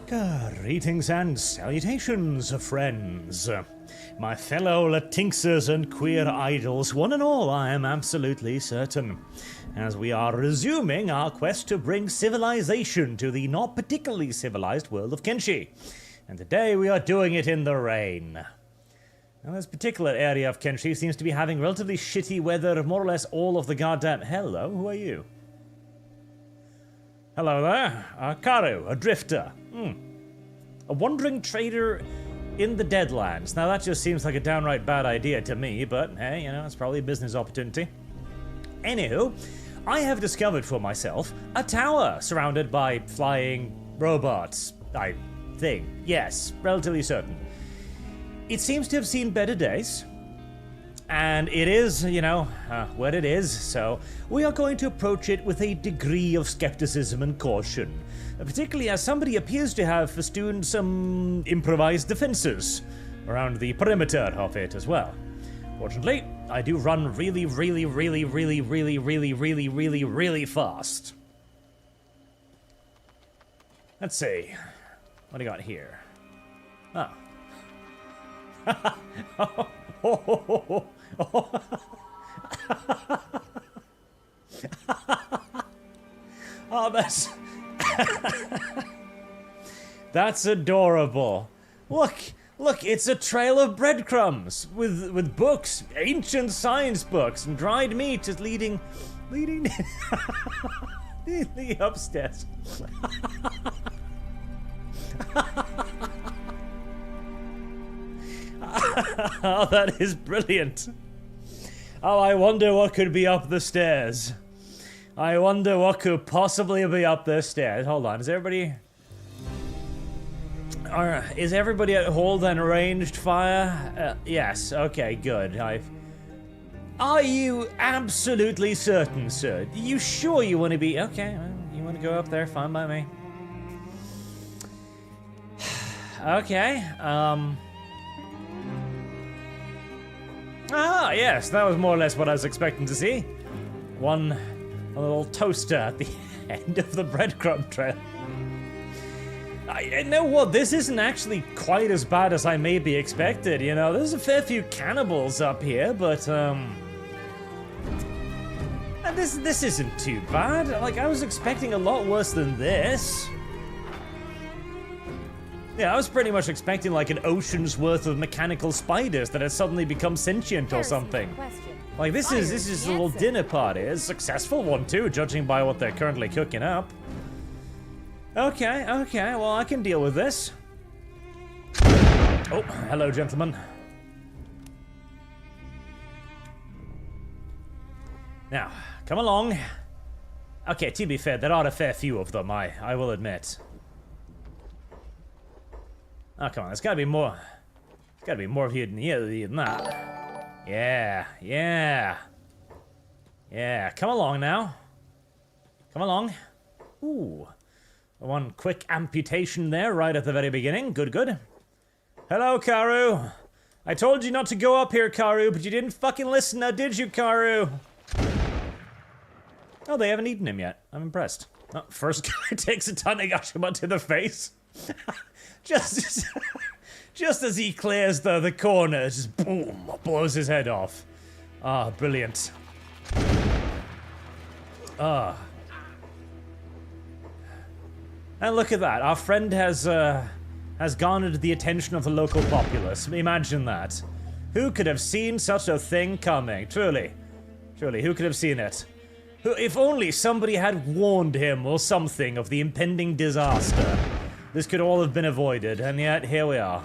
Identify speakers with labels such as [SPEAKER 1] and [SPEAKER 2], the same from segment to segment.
[SPEAKER 1] Greetings and salutations, friends. My fellow Latinxers and queer idols, one and all, I am absolutely certain, as we are resuming our quest to bring civilization to the not particularly civilized world of Kenshi. And today we are doing it in the rain. Now, this particular area of Kenshi seems to be having relatively shitty weather more or less all of the goddamn... Hello, who are you? Hello there, Karu, a drifter. A wandering trader in the Deadlands. Now that just seems like a downright bad idea to me, but hey, you know, it's probably a business opportunity. Anywho, I have discovered for myself a tower surrounded by flying robots, I think. Yes, relatively certain. It seems to have seen better days. And it is, you know, what it is, so we are going to approach it with a degree of skepticism and caution, particularly as somebody appears to have festooned some improvised defenses around the perimeter of it as well. Fortunately, I do run really fast. Let's see, what do you got here? Oh. Oh, that's adorable. Look, it's a trail of breadcrumbs with books, ancient science books, and dried meat is leading upstairs. Oh, that is brilliant. Oh, I wonder what could be up the stairs. I wonder what could possibly be up the stairs. Hold on, is everybody at hold and ranged fire? Yes, okay, good. Are you absolutely certain, sir? Are you sure you want to be... Okay, well, you want to go up there? Fine by me. Okay, Ah, yes, that was more or less what I was expecting to see. A little toaster at the end of the breadcrumb trail. You know what, this isn't actually quite as bad as I maybe expected, you know. There's a fair few cannibals up here, but, this isn't too bad. Like, I was expecting a lot worse than this. Yeah, I was pretty much expecting like an ocean's worth of mechanical spiders that had suddenly become sentient or something. Like this is a little dinner party. It's a successful one too, judging by what they're currently cooking up. Okay, well I can deal with this. Oh, hello gentlemen. Now, come along. Okay, to be fair, there are a fair few of them, I will admit. Oh, come on, there's gotta be more. There's gotta be more of you than that. Yeah, come along now. Come along. Ooh. One quick amputation there right at the very beginning. Good. Hello, Karu. I told you not to go up here, Karu, but you didn't fucking listen now, did you, Karu? Oh, they haven't eaten him yet. I'm impressed. Oh, first guy takes a Tanegashima to the face. Just as he clears the corner, just boom, blows his head off. Ah, brilliant. Ah. And look at that, our friend has garnered the attention of the local populace. Imagine that. Who could have seen such a thing coming? Truly, who could have seen it? If only somebody had warned him or something of the impending disaster. This could all have been avoided, and yet here we are.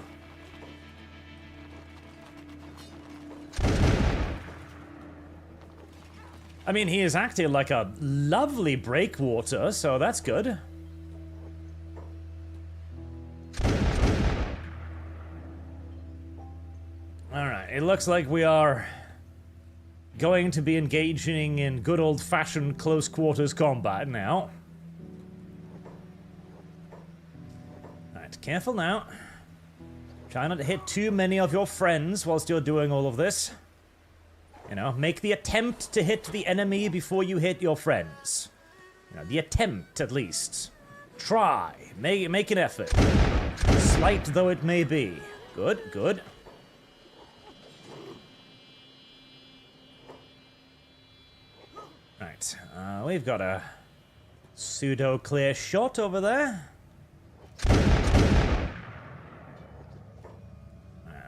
[SPEAKER 1] I mean, he is acting like a lovely breakwater, so that's good. Alright, it looks like we are going to be engaging in good old-fashioned close quarters combat now. Careful now. Try not to hit too many of your friends whilst you're doing all of this. You know, make the attempt to hit the enemy before you hit your friends. You know, the attempt, at least. Try. Make an effort. Slight though it may be. Good, good. Right, we've got a pseudo-clear shot over there.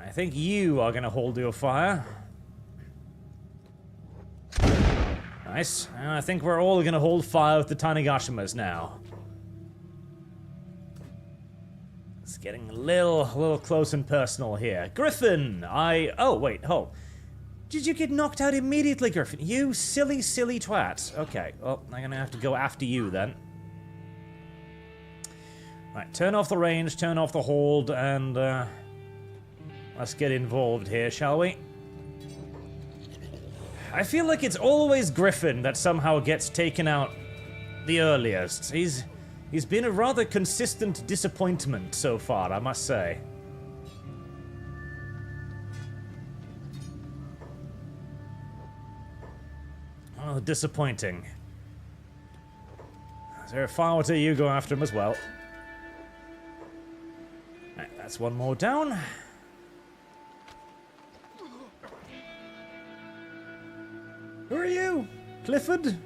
[SPEAKER 1] I think you are gonna hold your fire. Nice. I think we're all gonna hold fire with the Tanigashimas now. It's getting a little close and personal here. Griffin, oh, wait, hold. Did you get knocked out immediately, Griffin? You silly twat. Okay, well, I'm gonna have to go after you then. Right, turn off the range, turn off the hold, and let's get involved here, shall we? I feel like it's always Griffin that somehow gets taken out the earliest. He's been a rather consistent disappointment so far, I must say. Oh, disappointing. Is there a firewater? You go after him as well. Right, that's one more down. Who are you? Clifford?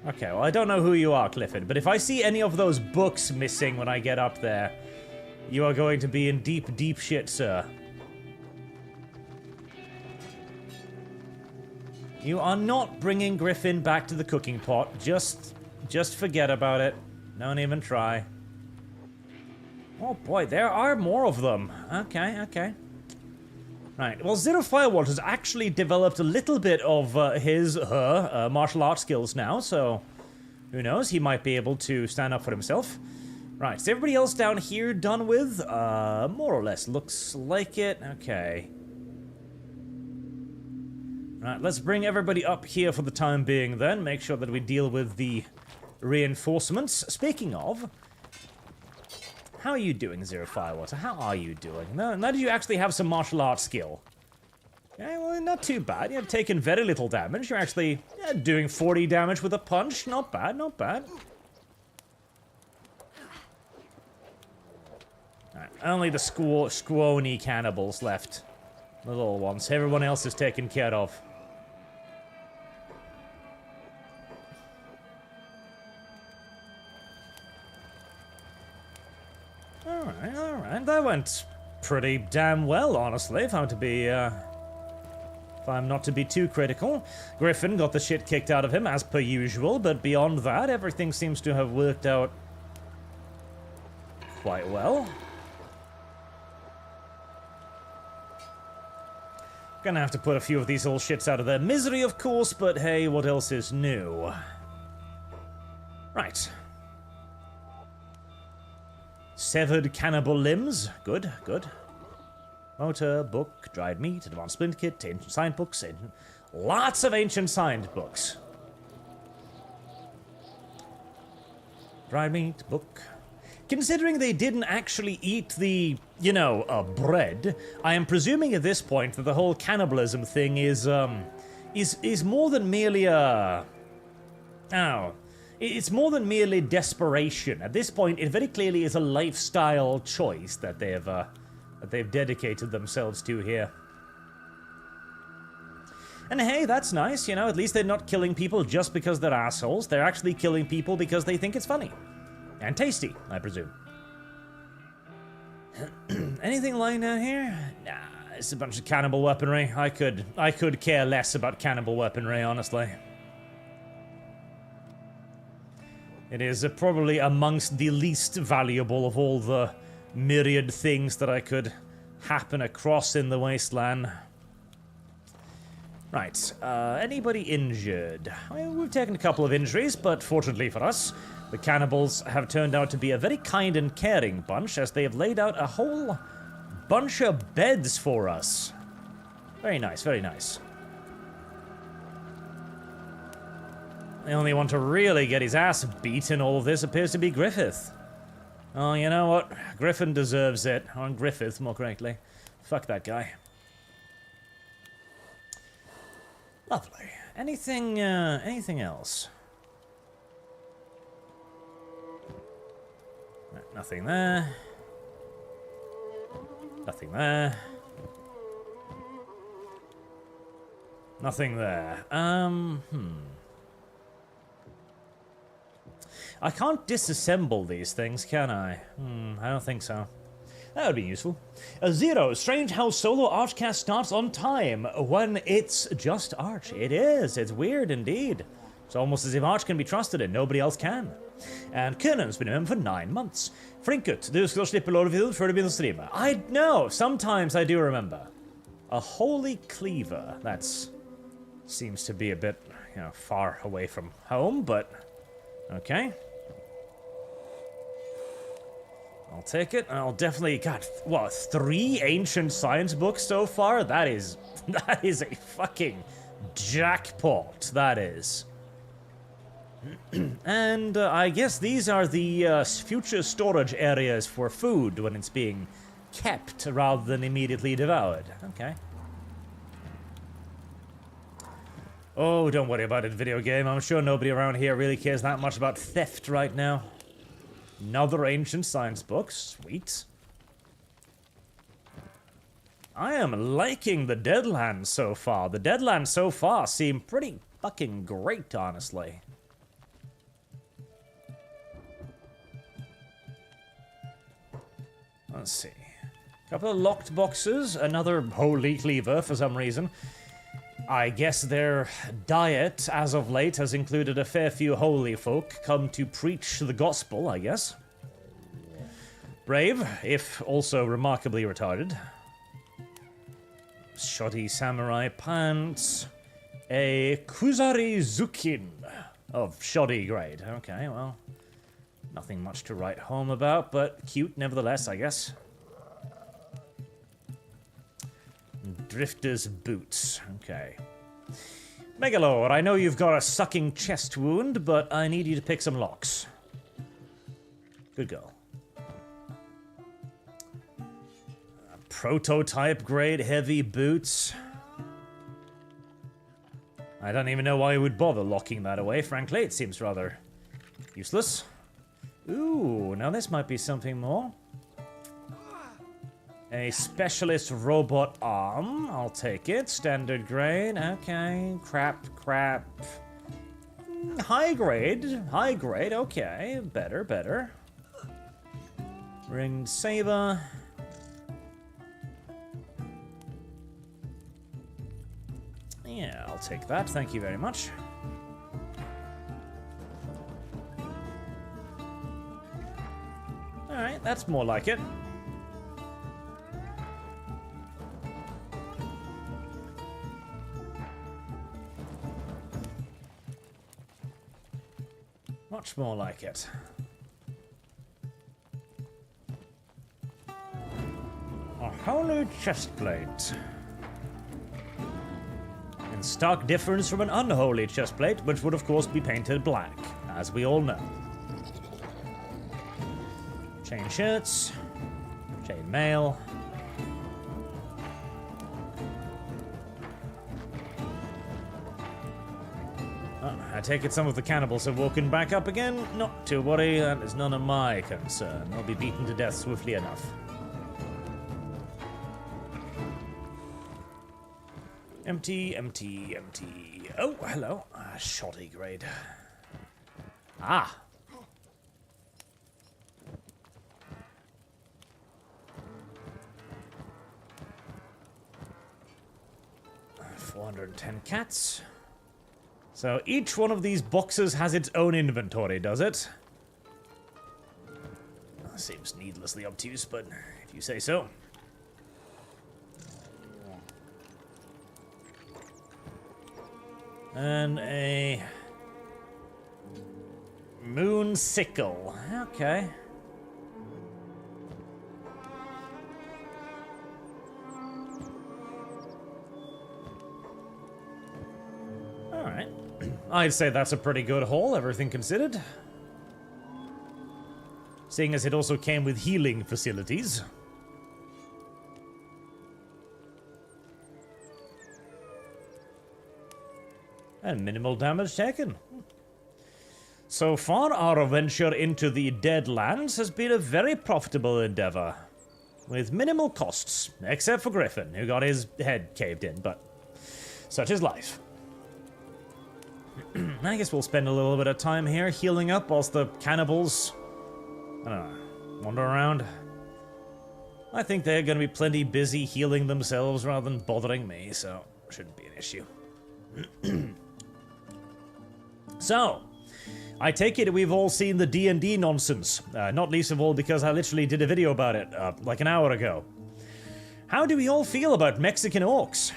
[SPEAKER 1] Okay, well, I don't know who you are, Clifford, but if I see any of those books missing when I get up there, you are going to be in deep shit, sir. You are not bringing Griffin back to the cooking pot. Just forget about it. Don't even try. Oh boy, there are more of them. Okay. Right, well, Zero Firewater's actually developed a little bit of her martial arts skills now, so who knows, he might be able to stand up for himself. Right, is everybody else down here done with? More or less, looks like it. Okay. Right, let's bring everybody up here for the time being then. Make sure that we deal with the reinforcements. Speaking of, how are you doing, Zero Firewater? How are you doing? Now that you actually have some martial arts skill. Yeah, well, not too bad. You've taken very little damage. You're actually doing 40 damage with a punch. Not bad, not bad. Right, only the squony cannibals left. The little ones. Everyone else is taken care of. Alright, that went pretty damn well, honestly, if I'm not to be too critical. Griffin got the shit kicked out of him, as per usual, but beyond that, everything seems to have worked out quite well. Gonna have to put a few of these little shits out of their misery, of course, but hey, what else is new? Right. Severed cannibal limbs. Good. Motor, book, dried meat, advanced splint kit, ancient signed books, lots of ancient signed books. Dried meat, book. Considering they didn't actually eat the, bread, I am presuming at this point that the whole cannibalism thing is more than merely a... It's more than merely desperation. At this point, it very clearly is a lifestyle choice that they've dedicated themselves to here. And hey, that's nice, at least they're not killing people just because they're assholes. They're actually killing people because they think it's funny. And tasty, I presume. Anything lying down here? Nah, it's a bunch of cannibal weaponry. I could care less about cannibal weaponry, honestly. It is probably amongst the least valuable of all the myriad things that I could happen across in the wasteland. Right, anybody injured? Well, we've taken a couple of injuries, but fortunately for us, the cannibals have turned out to be a very kind and caring bunch, as they have laid out a whole bunch of beds for us. Very nice, very nice. The only one to really get his ass beat in all of this appears to be Griffith. Oh, you know what? Griffin deserves it. Or Griffith, more correctly. Fuck that guy. Lovely. Anything else? Nothing there. Nothing there. Nothing there. I can't disassemble these things, can I? I don't think so. That would be useful. Zero. Strange how solo ArchCast starts on time when it's just Arch. It is. It's weird indeed. It's almost as if Arch can be trusted and nobody else can. And Kernan's been a member for 9 months. Frinket, du ska slippa lådvidden för du blir streamer. I know. Sometimes I do remember. A holy cleaver. That's... seems to be a bit, you know, far away from home, but... okay. I'll take it, and I'll definitely... God, what, 3 ancient science books so far? That is a fucking jackpot, that is. And I guess these are the future storage areas for food when it's being kept rather than immediately devoured. Okay. Oh, don't worry about it, video game. I'm sure nobody around here really cares that much about theft right now. Another ancient science book. Sweet. I am liking the Deadlands so far. The Deadlands so far seem pretty fucking great, honestly. Let's see. Couple of locked boxes. Another holy cleaver for some reason. I guess their diet, as of late, has included a fair few holy folk come to preach the gospel, I guess. Brave, if also remarkably retarded. Shoddy samurai pants. A Kuzari Zukin of shoddy grade. Okay, well, nothing much to write home about, but cute nevertheless, I guess. Drifter's boots. Okay. Megalord, I know you've got a sucking chest wound, but I need you to pick some locks. Good girl. Prototype grade heavy boots. I don't even know why you would bother locking that away, frankly. It seems rather useless. Ooh, now this might be something more. A specialist robot arm. I'll take it. Standard grade. Okay. Crap. High grade. High grade. Okay. Better. Ringed saber. Yeah, I'll take that. Thank you very much. Alright, that's more like it. Much more like it. A holy chestplate. In stark difference from an unholy chestplate, which would of course be painted black, as we all know. Chain shirts. Chain mail. I take it some of the cannibals have woken back up again? Not to worry, that is none of my concern. They'll be beaten to death swiftly enough. Empty. Oh, hello. Shoddy grade. Ah. $410 cats. So each one of these boxes has its own inventory, does it? Seems needlessly obtuse, but if you say so. And a moon sickle. Okay. Alright. I'd say that's a pretty good haul, everything considered. Seeing as it also came with healing facilities. And minimal damage taken. So far, our venture into the Deadlands has been a very profitable endeavor, with minimal costs, except for Griffin, who got his head caved in, but such is life. I guess we'll spend a little bit of time here healing up whilst the cannibals, I don't know, wander around. I think they're going to be plenty busy healing themselves rather than bothering me, so shouldn't be an issue. So, I take it we've all seen the D&D nonsense, not least of all because I literally did a video about it like an hour ago. How do we all feel about Mexican orcs?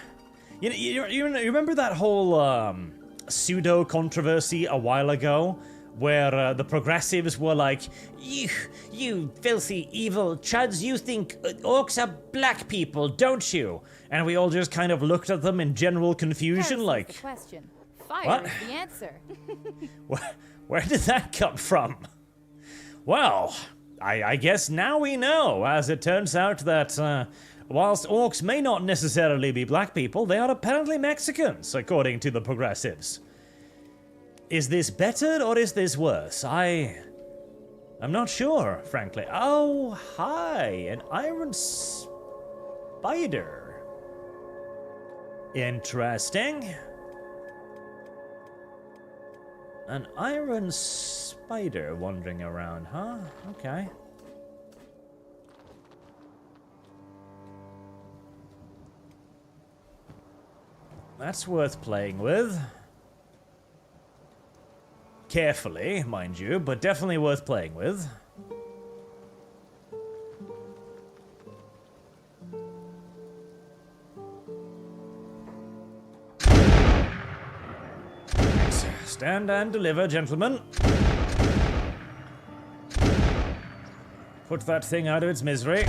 [SPEAKER 1] You remember that whole pseudo-controversy a while ago where the progressives were like, you filthy evil chuds, you think orcs are black people, don't you? And we all just kind of looked at them in general confusion like...
[SPEAKER 2] The question. Fire
[SPEAKER 1] what?
[SPEAKER 2] is the answer.
[SPEAKER 1] Where did that come from? Well, I guess now we know, as it turns out that whilst orcs may not necessarily be black people, they are apparently Mexicans, according to the progressives. Is this better or is this worse? I'm not sure, frankly. Oh, hi, an iron spider. Interesting. An iron spider wandering around, huh? Okay. That's worth playing with. Carefully, mind you, but definitely worth playing with. Stand and deliver, gentlemen. Put that thing out of its misery.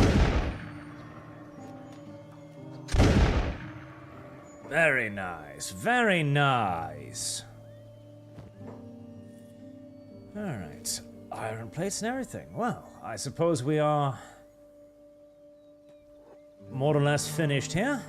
[SPEAKER 1] Very nice, very nice. Alright, iron plates and everything. Well, I suppose we are more or less finished here.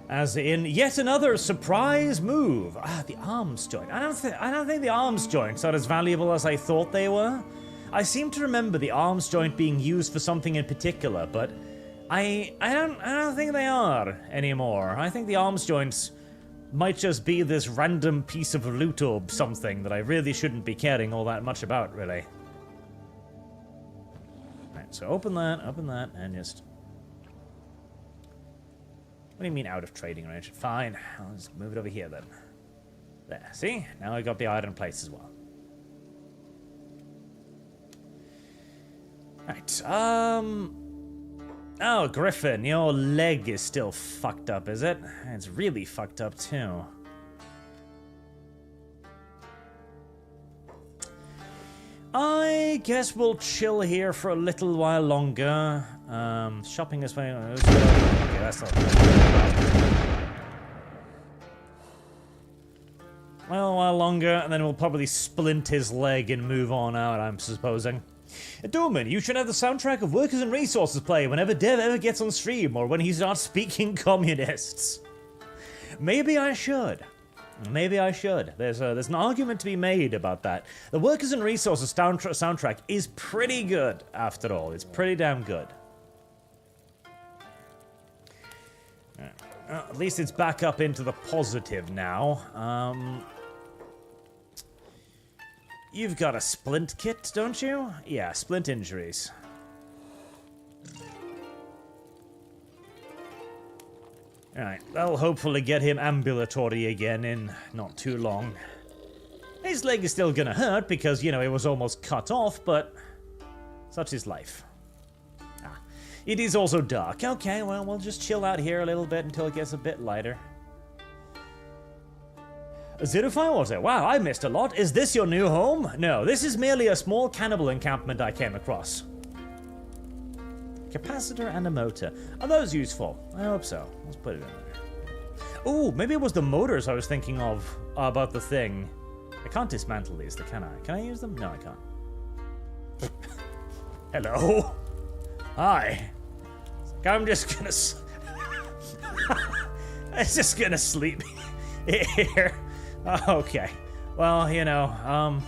[SPEAKER 1] As in yet another surprise move. Ah, the arms joint. I don't think the arms joints are as valuable as I thought they were. I seem to remember the arms joint being used for something in particular, but I don't think they are anymore. I think the arms joints might just be this random piece of loot or something that I really shouldn't be caring all that much about, really. Right, so open that, and just... What do you mean out of trading range? Fine, I'll just move it over here then. There, see? Now I got the iron plates as well. Right, Oh, Griffin, your leg is still fucked up, is it? It's really fucked up, too. I guess we'll chill here for a little while longer. Shopping this way. Okay, that's not well, a while longer, and then we'll probably splint his leg and move on out, I'm supposing. Doman, you should have the soundtrack of Workers and Resources play whenever Dev ever gets on stream or when he starts speaking communists. Maybe I should. Maybe I should. There's an argument to be made about that. The Workers and Resources soundtrack is pretty good, after all. It's pretty damn good. Well, at least it's back up into the positive now. You've got a splint kit, don't you? Yeah, splint injuries. Alright, that'll hopefully get him ambulatory again in not too long. His leg is still gonna hurt because, you know, it was almost cut off, but such is life. Ah, it is also dark. Okay, well, we'll just chill out here a little bit until it gets a bit lighter. Zero Firewater, wow, I missed a lot. Is this your new home? No, this is merely a small cannibal encampment I came across. Capacitor and a motor. Are those useful? I hope so. Let's put it in there. Ooh, maybe it was the motors I was thinking of about the thing. I can't dismantle these, can I? Can I use them? No, I can't. Hello? Hi. I'm just gonna... I'm just gonna sleep Here. Okay. Well, you know,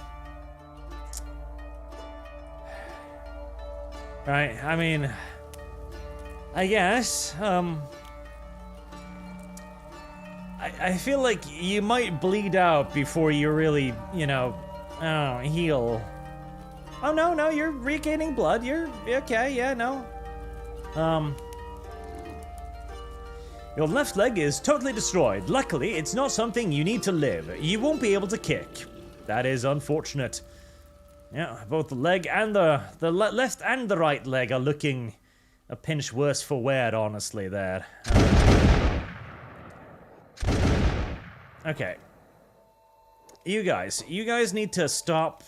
[SPEAKER 1] right, I mean, I guess, I feel like you might bleed out before you really, you know, heal. Oh, no, you're regaining blood. You're okay, yeah, no. Your left leg is totally destroyed. Luckily, it's not something you need to live. You won't be able to kick. That is unfortunate. Yeah, both the leg and the left and the right leg are looking a pinch worse for wear, honestly, there. Okay. You guys need to stop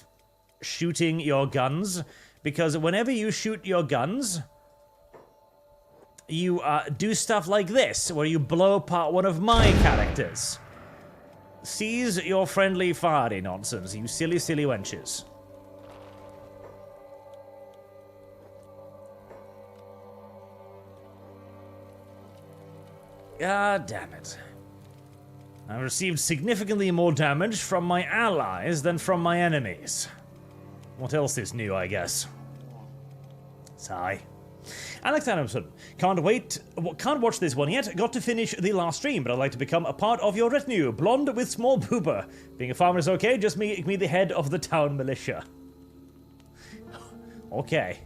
[SPEAKER 1] shooting your guns, because whenever you shoot your guns, you do stuff like this, where you blow apart one of my characters. Cease your friendly fiery nonsense, you silly, silly wenches. God damn it. I received significantly more damage from my allies than from my enemies. What else is new, I guess? Sigh. Alex Adamson, can't watch this one yet. Got to finish the last stream, but I'd like to become a part of your retinue. Blonde with small boober. Being a farmer is okay, just make me the head of the town militia. Okay.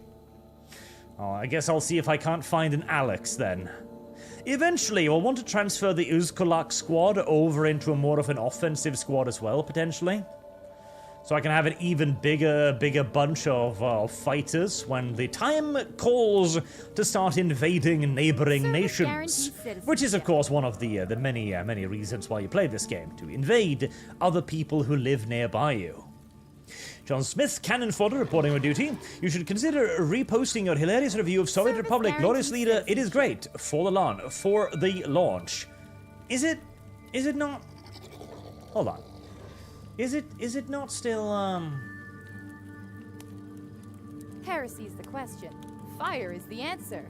[SPEAKER 1] Oh, I guess I'll see if I can't find an Alex then. Eventually, I'll want to transfer the Uzkulak squad over into a more of an offensive squad as well, potentially. So I can have an even bigger bunch of fighters when the time calls to start invading neighboring nations. Which is, of course, one of the many reasons why you play this game, to invade other people who live nearby you. John Smith, Cannon Fodder, reporting on duty. You should consider reposting your hilarious review of Soviet Republic. Glorious leader, it is great. For the launch. Is it not? Hold on. Is it not still,
[SPEAKER 2] Heresy's the question. Fire is the answer.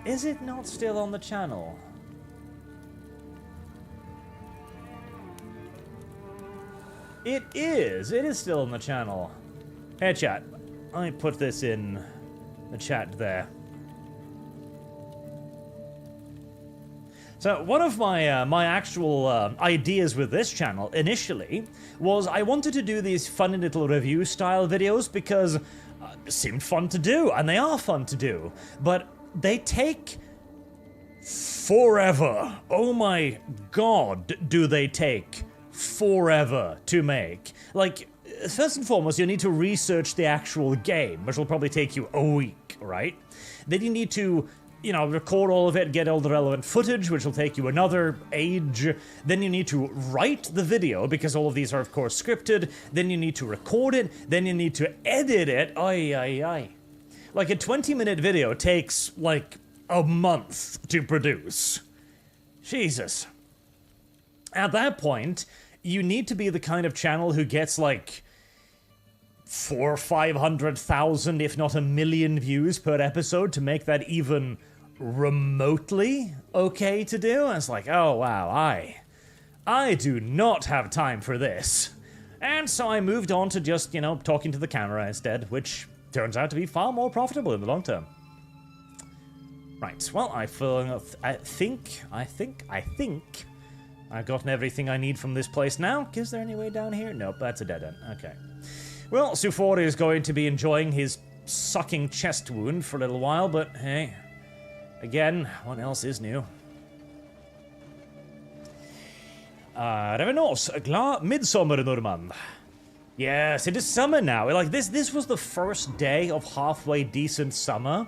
[SPEAKER 1] Is it not still on the channel? It is still on the channel. Hey chat, I put this in the chat there. So one of my my actual ideas with this channel initially was I wanted to do these funny little review style videos because it seemed fun to do, and they are fun to do, but they take forever. Oh my god, do they take forever to make. Like, first and foremost, you need to research the actual game, which will probably take you a week, right? Then you need to, you know, record all of it, get all the relevant footage, which will take you another age. Then you need to write the video, because all of these are, of course, scripted. Then you need to record it. Then you need to edit it. Like, a 20-minute video takes, like, a month to produce. Jesus. At that point, you need to be the kind of channel who gets, like, 400,000 or 500,000, if not 1 million views per episode to make that even remotely okay to do. And it's like, oh wow, I do not have time for this. And so I moved on to just, you know, talking to the camera instead, which turns out to be far more profitable in the long term. Right, well, I think I've gotten everything I need from this place now. Is there any way down here? Nope, that's a dead end. Okay. Well, Sufor is going to be enjoying his sucking chest wound for a little while, but hey, again, what else is new? Revenos, glad midsommar, Norman. Yes, it is summer now. Like, this was the first day of halfway decent summer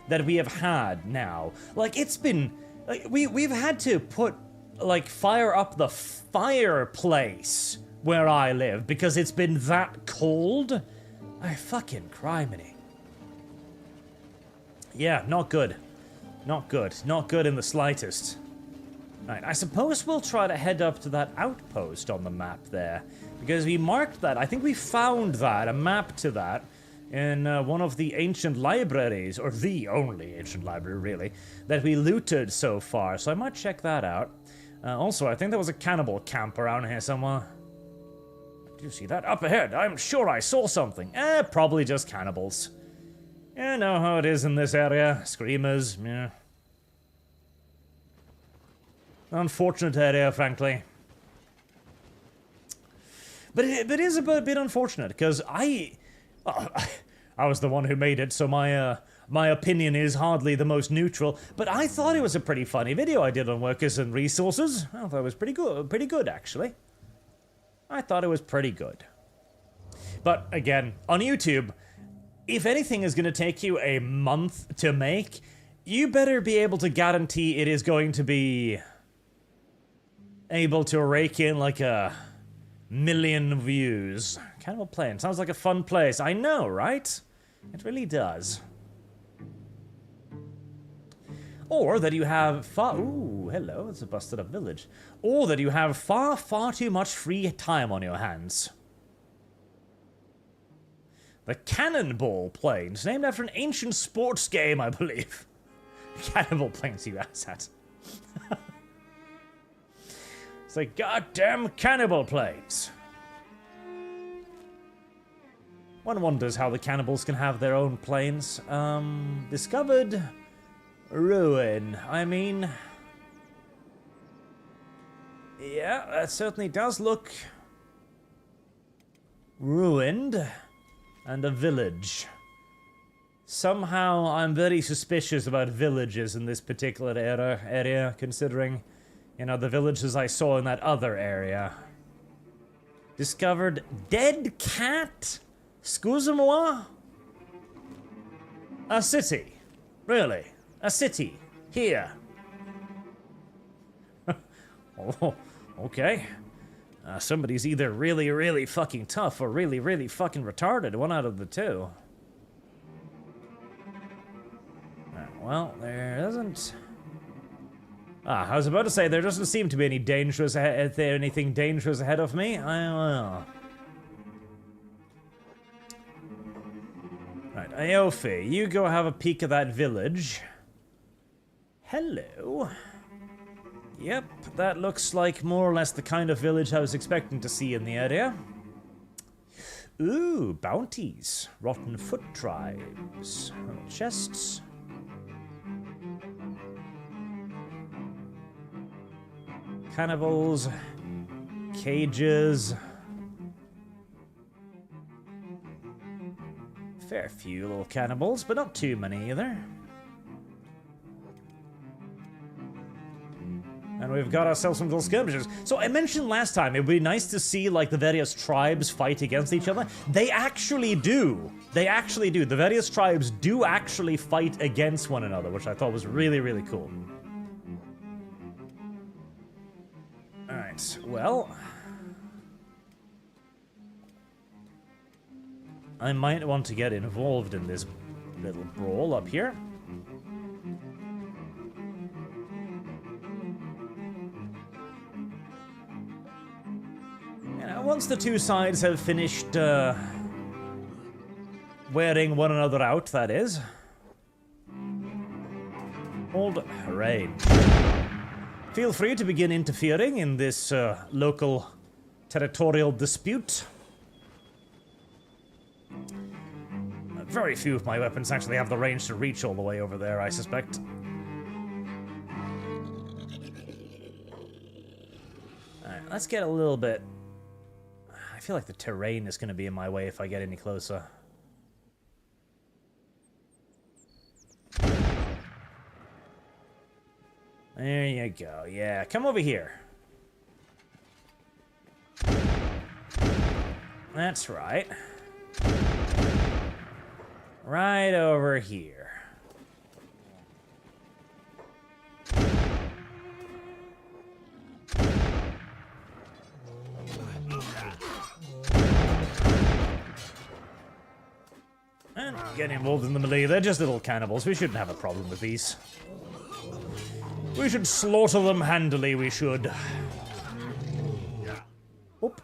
[SPEAKER 1] that we have had now. Like, it's been, like, we've had to put, like, fire up the fireplace where I live because it's been that cold. I fucking criminy. Yeah, not good. Not good. Not good in the slightest. Right, I suppose we'll try to head up to that outpost on the map there, because we marked that. I think we found that, a map to that, in one of the ancient libraries, or the only ancient library, really, that we looted so far, so I might check that out. Also, I think there was a cannibal camp around here somewhere. Do you see that? Up ahead, I'm sure I saw something. Probably just cannibals. You know how it is in this area. Screamers, yeah. Unfortunate area, frankly. But it is a bit unfortunate, because I was the one who made it, so my opinion is hardly the most neutral, but I thought it was a pretty funny video I did on workers and resources. I thought it was pretty good, actually. I thought it was pretty good. But, again, on YouTube, if anything is going to take you a month to make, you better be able to guarantee it is going to be able to rake in like a million views. Cannibal Plain sounds like a fun place. I know, right? It really does. Or that you have ooh, hello, it's a busted up village. Or that you have far too much free time on your hands. The Cannonball Plains, named after an ancient sports game, I believe. Cannibal Plains, you asshat. It's like goddamn Cannibal Plains. One wonders how the cannibals can have their own plains. Discovered ruin. I mean, yeah, that certainly does look ruined. And a village. Somehow I'm very suspicious about villages in this particular area, considering, you know, the villages I saw in that other area. Discovered dead cat? Excusez-moi? A city. Really? A city. Here. Oh, okay. Somebody's either really fucking tough or really fucking retarded. One out of the two. Well, there doesn't... I was about to say, there doesn't seem to be any anything dangerous ahead of me. Right, Aofi, you go have a peek at that village. Hello. Yep, that looks like more or less the kind of village I was expecting to see in the area. Ooh, bounties. Rotten foot tribes. Little chests. Cannibals. Cages. Fair few little cannibals, but not too many either. And we've got ourselves some little skirmishes. So I mentioned last time, it would be nice to see, like, the various tribes fight against each other. They actually do. They actually do. The various tribes do actually fight against one another, which I thought was really cool. Alright, well... I might want to get involved in this little brawl up here. Once the two sides have finished wearing one another out, that is. Hold range. Feel free to begin interfering in this local territorial dispute. Very few of my weapons actually have the range to reach all the way over there, I suspect. Alright, let's get a little bit... I feel like the terrain is going to be in my way if I get any closer. There you go. Yeah, come over here. That's right. Right over here. And get involved in the melee. They're just little cannibals. We shouldn't have a problem with these. We should slaughter them handily, we should. Oop.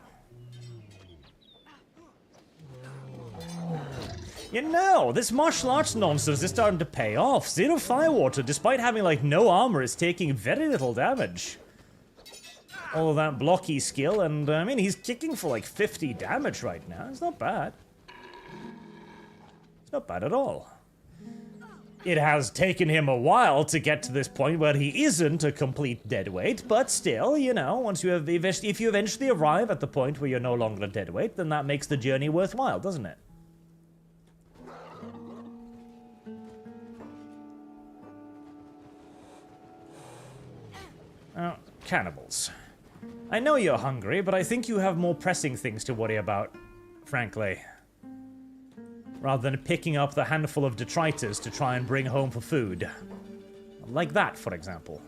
[SPEAKER 1] You know, this martial arts nonsense is starting to pay off. Zero Firewater, despite having, like, no armor, is taking very little damage. All of that blocky skill, and, I mean, he's kicking for, like, 50 damage right now. It's not bad. It's not bad at all. It has taken him a while to get to this point where he isn't a complete deadweight, but still, you know, once you have if you eventually arrive at the point where you're no longer a deadweight, then that makes the journey worthwhile, doesn't it? Oh, cannibals. I know you're hungry, but I think you have more pressing things to worry about, frankly. Rather than picking up the handful of detritus to try and bring home for food. Like that, for example.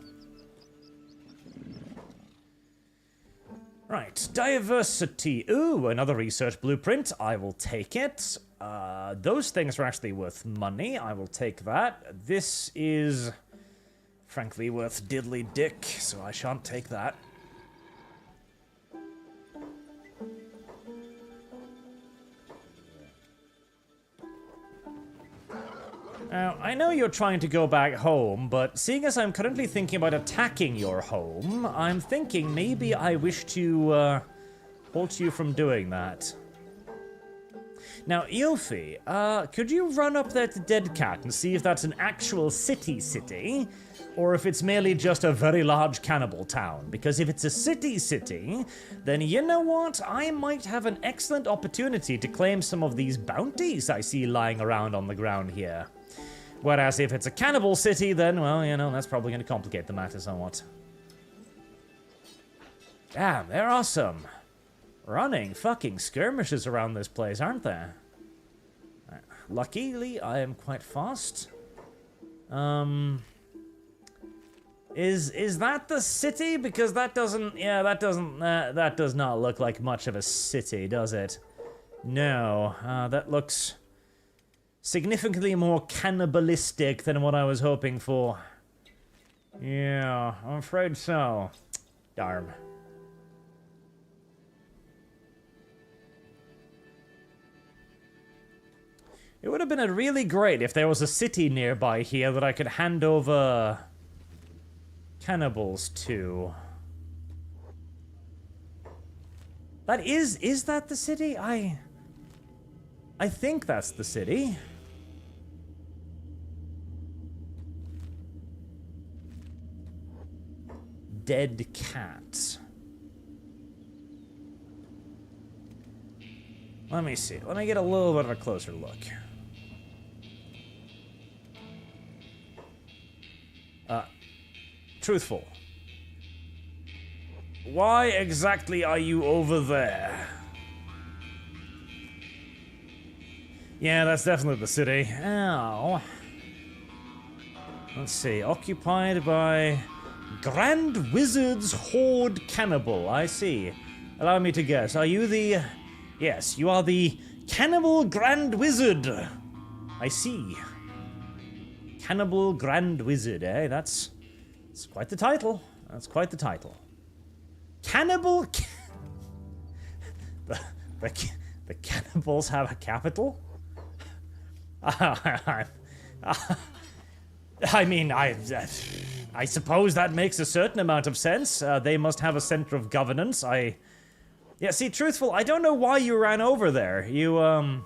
[SPEAKER 1] Right, diversity. Ooh, another research blueprint. I will take it. Those things are actually worth money. I will take that. This is, frankly, worth diddly dick, so I shan't take that. Now, I know you're trying to go back home, but seeing as I'm currently thinking about attacking your home, I'm thinking maybe I wish to, halt you from doing that. Now, Eilfi, could you run up there to Dead Cat and see if that's an actual city, or if it's merely just a very large cannibal town? Because if it's a city, then you know what? I might have an excellent opportunity to claim some of these bounties I see lying around on the ground here. Whereas if it's a cannibal city, then, well, you know, that's probably going to complicate the matter somewhat. Damn, there are some running fucking skirmishes around this place, aren't there? Luckily, I am quite fast. Is that the city? Because that doesn't, yeah, that does not look like much of a city, does it? No, that looks significantly more cannibalistic than what I was hoping for. Yeah, I'm afraid so. Darn. It would have been really great if there was a city nearby here that I could hand over cannibals to. That is that the city? I think that's the city. Dead Cat. Let me see. Let me get a little bit of a closer look. Truthful. Why exactly are you over there? Yeah, that's definitely the city. Ow. Let's see. Occupied by Grand Wizard's Horde Cannibal. I see. Allow me to guess. Are you the... Yes, you are the Cannibal Grand Wizard. I see. Cannibal Grand Wizard, eh? That's quite the title. That's quite the title. Cannibal... the cannibals have a capital? I mean, I suppose that makes a certain amount of sense. They must have a center of governance. Yeah, see, truthful, I don't know why you ran over there. You've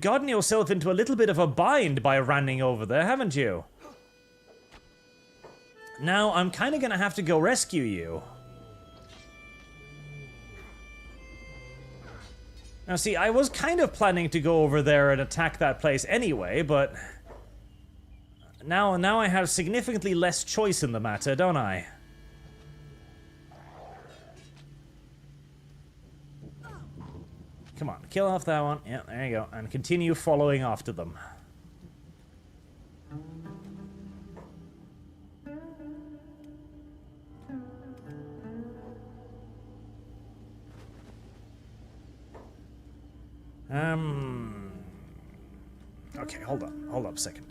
[SPEAKER 1] gotten yourself into a little bit of a bind by running over there, haven't you? Now, I'm kind of gonna have to go rescue you. Now, see, I was kind of planning to go over there and attack that place anyway, but... Now I have significantly less choice in the matter, don't I? Come on, kill off that one. Yeah, there you go. And continue following after them. Okay, hold up a second.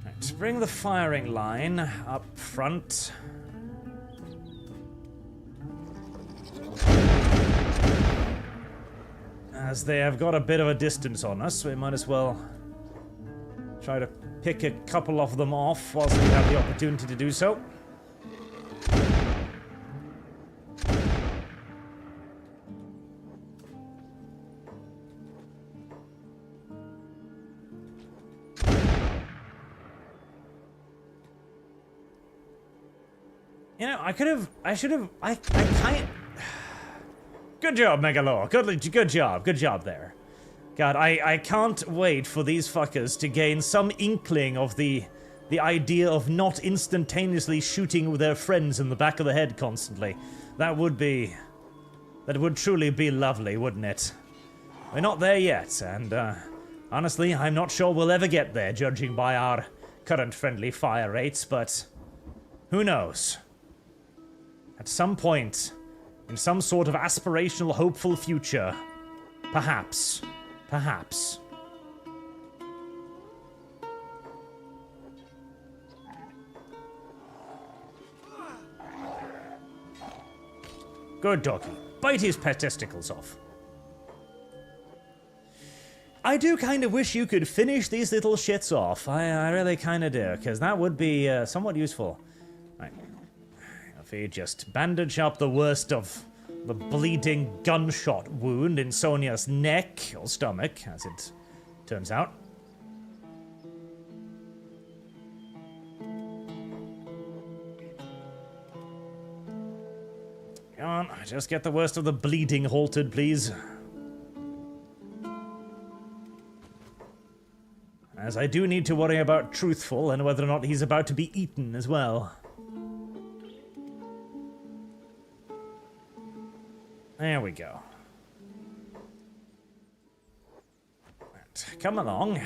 [SPEAKER 1] Right, bring the firing line up front. as they have got a bit of a distance on us, we might as well try to pick a couple of them off whilst we have the opportunity to do so. You know, I can't... Good job, Megalore. Good job there. God, I can't wait for these fuckers to gain some inkling of the idea of not instantaneously shooting their friends in the back of the head constantly. That would truly be lovely, wouldn't it? We're not there yet, and honestly, I'm not sure we'll ever get there, judging by our current friendly fire rates, but who knows? At some point, in some sort of aspirational, hopeful future, perhaps. Good doggy. Bite his pet testicles off. I do kind of wish you could finish these little shits off. I really kind of do, because that would be somewhat useful. Right. If you just bandage up the worst of the bleeding gunshot wound in Sonia's neck, or stomach, as it turns out. Come on, just get the worst of the bleeding halted, please. As I do need to worry about Truthful and whether or not he's about to be eaten as well. There we go. Right, come along.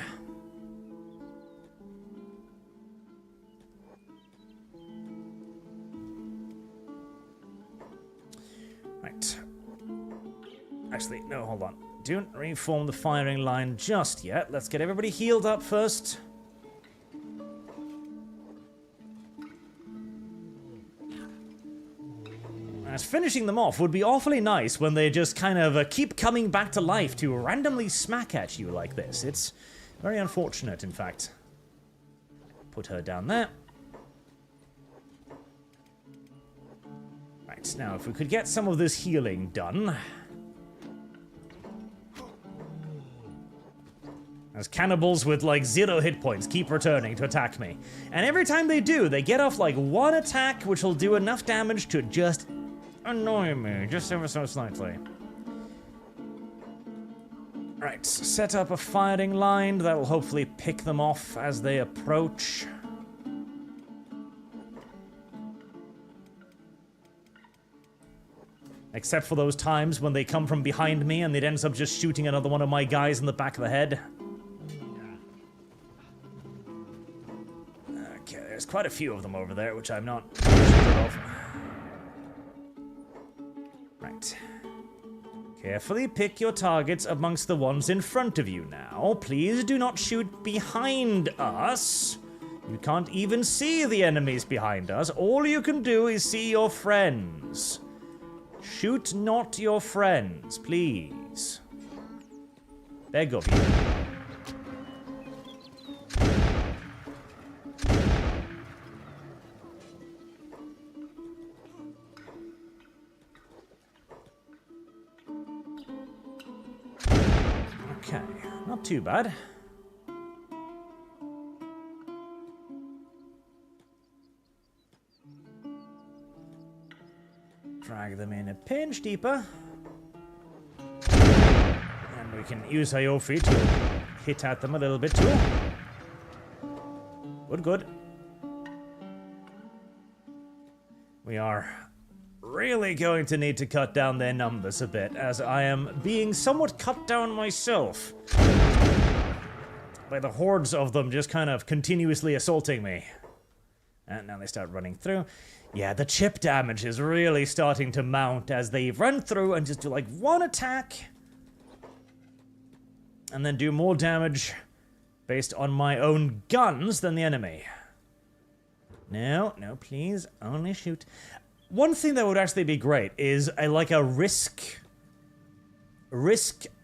[SPEAKER 1] Right. Actually, no, hold on. Don't reform the firing line just yet. Let's get everybody healed up first. As finishing them off would be awfully nice when they just kind of keep coming back to life to randomly smack at you like this. It's very unfortunate, in fact. Put her down there. Right, now if we could get some of this healing done. As cannibals with like 0 hit points keep returning to attack me. And every time they do, they get off like 1 attack which will do enough damage to just annoy me, just ever so slightly. Right, set up a firing line that'll hopefully pick them off as they approach. Except for those times when they come from behind me and it ends up just shooting another one of my guys in the back of the head. Okay, there's quite a few of them over there, which I'm not sure of. Right. Carefully pick your targets amongst the ones in front of you now. Please do not shoot behind us. You can't even see the enemies behind us. All you can do is see your friends. Shoot not your friends, please. Beg of you. Okay, not too bad. Drag them in a pinch deeper. And we can use Iofi to hit at them a little bit too. Good, good. We are really going to need to cut down their numbers a bit, as I am being somewhat cut down myself by the hordes of them just kind of continuously assaulting me. And now they start running through. Yeah, the chip damage is really starting to mount as they run through and just do like 1 attack and then do more damage based on my own guns than the enemy. No, no, please, only shoot. One thing that would actually be great is like a risk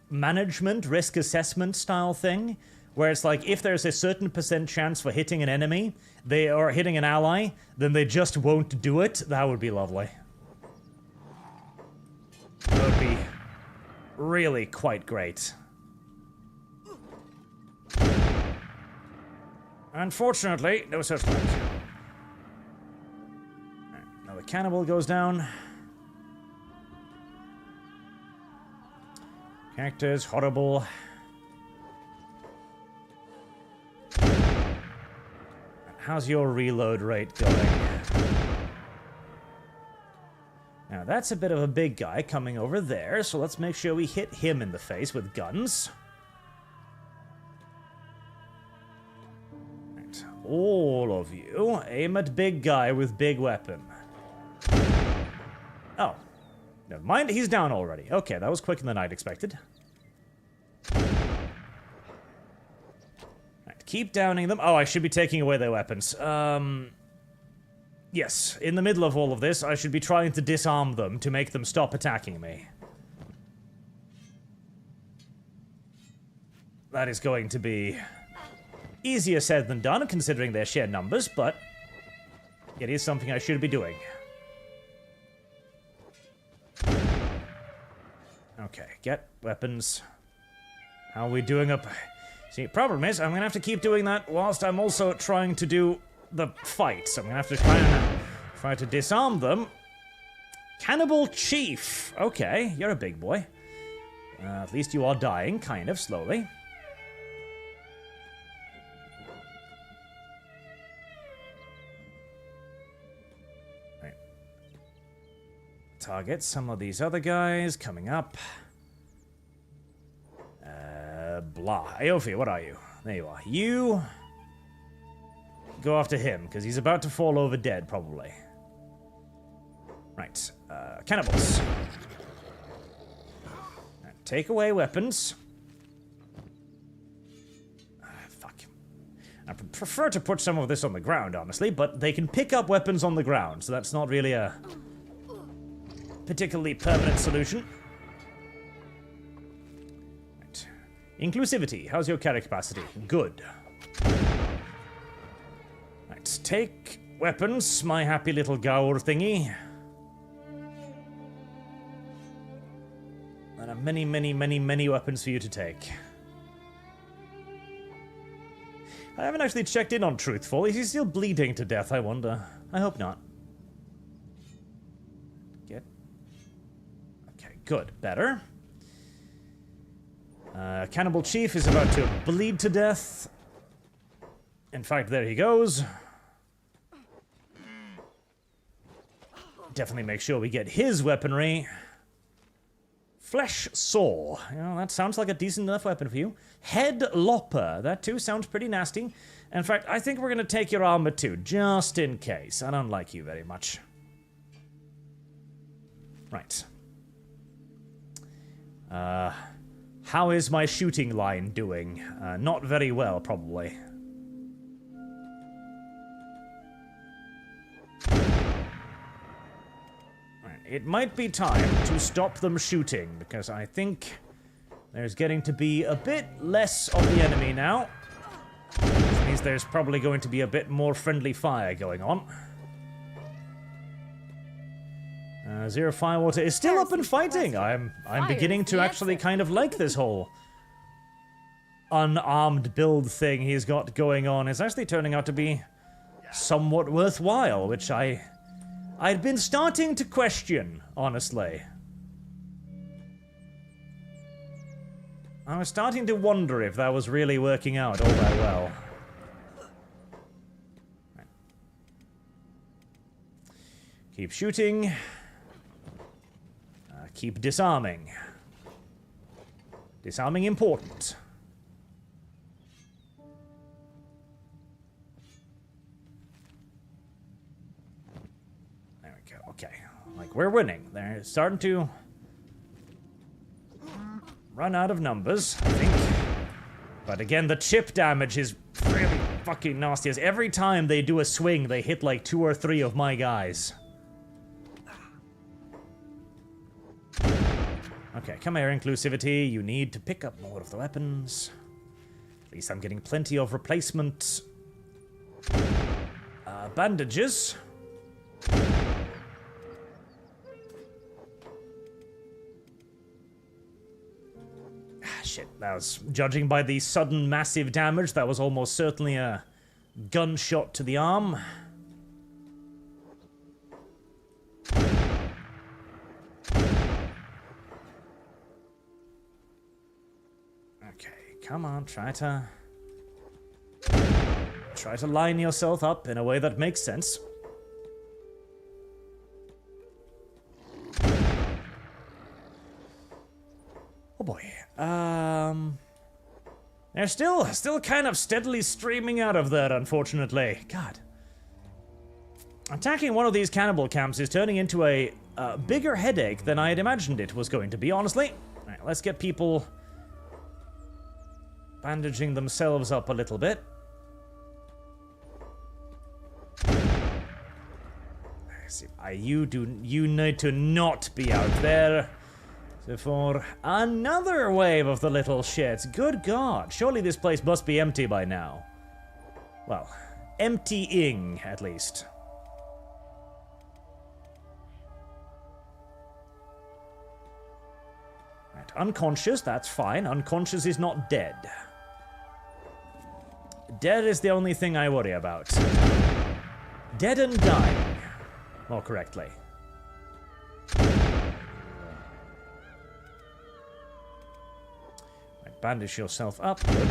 [SPEAKER 1] management, risk assessment style thing, where it's like, if there's a certain % chance for hitting an enemy, or hitting an ally, then they just won't do it, that would be lovely. That would be really quite great. Unfortunately, no such luck. Right, another cannibal goes down. Characters, horrible. How's your reload rate going? Now, that's a bit of a big guy coming over there, so let's make sure we hit him in the face with guns. Right. All of you, aim at big guy with big weapon. Oh. Never mind, he's down already. Okay, that was quicker than I'd expected. Right, keep downing them. Oh, I should be taking away their weapons. Yes, in the middle of all of this, I should be trying to disarm them to make them stop attacking me. That is going to be easier said than done, considering their sheer numbers, but it is something I should be doing. Okay, get weapons. How are we doing up? See, problem is, I'm gonna have to keep doing that whilst I'm also trying to do the fight. So I'm gonna have to try to disarm them. Cannibal Chief. Okay, you're a big boy. At least you are dying, kind of, slowly. Right. Target some of these other guys coming up. Blah. Aofi, what are you? There you are. You... go after him, because he's about to fall over dead, probably. Right. Cannibals. Right, take away weapons. Fuck. I prefer to put some of this on the ground, honestly, but they can pick up weapons on the ground, so that's not really a particularly permanent solution. Right. Inclusivity. How's your carry capacity? Good. Right. Take weapons, my happy little Gaur thingy. There are many, many, many, many weapons for you to take. I haven't actually checked in on Truthful. Is he still bleeding to death, I wonder? I hope not. Get... okay, good. Better. Cannibal Chief is about to bleed to death. In fact, there he goes. Definitely make sure we get his weaponry. Flesh Saw. You know, that sounds like a decent enough weapon for you. Head Lopper. That too sounds pretty nasty. In fact, I think we're going to take your armor too, just in case. I don't like you very much. Right. How is my shooting line doing? Not very well, probably. It might be time to stop them shooting, because I think there's getting to be a bit less of the enemy now. Which means there's probably going to be a bit more friendly fire going on. Zero Firewater is still up and fighting. I'm beginning to actually kind of like this whole unarmed build thing he's got going on. It's actually turning out to be somewhat worthwhile, which I'd been starting to question, honestly. I was starting to wonder if that was really working out all that well. Right. Keep shooting. Keep disarming. Disarming important. Okay, like, we're winning. They're starting to run out of numbers, I think. But again, the chip damage is really fucking nasty. As every time they do a swing, they hit like 2 or 3 of my guys. Okay, come here, inclusivity. You need to pick up more of the weapons. At least I'm getting plenty of replacement bandages. Shit, that was, judging by the sudden massive damage, that was almost certainly a gunshot to the arm. Okay, come on, try to line yourself up in a way that makes sense. Oh boy. They're still kind of steadily streaming out of there, unfortunately. God. Attacking one of these cannibal camps is turning into a bigger headache than I had imagined it was going to be, honestly. Alright, let's get people bandaging themselves up a little bit. You need to not be out there. So for another wave of the little shits. Good God, surely this place must be empty by now. Well, emptying at least. Right, unconscious, that's fine. Unconscious is not dead. Dead is the only thing I worry about. Dead and dying. More correctly. Right, bandage yourself up. Good.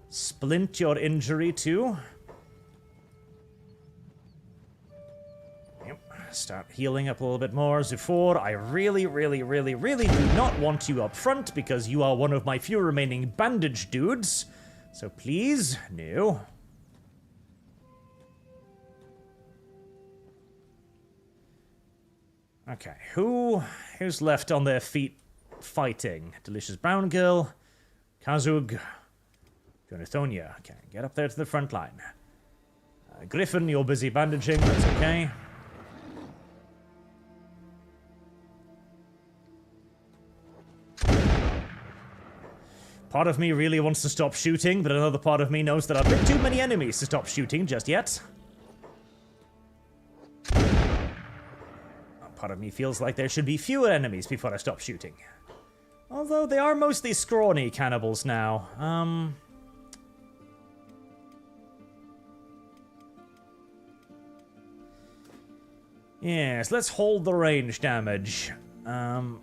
[SPEAKER 1] Splint your injury too. Yep. Start healing up a little bit more. Zufor, I really do not want you up front because you are one of my few remaining bandage dudes. So please, no. Okay, who's left on their feet fighting? Delicious Brown Girl, Kazug, Jonathonia. Okay, get up there to the front line. Griffin, you're busy bandaging, that's okay. Part of me really wants to stop shooting, but another part of me knows there are a bit too many enemies to stop shooting just yet. Part of me feels like there should be fewer enemies before I stop shooting. Although they are mostly scrawny cannibals now. Yes, let's hold the range damage. Move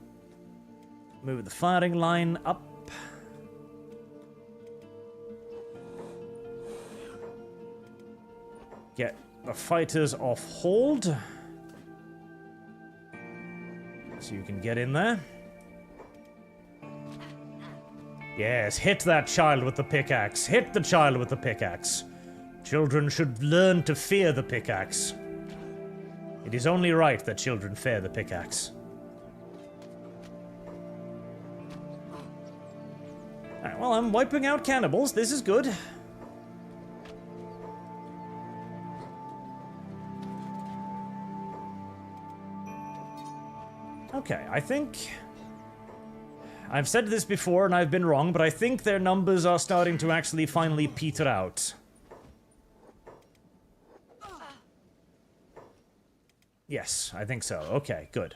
[SPEAKER 1] the firing line up. Get the fighters off hold. So you can get in there. Yes, hit that child with the pickaxe. Hit the child with the pickaxe. Children should learn to fear the pickaxe. It is only right that children fear the pickaxe. Alright, well, I'm wiping out cannibals. This is good. Okay, I think... I've said this before and I've been wrong, but I think their numbers are starting to actually finally peter out. Yes, I think so. Okay, good.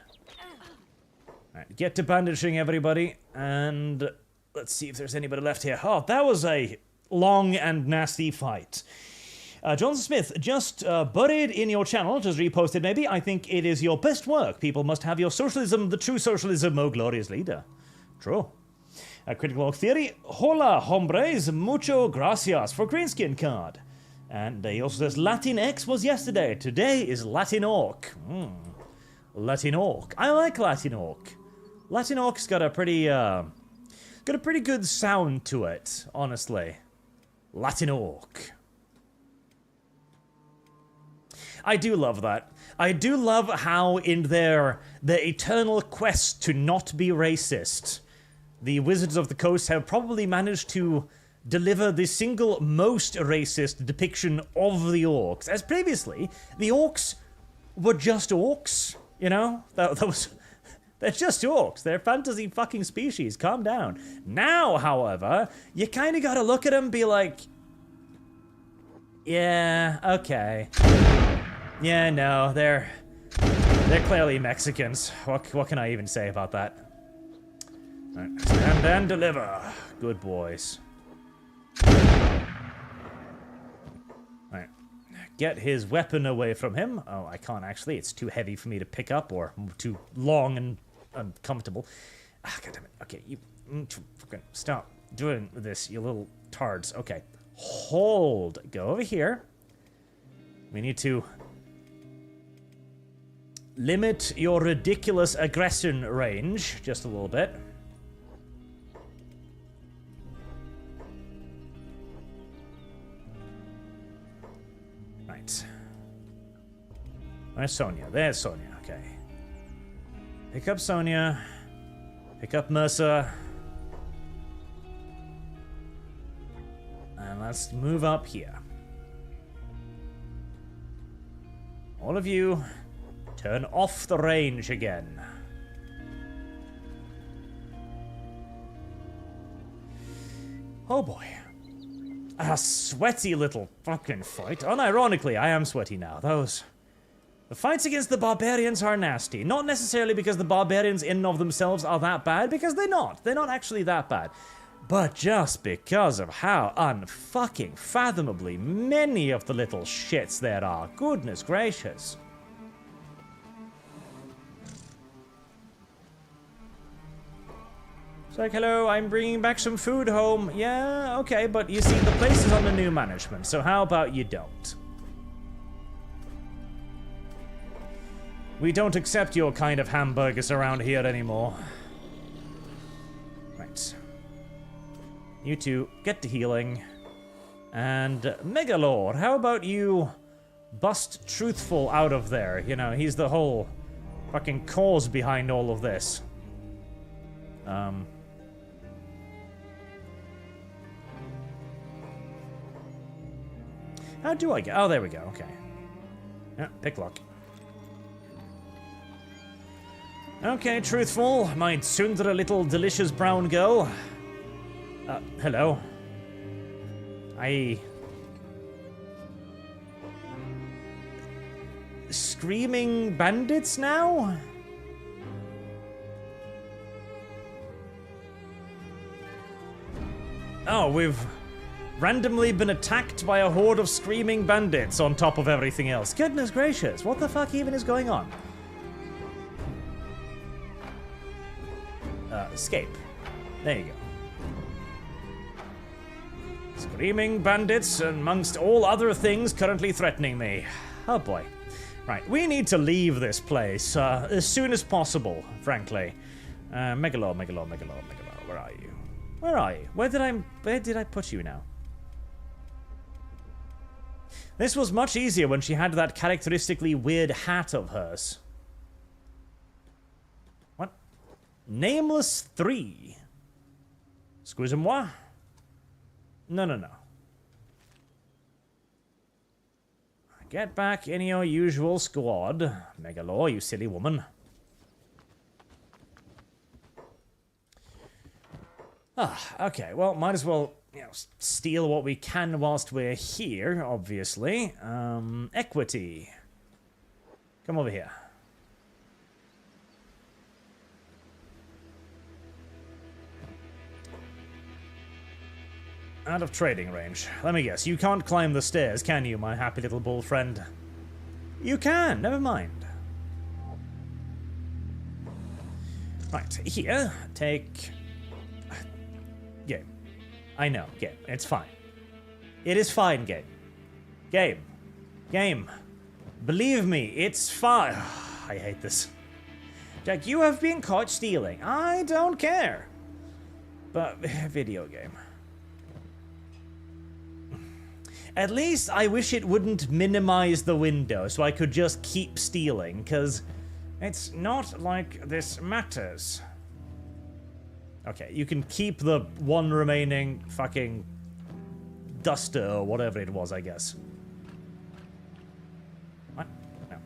[SPEAKER 1] Alright, get to bandaging everybody, and let's see if there's anybody left here. Oh, that was a long and nasty fight. Johnson Smith, just buried in your channel, just reposted maybe. I think it is your best work. People must have your socialism, the true socialism, oh glorious leader. True. Critical Orc Theory, hola hombres, mucho gracias for Greenskin card. And he also says Latinx was yesterday. Today is Latin Orc. Latin Orc. I like Latin Orc. Latin Orc's got a pretty good sound to it, honestly. Latin Orc. I do love that. I do love how in their eternal quest to not be racist, the Wizards of the Coast have probably managed to deliver the single most racist depiction of the orcs. As previously, the orcs were just orcs, you know? That They're just orcs. They're fantasy fucking species. Calm down. Now, however, you kind of got to look at them and be like, yeah, okay. Yeah, no, they're clearly Mexicans. What can I even say about that? Right, stand and deliver. Good boys. Right. Get his weapon away from him. Oh, I can't actually. It's too heavy for me to pick up, or too long and uncomfortable. Ah, goddammit. Okay, you fucking stop doing this, you little tards. Okay. Hold. Go over here. We need to limit your ridiculous aggression range just a little bit. Right. Where's Sonia? There's Sonia. Okay. Pick up Sonia. Pick up Mercer. And let's move up here. All of you, turn off the range again. Oh boy. A sweaty little fucking fight. Unironically, I am sweaty now. The fights against the barbarians are nasty. Not necessarily because the barbarians in and of themselves are that bad, because they're not. They're not actually that bad. But just because of how unfucking fathomably many of the little shits there are. Goodness gracious. It's like, hello, I'm bringing back some food home. Yeah, okay, but you see, the place is under new management, so how about you don't? We don't accept your kind of hamburgers around here anymore. Right. You two, get to healing. And Megalord, how about you bust Truthful out of there? You know, he's the whole fucking cause behind all of this. How do I get? Oh, there we go. Okay. Yeah, pick lock. Okay, Truthful, my tsundere little delicious brown girl. Hello. Screaming bandits now? Oh, we've randomly been attacked by a horde of screaming bandits on top of everything else. Goodness gracious, what the fuck even is going on? Escape. There you go. Screaming bandits amongst all other things currently threatening me. Oh boy. Right, we need to leave this place as soon as possible, frankly. Megalor, where are you? Where are you? Where did I put you now? This was much easier when she had that characteristically weird hat of hers. What? Nameless 3. Excusez-moi? No. Get back in your usual squad, Megalor, you silly woman. Okay, well, might as well, steal what we can whilst we're here, obviously. Equity. Come over here. Out of trading range. Let me guess, you can't climb the stairs, can you, my happy little bull friend? You can, never mind. Right, here, take... Game. I know, game. It's fine. It is fine, game. Game. Believe me, it's fine. I hate this. Jack, you have been caught stealing. I don't care. But, video game. At least I wish it wouldn't minimize the window so I could just keep stealing, because it's not like this matters. Okay, you can keep the one remaining fucking duster or whatever it was, I guess. What? No.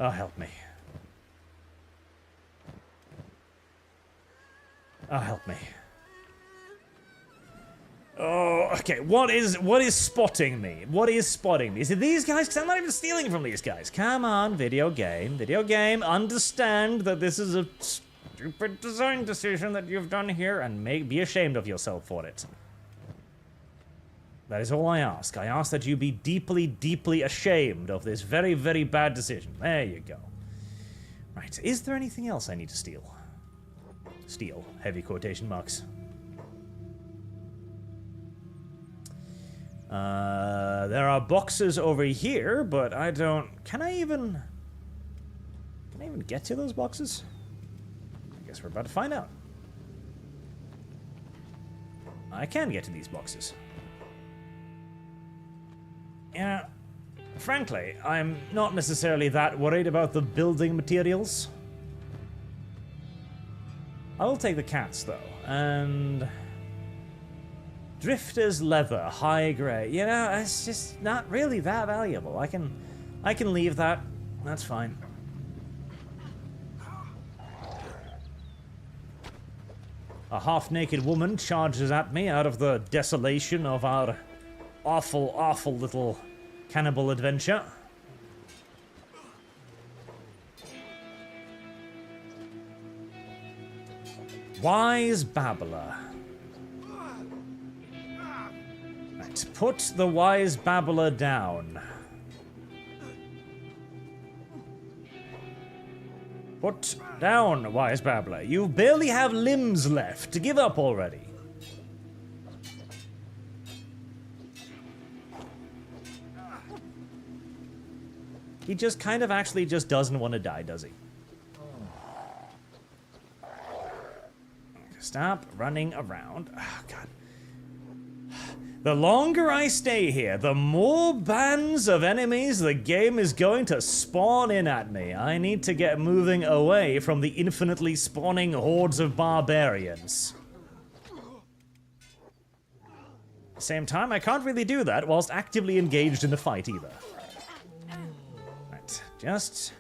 [SPEAKER 1] Oh, help me. Oh, help me. Oh, okay. What is spotting me? What is spotting me? Is it these guys? Because I'm not even stealing from these guys. Come on, video game. Video game. Understand that this is a stupid design decision that you've done here, and be ashamed of yourself for it. That is all I ask. I ask that you be deeply, deeply ashamed of this very, very bad decision. There you go. Right. Is there anything else I need to steal? Steal. Heavy quotation marks. There are boxes over here, but I don't... Can I even get to those boxes? I guess we're about to find out. I can get to these boxes. Yeah, frankly, I'm not necessarily that worried about the building materials. I will take the cats, though, and... Drifter's leather, high grade. You know, it's just not really that valuable. I can leave that. That's fine. A half-naked woman charges at me out of the desolation of our awful, awful little cannibal adventure. Wise babbler. Right, put the wise babbler down. Put down, wise babbler. You barely have limbs left. Give up already. He just kind of actually just doesn't want to die, does he? Stop running around. Oh, God. The longer I stay here, the more bands of enemies the game is going to spawn in at me. I need to get moving away from the infinitely spawning hordes of barbarians. At the same time, I can't really do that whilst actively engaged in the fight either. Right, just...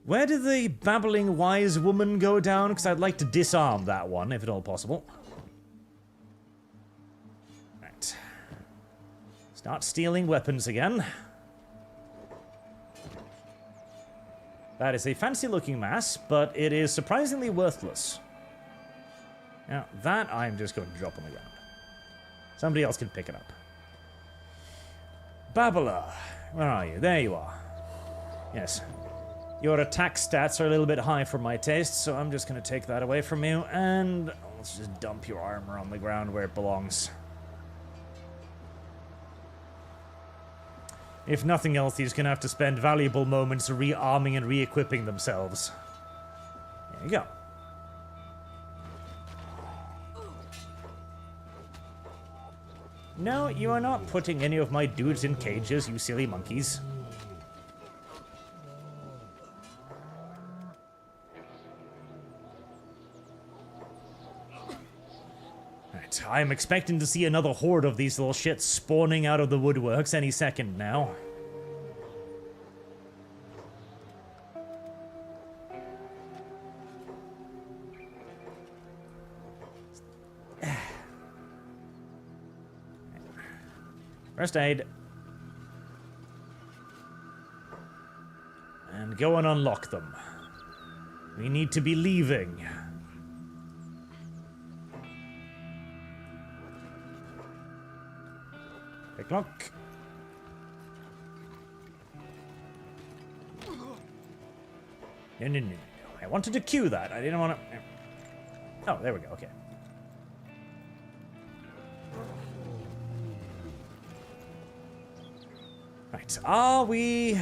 [SPEAKER 1] Where did the babbling wise woman go down? Because I'd like to disarm that one, if at all possible. Right. Start stealing weapons again. That is a fancy-looking mass, but it is surprisingly worthless. Now, that I'm just going to drop on the ground. Somebody else can pick it up. Babbler, where are you? There you are. Yes. Your attack stats are a little bit high for my taste, so I'm just going to take that away from you, and let's just dump your armor on the ground where it belongs. If nothing else, he's going to have to spend valuable moments rearming and re-equipping themselves. There you go. No, you are not putting any of my dudes in cages, you silly monkeys. I'm expecting to see another horde of these little shits spawning out of the woodworks any second now. First aid. And go and unlock them. We need to be leaving. Look. No. I wanted to cue that. I didn't want to... Oh, there we go. Okay. Right. Are we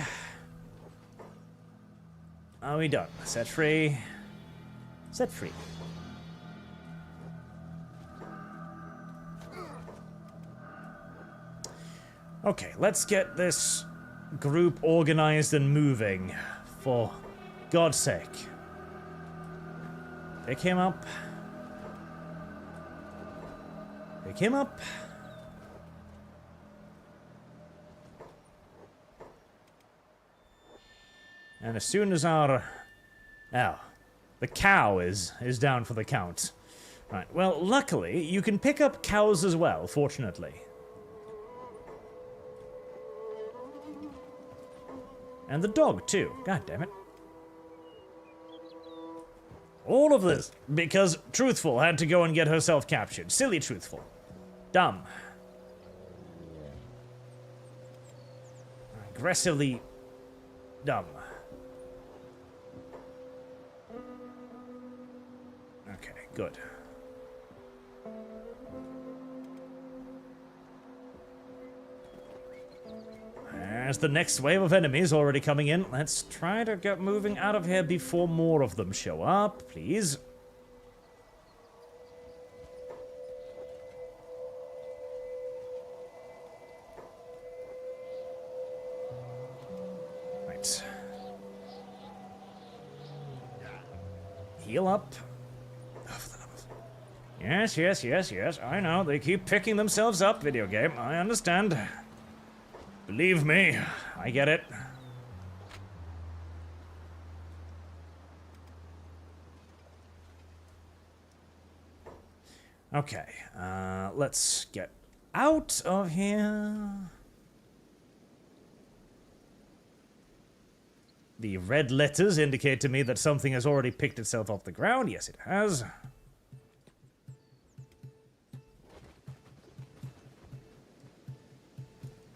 [SPEAKER 1] done? Set free. Set free. Okay, let's get this group organized and moving, for God's sake. Pick him up. Pick him up. And as soon as our... Oh, the cow is down for the count. Right, well, luckily, you can pick up cows as well, fortunately. And the dog, too. God damn it. All of this because Truthful had to go and get herself captured. Silly Truthful. Dumb. Aggressively dumb. Okay, good. There's the next wave of enemies already coming in. Let's try to get moving out of here before more of them show up, please. Right. Heal up. Yes. I know, they keep picking themselves up, video game. I understand. Believe me, I get it. Okay, let's get out of here. The red letters indicate to me that something has already picked itself off the ground. Yes, it has.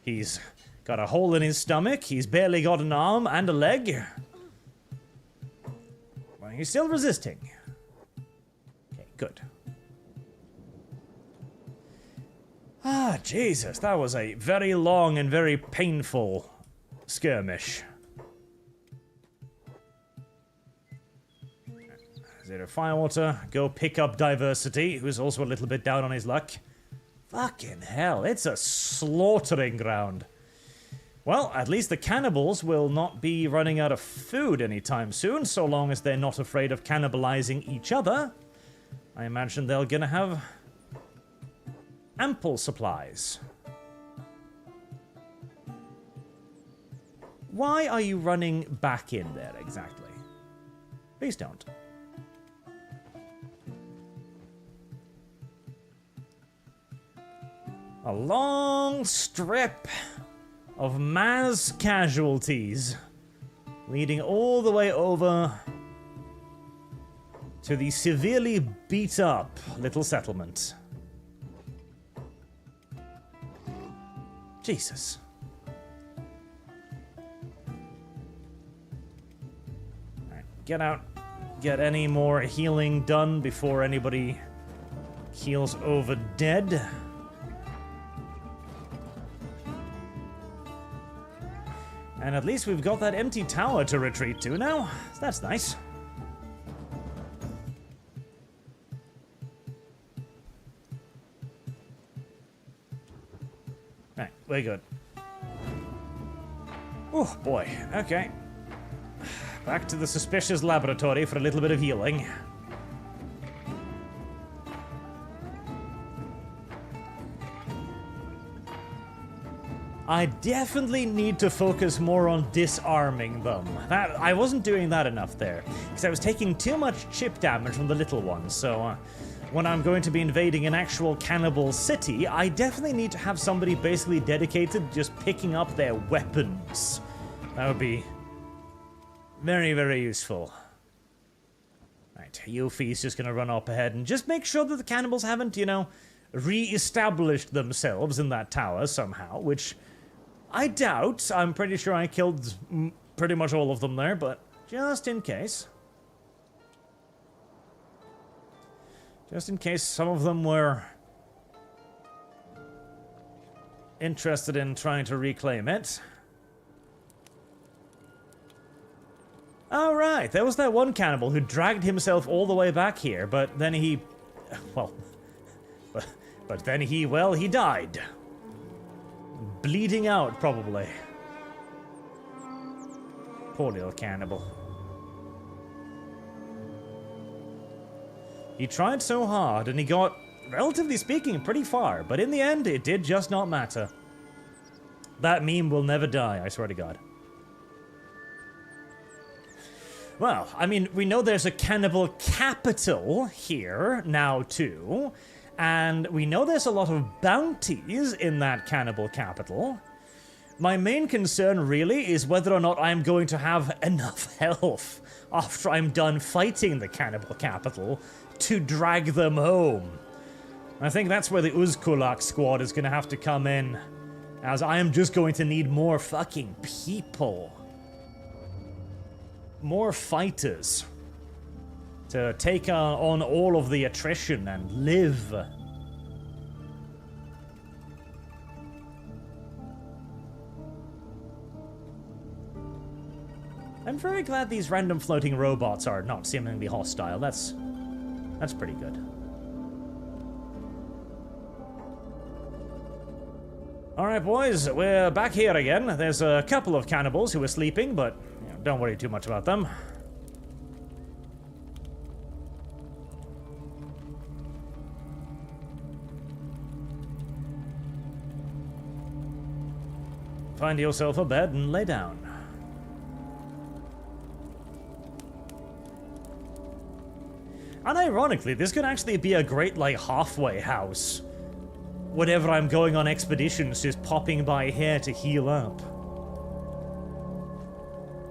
[SPEAKER 1] He's got a hole in his stomach. He's barely got an arm and a leg. Well, he's still resisting. Okay, good. Ah, Jesus, that was a very long and very painful skirmish. Zero Firewater, go pick up Diversity, who's also a little bit down on his luck. Fucking hell, it's a slaughtering ground. Well, at least the cannibals will not be running out of food anytime soon, so long as they're not afraid of cannibalizing each other. I imagine they're gonna have ample supplies. Why are you running back in there exactly? Please don't. A long strip of mass casualties leading all the way over to the severely beat up little settlement. Jesus. Alright, get out. Get any more healing done before anybody keels over dead. And at least we've got that empty tower to retreat to now. So that's nice. Right, we're good. Oh, boy. Okay. Back to the suspicious laboratory for a little bit of healing. I definitely need to focus more on disarming them. I wasn't doing that enough there, because I was taking too much chip damage from the little ones, so when I'm going to be invading an actual cannibal city, I definitely need to have somebody basically dedicated to just picking up their weapons. That would be very, very useful. Right, Yuffie's just gonna run up ahead and just make sure that the cannibals haven't, you know, re-established themselves in that tower somehow, which I doubt. I'm pretty sure I killed pretty much all of them there, but just in case. Just in case some of them were interested in trying to reclaim it. Oh, right, there was that one cannibal who dragged himself all the way back here, but then he... well... But then he died. Bleeding out, probably. Poor little cannibal. He tried so hard, and he got, relatively speaking, pretty far, but in the end, it did just not matter. That meme will never die, I swear to God. Well, I mean, we know there's a cannibal capital here now, too. And we know there's a lot of bounties in that cannibal capital. My main concern, really, is whether or not I'm going to have enough health after I'm done fighting the cannibal capital to drag them home. I think that's where the Uzkulak squad is going to have to come in, as I am just going to need more fucking people. More fighters to take on all of the attrition and live. I'm very glad these random floating robots are not seemingly hostile. That's pretty good. Alright, boys, we're back here again. There's a couple of cannibals who are sleeping, but don't worry too much about them. Find yourself a bed and lay down. Unironically, this could actually be a great, like, halfway house. Whenever I'm going on expeditions, just popping by here to heal up.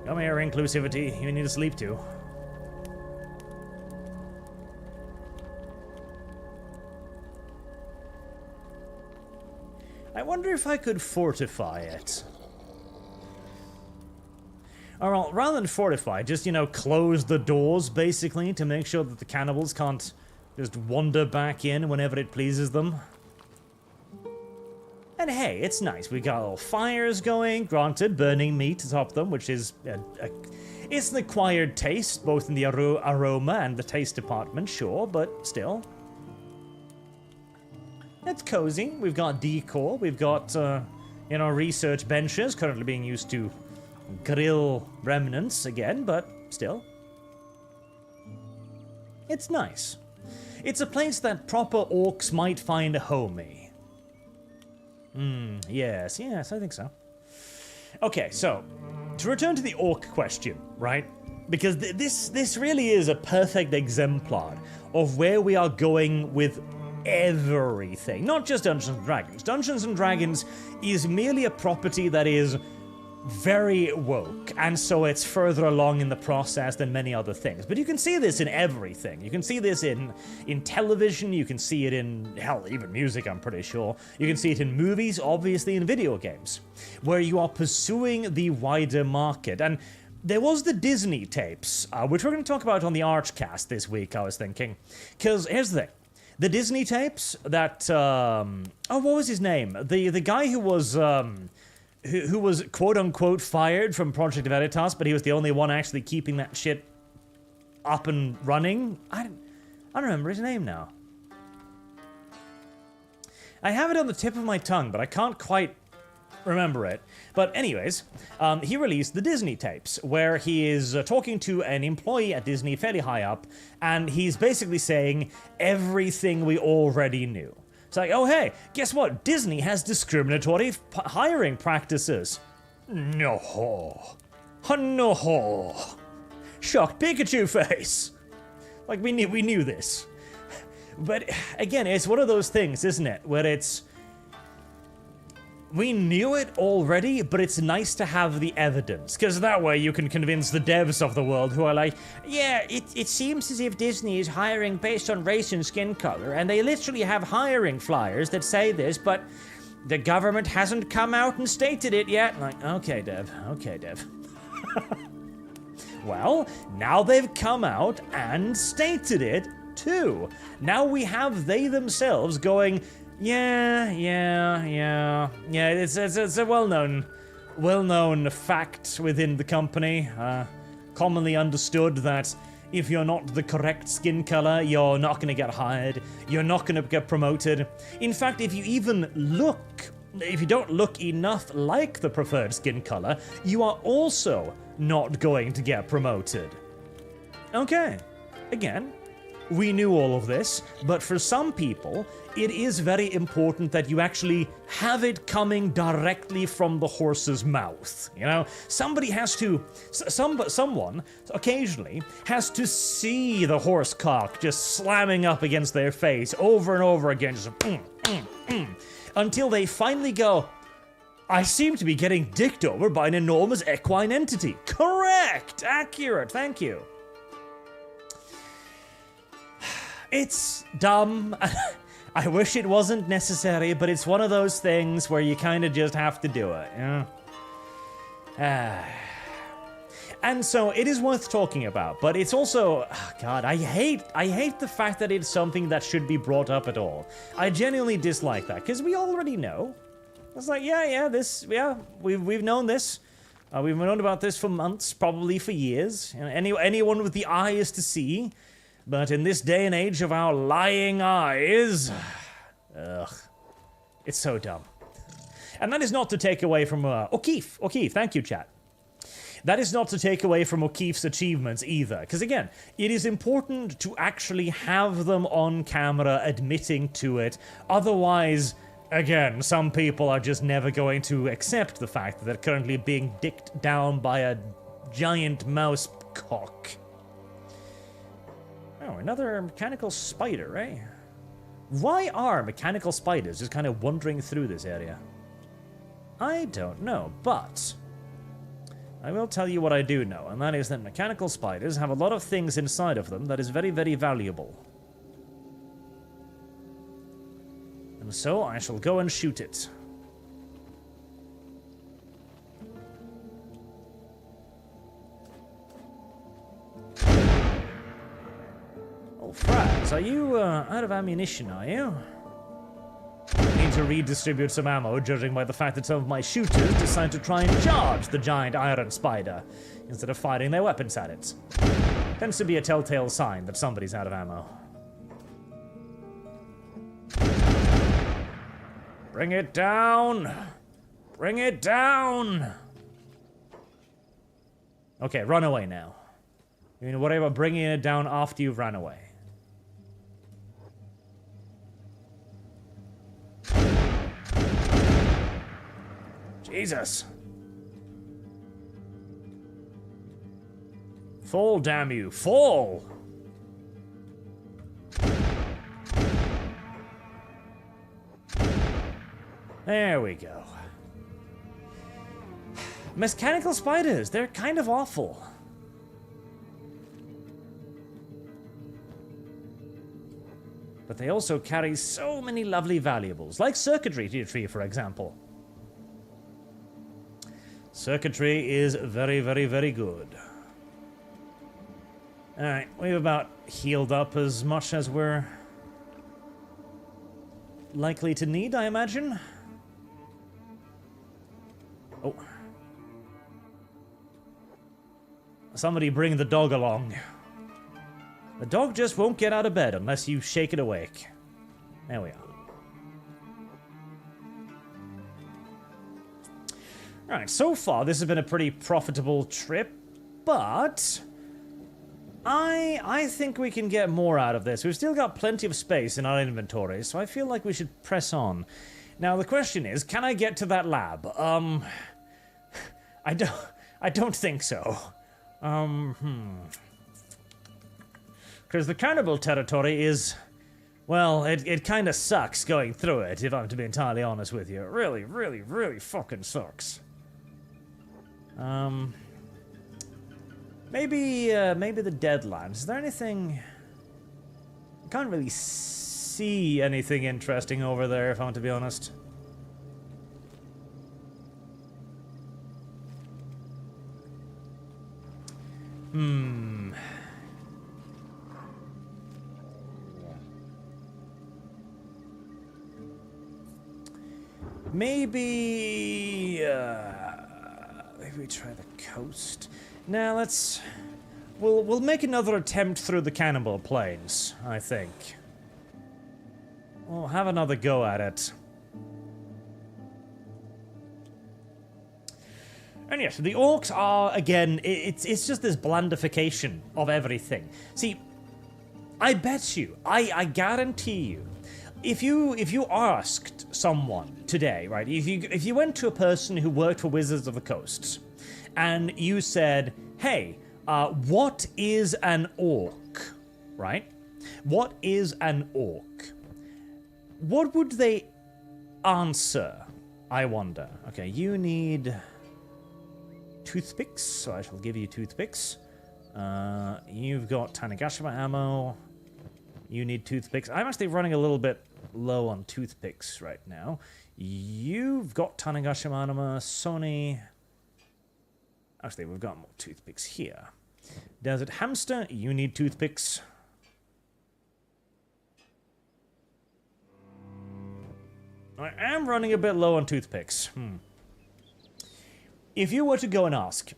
[SPEAKER 1] Come here, inclusivity. You need to sleep too. I wonder if I could fortify it. Or well, rather than fortify, just, you know, close the doors, basically, to make sure that the cannibals can't just wander back in whenever it pleases them. And hey, it's nice. We got little fires going, granted, burning meat atop them, which is it's an acquired taste, both in the aroma and the taste department, sure, but still. It's cozy. We've got decor. We've got, you know, research benches currently being used to grill remnants again, but still. It's nice. It's a place that proper orcs might find homey. Yes, I think so. Okay, so, to return to the orc question, right? Because this really is a perfect exemplar of where we are going with everything. Not just Dungeons & Dragons. Dungeons & Dragons is merely a property that is very woke, and so it's further along in the process than many other things. But you can see this in everything. You can see this in television, you can see it in, hell, even music, I'm pretty sure. You can see it in movies, obviously in video games, where you are pursuing the wider market. And there was the Disney tapes, which we're going to talk about on the ArchCast this week, I was thinking. Because here's the thing. The Disney tapes that, oh, what was his name? The guy who was, who was quote-unquote fired from Project Veritas, but he was the only one actually keeping that shit up and running. I don't remember his name now. I have it on the tip of my tongue, but I can't quite remember it. But anyways, he released the Disney tapes, where he is talking to an employee at Disney fairly high up, and he's basically saying everything we already knew. It's like, oh hey, guess what? Disney has discriminatory hiring practices. No. No. Shocked Pikachu face. Like, we knew this. But again, it's one of those things, isn't it? Where it's, we knew it already, but it's nice to have the evidence, because that way you can convince the devs of the world who are like, yeah, it seems as if Disney is hiring based on race and skin color, and they literally have hiring flyers that say this, but the government hasn't come out and stated it yet. Like, okay, Dev. Well, now they've come out and stated it, too. Now we have they themselves going, yeah, it's a well-known fact within the company, commonly understood that if you're not the correct skin color, you're not going to get hired, you're not going to get promoted. In fact, if you don't look enough like the preferred skin color, you are also not going to get promoted. Okay, again, we knew all of this, but for some people, it is very important that you actually have it coming directly from the horse's mouth. You know, somebody has to, someone occasionally has to see the horse cock just slamming up against their face over and over again, just until they finally go, I seem to be getting dicked over by an enormous equine entity. Correct! Accurate, thank you. It's dumb. I wish it wasn't necessary, but it's one of those things where you kind of just have to do it, you know? And so it is worth talking about, but it's also, God, I hate the fact that it's something that should be brought up at all. I genuinely dislike that, because we already know. It's like, we've known this. We've known about this for months, probably for years. You know, anyone with the eye is to see. But in this day and age of our lying eyes, it's so dumb. And that is not to take away from O'Keefe, thank you, chat. That is not to take away from O'Keefe's achievements either, because again, it is important to actually have them on camera admitting to it. Otherwise, again, some people are just never going to accept the fact that they're currently being dicked down by a giant mouse cock. Oh, another mechanical spider, eh? Why are mechanical spiders just kind of wandering through this area? I don't know, but I will tell you what I do know, and that is that mechanical spiders have a lot of things inside of them that is very, very valuable. And so I shall go and shoot it. Oh, Franz, are you out of ammunition, are you? I need to redistribute some ammo, judging by the fact that some of my shooters decide to try and charge the giant iron spider instead of firing their weapons at it. Tends to be a telltale sign that somebody's out of ammo. Bring it down! Bring it down! Okay, run away now. I mean, what about bringing it down after you've run away? Jesus. Fall, damn you. Fall! There we go. Mechanical spiders, they're kind of awful. But they also carry so many lovely valuables, like circuitry tree, for example. Circuitry is very, very, very good. Alright, we've about healed up as much as we're likely to need, I imagine. Oh. Somebody bring the dog along. The dog just won't get out of bed unless you shake it awake. There we are. Alright, so far this has been a pretty profitable trip, but I think we can get more out of this. We've still got plenty of space in our inventory, so I feel like we should press on. Now the question is, can I get to that lab? I don't think so. Because the cannibal territory is, well, it kind of sucks going through it, if I'm to be entirely honest with you. It really, really, really fucking sucks. Maybe the Deadlands. Is there anything? I can't really see anything interesting over there, if I'm to be honest. Maybe we try the coast. Now we'll make another attempt through the Cannibal Plains, I think. We'll have another go at it. And yes, the orcs are, again, it's just this blandification of everything. See, I bet you, I guarantee you, if you asked someone today, right, if you went to a person who worked for Wizards of the Coast, and you said, hey, what is an orc, right? What is an orc? What would they answer, I wonder? Okay, you need toothpicks, so I shall give you toothpicks. You've got Tanegashima ammo. You need toothpicks. I'm actually running a little bit low on toothpicks right now. You've got Tanegashima ammo, Sony. Actually, we've got more toothpicks here. Desert Hamster, you need toothpicks. I am running a bit low on toothpicks. If you were to go and ask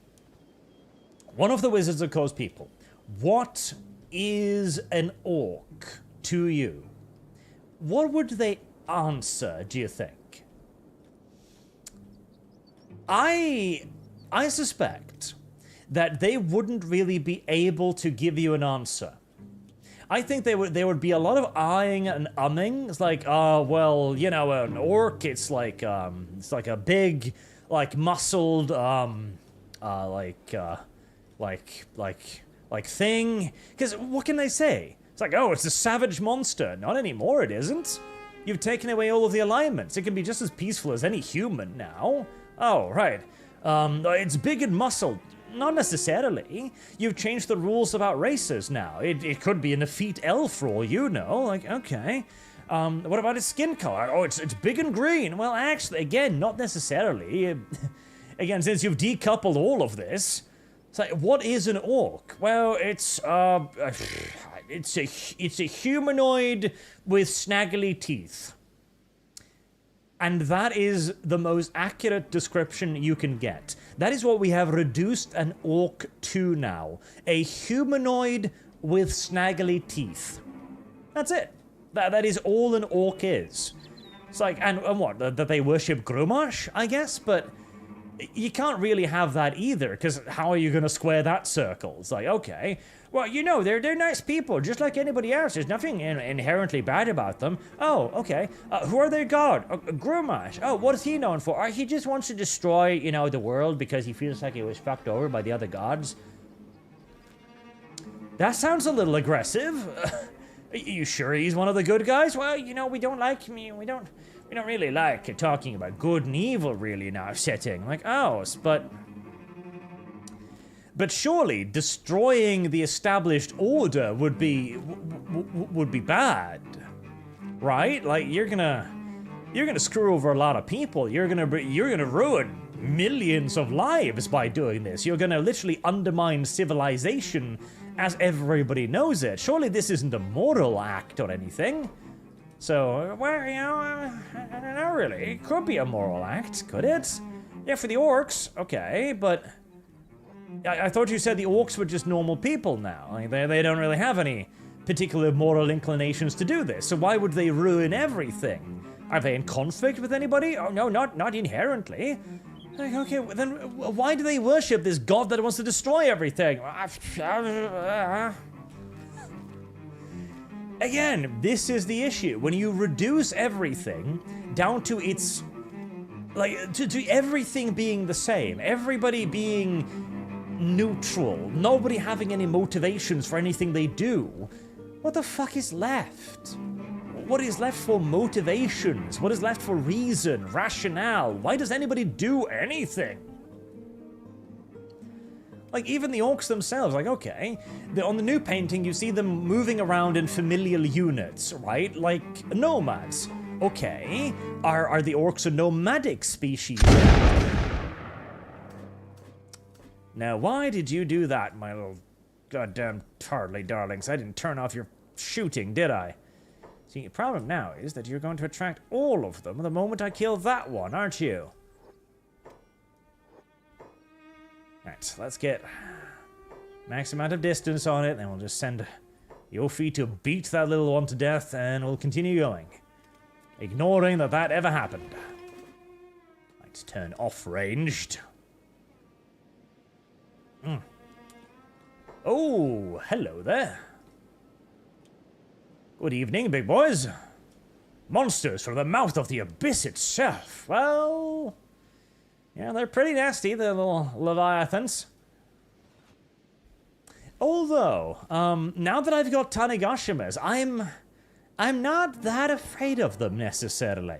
[SPEAKER 1] one of the Wizards of Coast people, what is an orc to you? What would they answer, do you think? I suspect that they wouldn't really be able to give you an answer. I think there would be a lot of eyeing and umming. It's like, oh, well, you know, an orc, it's like a big, like, muscled, like thing. Because what can they say? It's like, oh, it's a savage monster. Not anymore, it isn't. You've taken away all of the alignments. It can be just as peaceful as any human now. Oh, right. It's big and muscled. Not necessarily. You've changed the rules about races now. It could be an effete elf for all you know. Like, okay. What about its skin color? Oh, it's big and green. Well, actually, again, not necessarily. Again, since you've decoupled all of this, it's like, what is an orc? Well, it's a humanoid with snaggly teeth. And that is the most accurate description you can get. That is what we have reduced an orc to now. A humanoid with snaggly teeth. That's it. That is all an orc is. It's like, and what, that they worship Grumash, I guess? But you can't really have that either, because how are you going to square that circle? It's like, okay, well, you know, they're nice people, just like anybody else. There's nothing inherently bad about them. Oh, okay. Who are their god? Grumash. Oh, what is he known for? He just wants to destroy, you know, the world because he feels like he was fucked over by the other gods. That sounds a little aggressive. You sure he's one of the good guys? Well, you know, we don't really like talking about good and evil really in our setting. Like, oh, but surely destroying the established order would be bad, right? Like, you're gonna screw over a lot of people. You're gonna ruin millions of lives by doing this. You're gonna literally undermine civilization as everybody knows it. Surely this isn't a moral act or anything. So, well, you know, not really. It could be a moral act, could it? Yeah, for the orcs, okay, but I thought you said the orcs were just normal people now. Like, they don't really have any particular moral inclinations to do this, so why would they ruin everything? Are they in conflict with anybody? Oh, no, not inherently. Like, okay, then why do they worship this god that wants to destroy everything? Again, this is the issue. When you reduce everything down to its, like, to everything being the same, everybody being neutral, nobody having any motivations for anything they do, what the fuck is left? What is left for motivations? What is left for reason, rationale? Why does anybody do anything? Like, even the orcs themselves, like, okay, on the new painting, you see them moving around in familial units, right? Like nomads. Okay, are the orcs a nomadic species? Now, why did you do that, my little goddamn Tarley darlings? I didn't turn off your shooting, did I? See, the problem now is that you're going to attract all of them the moment I kill that one, aren't you? Right, let's get max amount of distance on it, then we'll just send Yofi to beat that little one to death, and we'll continue going. Ignoring that ever happened. Let's turn off-ranged. Oh, hello there. Good evening, big boys. Monsters from the mouth of the abyss itself. Well, yeah, they're pretty nasty, the little Leviathans. Although, now that I've got Tanegashimas, I'm not that afraid of them necessarily.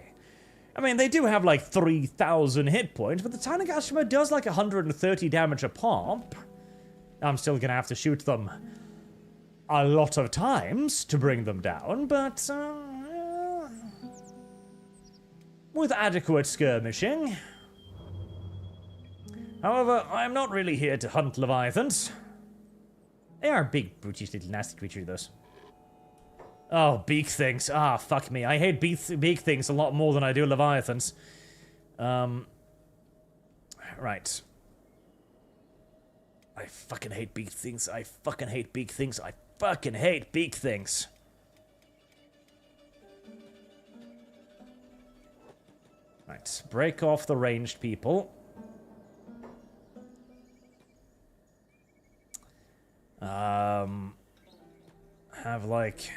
[SPEAKER 1] I mean, they do have like 3,000 hit points, but the Tanegashima does like 130 damage a pop. I'm still gonna have to shoot them a lot of times to bring them down, but with adequate skirmishing. However, I'm not really here to hunt Leviathans. They are big, brutish little nasty creatures, those. Oh, beak things. Ah, fuck me. I hate beak things a lot more than I do Leviathans. Right. I fucking hate beak things. I fucking hate beak things. I fucking hate beak things. Right, break off the ranged people. Have like...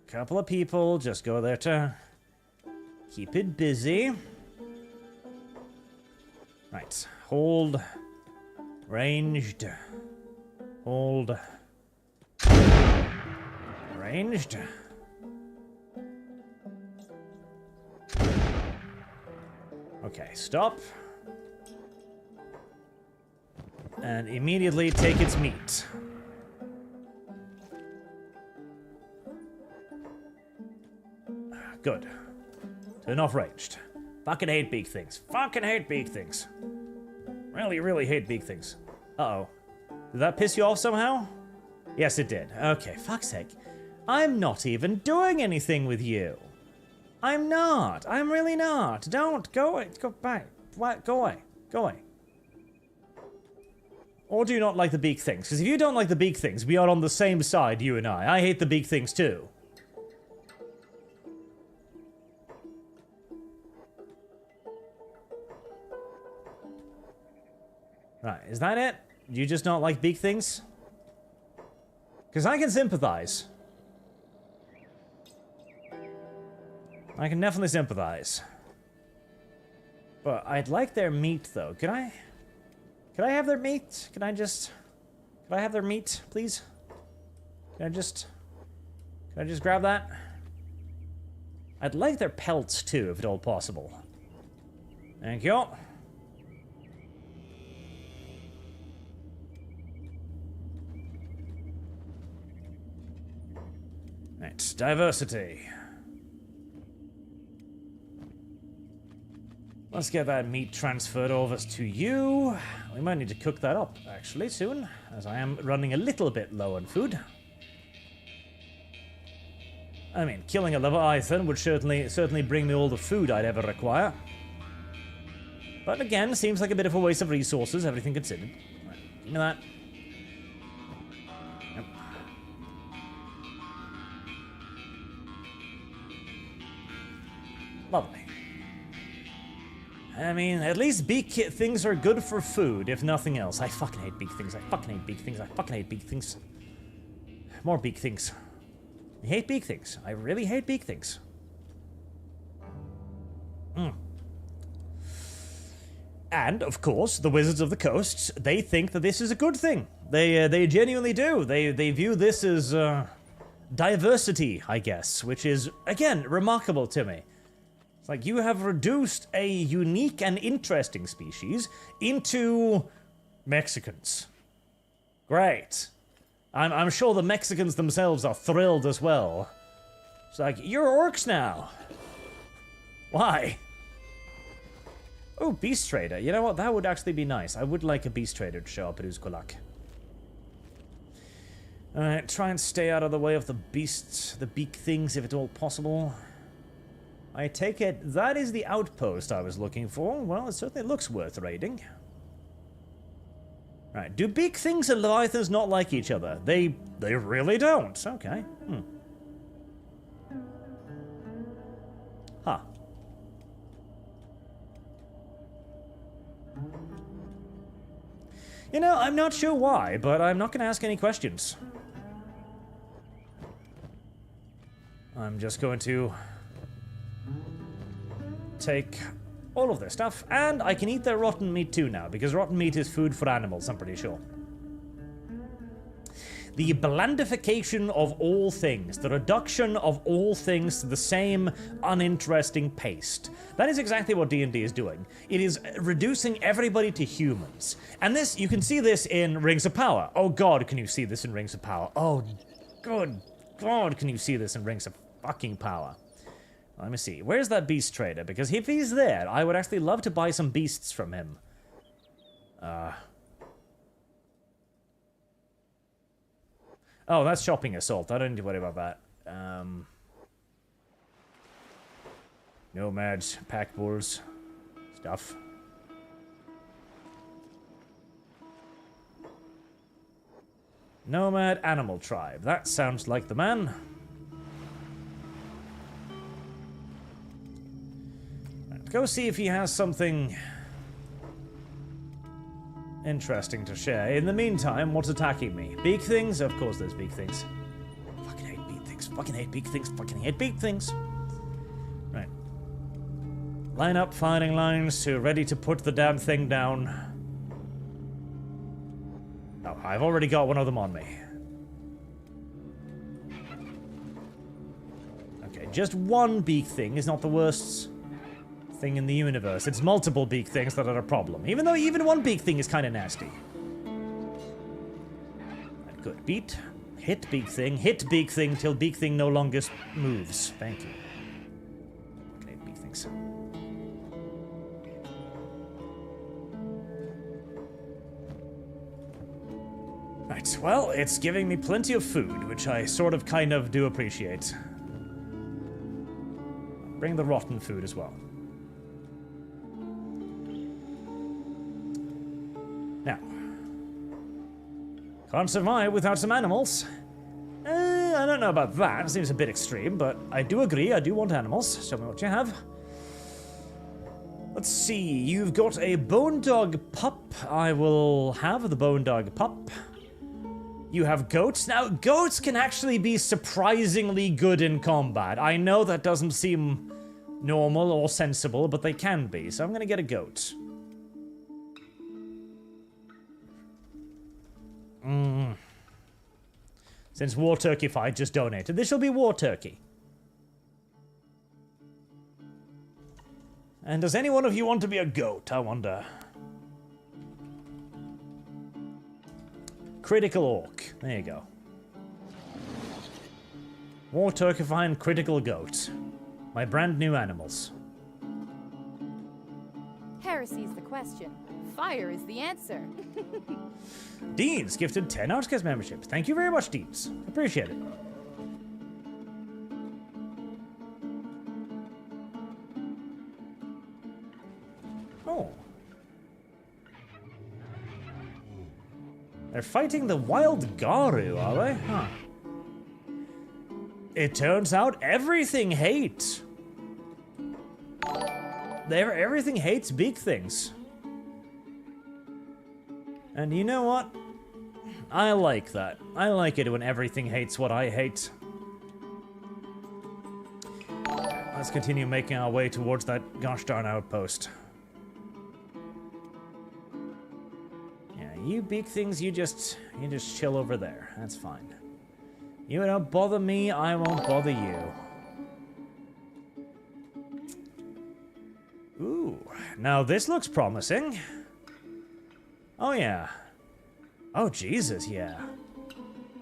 [SPEAKER 1] couple of people just go there to keep it busy. Right, hold, ranged, hold, ranged. Okay, stop. And immediately take its meat. Good. Turn off ranged. Fucking hate beak things. Fucking hate beak things. Really, really hate beak things. Uh-oh. Did that piss you off somehow? Yes, it did. Okay, fuck's sake. I'm not even doing anything with you. I'm not. I'm really not. Don't. Go away. Go back. What? Go away. Go away. Or do you not like the beak things? Because if you don't like the beak things, we are on the same side, you and I. I hate the beak things too. Right, is that it? You just not like beak things? Because I can sympathize. I can definitely sympathize. But I'd like their meat, though. Could I have their meat? Could I have their meat, please? Can I just grab that? I'd like their pelts, too, if at all possible. Thank you. Right, diversity. Let's get that meat transferred over to you. We might need to cook that up, actually, soon, as I am running a little bit low on food. I mean, killing a Leviathan would certainly bring me all the food I'd ever require. But again, seems like a bit of a waste of resources, everything considered. Right, give me that. Yep. Lovely. I mean, at least beak things are good for food, if nothing else. I fucking hate beak things. I fucking hate beak things. I fucking hate beak things. More beak things. I hate beak things. I really hate beak things. And, of course, the Wizards of the Coasts, they think that this is a good thing. They genuinely do. They view this as diversity, I guess, which is, again, remarkable to me. Like, you have reduced a unique and interesting species into Mexicans. Great. I'm sure the Mexicans themselves are thrilled as well. It's like, you're orcs now. Why? Oh, Beast Trader. You know what? That would actually be nice. I would like a Beast Trader to show up at Uzkolak. Alright, try and stay out of the way of the beasts, the beak things, if at all possible. I take it that is the outpost I was looking for. Well, it certainly looks worth raiding. Right, do beak things and Leviathans not like each other? They really don't. Okay. Huh. You know, I'm not sure why, but I'm not going to ask any questions. I'm just going to take all of this stuff, and I can eat their rotten meat too now, because rotten meat is food for animals, I'm pretty sure. The blandification of all things, the reduction of all things to the same uninteresting paste. That is exactly what D&D is doing. It is reducing everybody to humans. And this, you can see this in Rings of Power. Oh god, can you see this in Rings of Power? Oh, good god, can you see this in Rings of fucking Power? Let me see, where's that beast trader? Because if he's there, I would actually love to buy some beasts from him. Oh, that's shopping assault. I don't need to worry about that. Nomads, pack bulls, stuff. Nomad animal tribe. That sounds like the man. Right, go see if he has something interesting to share. In the meantime, what's attacking me? Big things? Of course there's big things. Fucking hate big things. Fucking hate big things. Fucking hate big things. Right. Line up firing lines to ready to put the damn thing down. Oh, I've already got one of them on me. Okay, just one big thing is not the worst thing in the universe. It's multiple big things that are a problem. Even though even one big thing is kind of nasty. Good. Beat. Hit big thing till big thing no longer moves. Thank you. Okay, big things. Right, well, it's giving me plenty of food, which I sort of kind of do appreciate. Bring the rotten food as well. Now, can't survive without some animals. I don't know about that. It seems a bit extreme, but I do agree. I do want animals. Show me what you have. Let's see. You've got a bone dog pup. I will have the bone dog pup. You have goats. Now, goats can actually be surprisingly good in combat. I know that doesn't seem normal or sensible, but they can be. So I'm going to get a goat. Since War Turkey Fight just donated, this will be War Turkey. And does any one of you want to be a goat, I wonder? Critical Orc. There you go. War Turkey Fight Critical Goat. My brand new animals.
[SPEAKER 2] Heresy's the question. Fire is the answer.
[SPEAKER 1] Deans gifted 10 ArchCast memberships. Thank you very much, Deans. Appreciate it. Oh. They're fighting the wild Garu, are they? Huh. It turns out everything hates. Everything hates big things. And you know what? I like that. I like it when everything hates what I hate. Let's continue making our way towards that gosh darn outpost. Yeah, you big things, you just chill over there. That's fine. You don't bother me, I won't bother you. Ooh, now this looks promising. Oh, yeah. Oh, Jesus, yeah.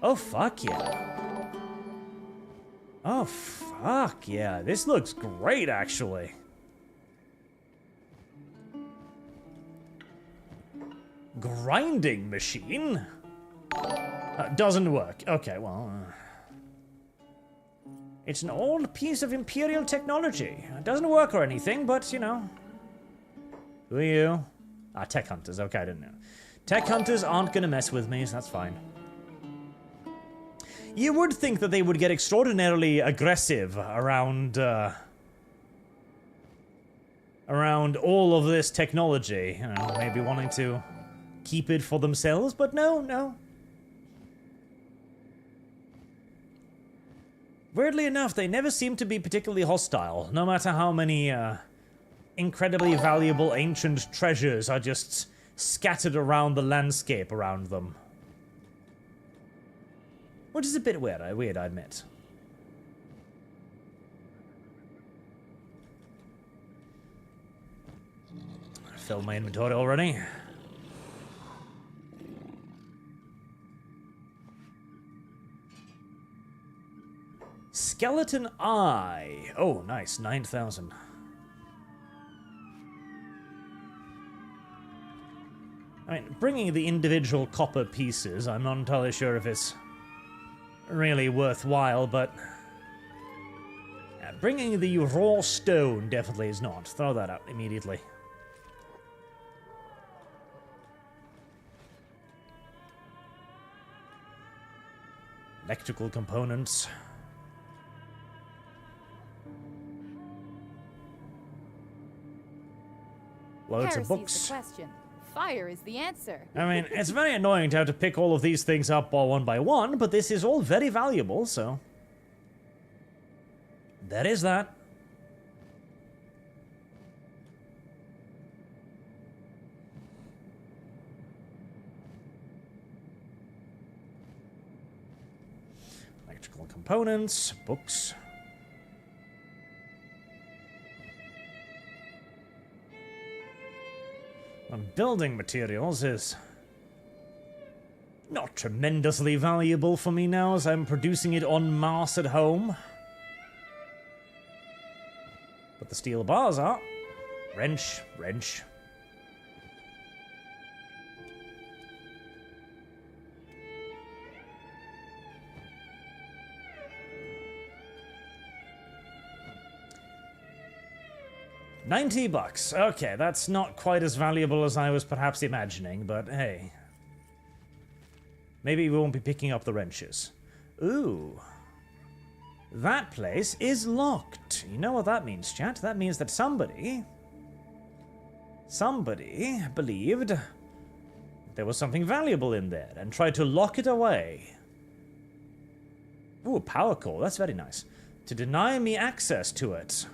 [SPEAKER 1] Oh, fuck, yeah. Oh, fuck, yeah. This looks great, actually. Grinding machine? Doesn't work. Okay, well... It's an old piece of Imperial technology. It doesn't work or anything, but, you know... Who are you? Ah, tech hunters. Okay, I didn't know. Tech hunters aren't gonna mess with me, so that's fine. You would think that they would get extraordinarily aggressive around, around all of this technology. You know, maybe wanting to keep it for themselves, but no. Weirdly enough, they never seem to be particularly hostile, no matter how many incredibly valuable ancient treasures are just scattered around the landscape around them. Which is a bit weird, I admit. Filled my inventory already. Skeleton Eye. Oh, nice. 9,000. I mean, bringing the individual copper pieces, I'm not entirely sure if it's really worthwhile, but bringing the raw stone definitely is not. Throw that out immediately. Electrical components. Loads of books.
[SPEAKER 2] The question. Fire is the answer.
[SPEAKER 1] I mean, it's very annoying to have to pick all of these things up all one by one, but this is all very valuable, so... There is that. Electrical components, books... Building materials is not tremendously valuable for me now, as I'm producing it en masse at home. But the steel bars are. Wrench. 90 bucks. Okay, that's not quite as valuable as I was perhaps imagining, but hey. Maybe we won't be picking up the wrenches. Ooh. That place is locked. You know what that means, chat? That means that somebody believed there was something valuable in there and tried to lock it away. Ooh, power core. That's very nice. To deny me access to it.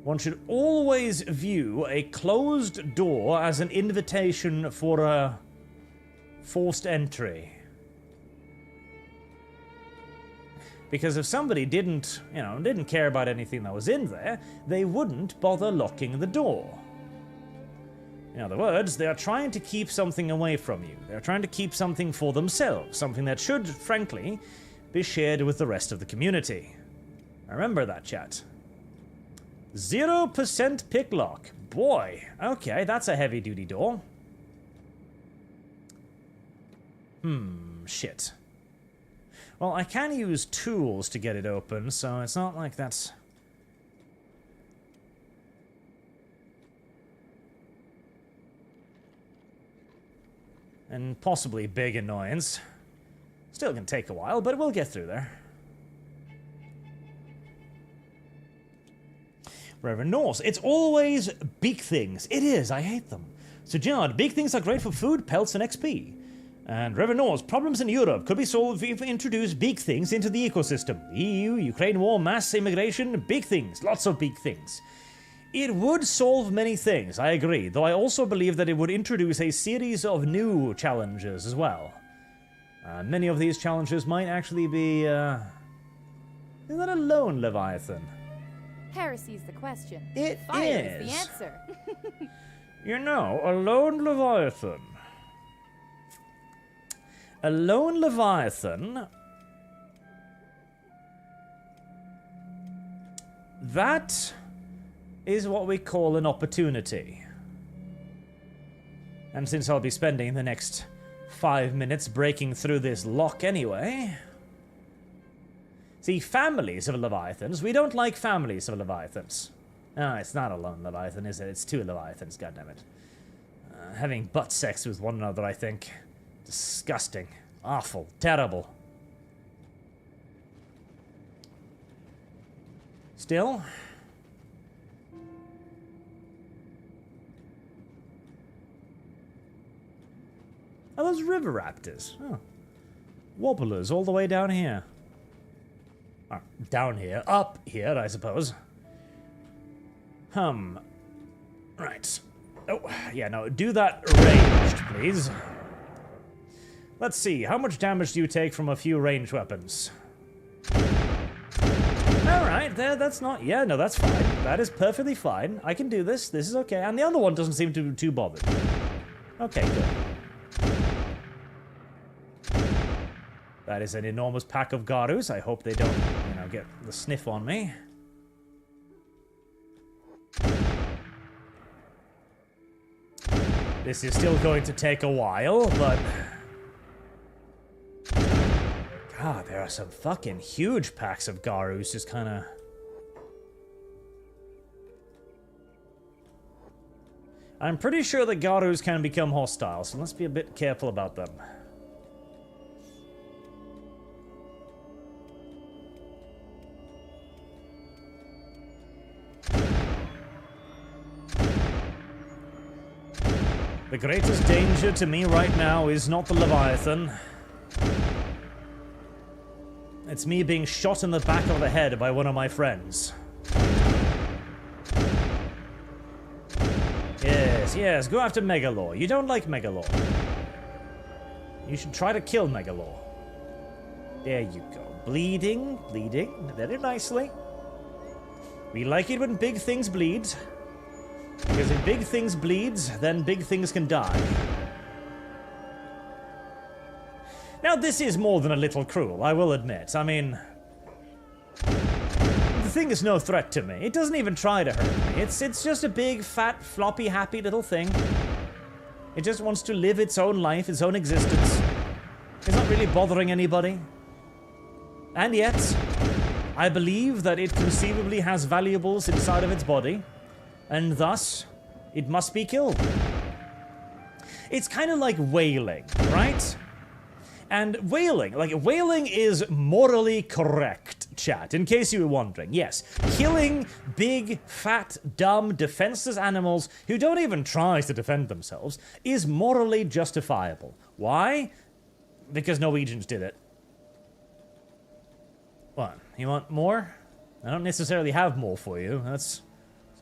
[SPEAKER 1] One should always view a closed door as an invitation for a forced entry. Because if somebody didn't care about anything that was in there, they wouldn't bother locking the door. In other words, they are trying to keep something away from you. They're trying to keep something for themselves, something that should, frankly, be shared with the rest of the community. Remember that, chat. 0% pick lock. Boy, okay, that's a heavy-duty door. Shit. Well, I can use tools to get it open, so it's not like that's... And possibly big annoyance. Still can take a while, but we'll get through there. Reverend Norse, it's always big things. It is, I hate them. So Jard, big things are great for food, pelts, and XP. And Reverend Norse, problems in Europe could be solved if we introduce big things into the ecosystem. EU, Ukraine war, mass immigration, big things, lots of big things. It would solve many things, I agree, though I also believe that it would introduce a series of new challenges as well. Many of these challenges might actually be, Is that a lone Leviathan?
[SPEAKER 2] Heresy's the question.
[SPEAKER 1] Fire
[SPEAKER 2] is the answer.
[SPEAKER 1] You know, a lone Leviathan. A lone Leviathan... That is what we call an opportunity. And since I'll be spending the next 5 minutes breaking through this lock anyway... See, families of Leviathans, we don't like families of Leviathans. Ah, it's not a lone Leviathan, is it? It's two Leviathans, goddammit. Having butt sex with one another, I think. Disgusting. Awful. Terrible. river raptors. Oh. Wobblers all the way down here. Down here. Up here, I suppose. Right. Oh, yeah, no, do that ranged, please. Let's see, how much damage do you take from a few ranged weapons? Alright, that's not... Yeah, no, that's fine. That is perfectly fine. I can do this. This is okay. And the other one doesn't seem to be too bothered. Okay, good. That is an enormous pack of Garus. I hope they don't, get the sniff on me. This is still going to take a while, but... God, there are some fucking huge packs of Garus just kinda... I'm pretty sure that Garus can become hostile, so let's be a bit careful about them. The greatest danger to me right now is not the Leviathan. It's me being shot in the back of the head by one of my friends. Yes, go after Megalore. You don't like Megalore. You should try to kill Megalore. There you go. Bleeding, very nicely. We like it when big things bleed. Because if big things bleeds, then big things can die. Now, this is more than a little cruel, I will admit. I mean... The thing is no threat to me. It doesn't even try to hurt me. It's just a big, fat, floppy, happy little thing. It just wants to live its own life, its own existence. It's not really bothering anybody. And yet, I believe that it conceivably has valuables inside of its body. And thus, it must be killed. It's kind of like whaling, right? And whaling is morally correct, chat, in case you were wondering. Yes, killing big, fat, dumb, defenseless animals who don't even try to defend themselves is morally justifiable. Why? Because Norwegians did it. What? You want more? I don't necessarily have more for you. That's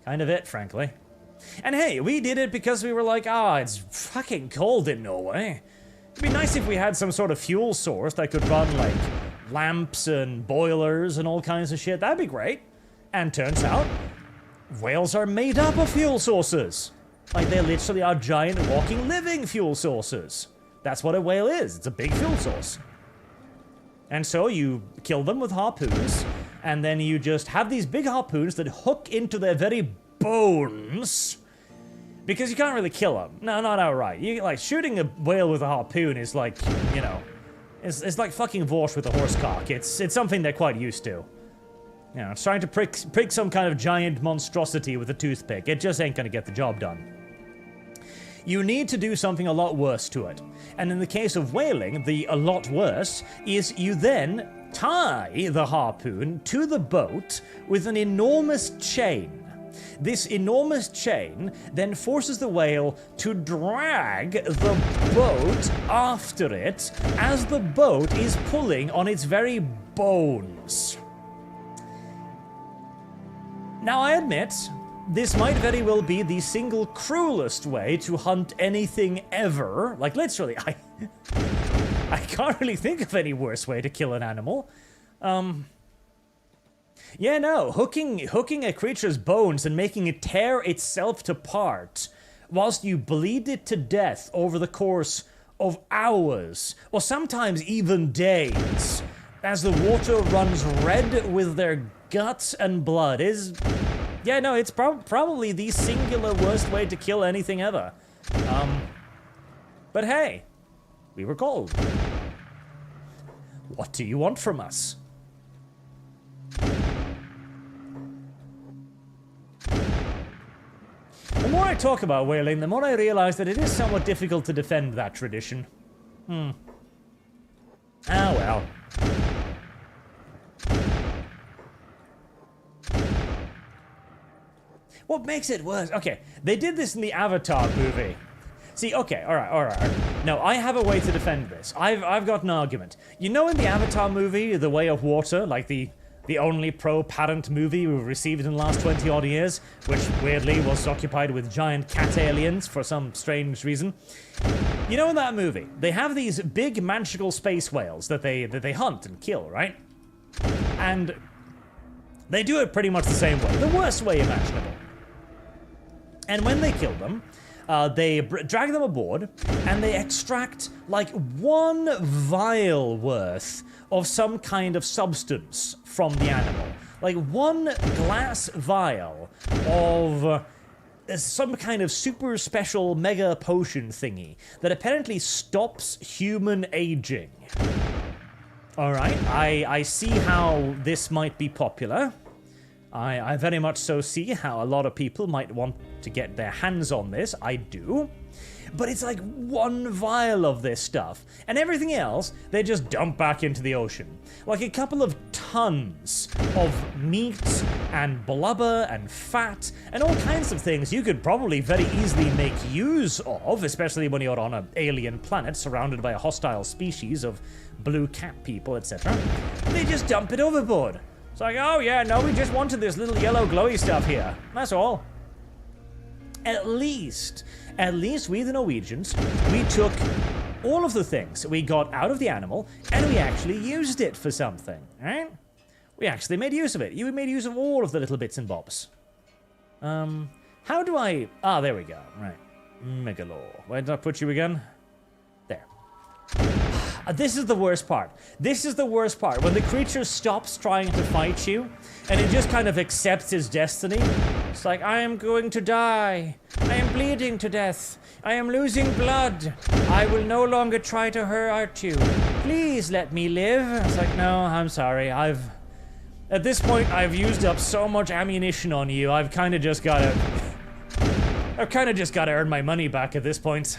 [SPEAKER 1] kind of it, frankly. And hey, we did it because we were like, it's fucking cold in Norway. It'd be nice if we had some sort of fuel source that could run, like, lamps and boilers and all kinds of shit. That'd be great. And turns out, whales are made up of fuel sources. Like, they literally are giant, walking, living fuel sources. That's what a whale is. It's a big fuel source. And so you kill them with harpoons, and then you just have these big harpoons that hook into their very bones. Because you can't really kill them. No, not outright. Like, shooting a whale with a harpoon is like, it's like fucking Vorsh with a horsecock. It's something they're quite used to. It's trying to prick some kind of giant monstrosity with a toothpick. It just ain't gonna get the job done. You need to do something a lot worse to it. And in the case of whaling, the a lot worse is you then tie the harpoon to the boat with an enormous chain. This enormous chain then forces the whale to drag the boat after it as the boat is pulling on its very bones. Now, I admit, this might very well be the single cruelest way to hunt anything ever. Like, literally, I can't really think of any worse way to kill an animal. Yeah, no, hooking a creature's bones and making it tear itself apart whilst you bleed it to death over the course of hours, or sometimes even days, as the water runs red with their guts and blood is... Yeah, no, it's probably the singular worst way to kill anything ever. But hey, we were called. What do you want from us? The more I talk about whaling, the more I realize that it is somewhat difficult to defend that tradition. Ah, well. What makes it worse? Okay, they did this in the Avatar movie. See, okay, alright. No, I have a way to defend this. I've got an argument. You know in the Avatar movie, The Way of Water, like the only pro-parent movie we've received in the last 20-odd years, which weirdly was occupied with giant cat aliens for some strange reason. You know in that movie, they have these big magical space whales that they hunt and kill, right? And they do it pretty much the same way, the worst way imaginable. And when they kill them, they drag them aboard, and they extract, like, 1 vial worth of some kind of substance from the animal. Like, 1 glass vial of some kind of super special mega potion thingy that apparently stops human aging. Alright, I see how this might be popular. I very much so see how a lot of people might want to get their hands on this. I do. But it's like 1 vial of this stuff. And everything else, they just dump back into the ocean. Like a couple of tons of meat and blubber and fat and all kinds of things you could probably very easily make use of, especially when you're on an alien planet surrounded by a hostile species of blue cat people, etc. They just dump it overboard. It's like, oh yeah, no, we just wanted this little yellow glowy stuff here. That's all. At least we the Norwegians, we took all of the things we got out of the animal and we actually used it for something, right? We actually made use of it. You made use of all of the little bits and bobs. How do I... Ah, there we go. Right. Megalore. Where did I put you again? There. This is the worst part. This is the worst part. When the creature stops trying to fight you, and it just kind of accepts its destiny. It's like, I am going to die. I am bleeding to death. I am losing blood. I will no longer try to hurt you. Please let me live. It's like, no, I'm sorry. At this point, I've used up so much ammunition on you. I've kind of just gotta earn my money back at this point.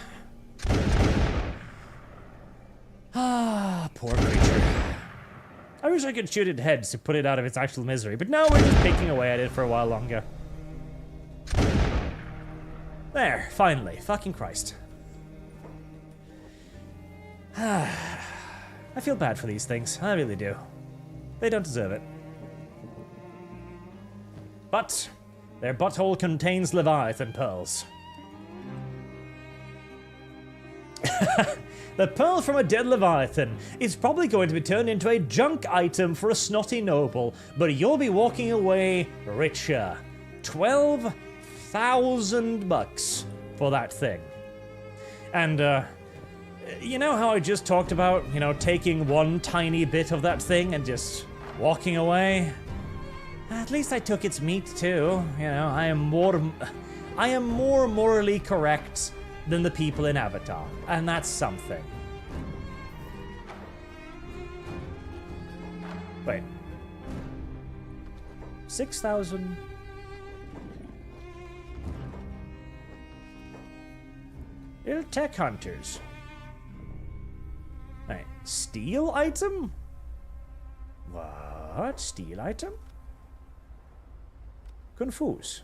[SPEAKER 1] Ah, poor creature. I wish I could shoot its head to put it out of its actual misery, but no, we're just picking away at it for a while longer. There, finally. Fucking Christ. I feel bad for these things. I really do. They don't deserve it. But their butthole contains Leviathan pearls. The pearl from a dead Leviathan is probably going to be turned into a junk item for a snotty noble, but you'll be walking away richer. 12,000 bucks for that thing. And, you know how I just talked about, you know, taking 1 tiny bit of that thing and just walking away? At least I took its meat too. You know, I am more morally correct than the people in Avatar, and that's something. Wait. 6,000... Little tech hunters. Wait, steal item? What? Steal item? Confused.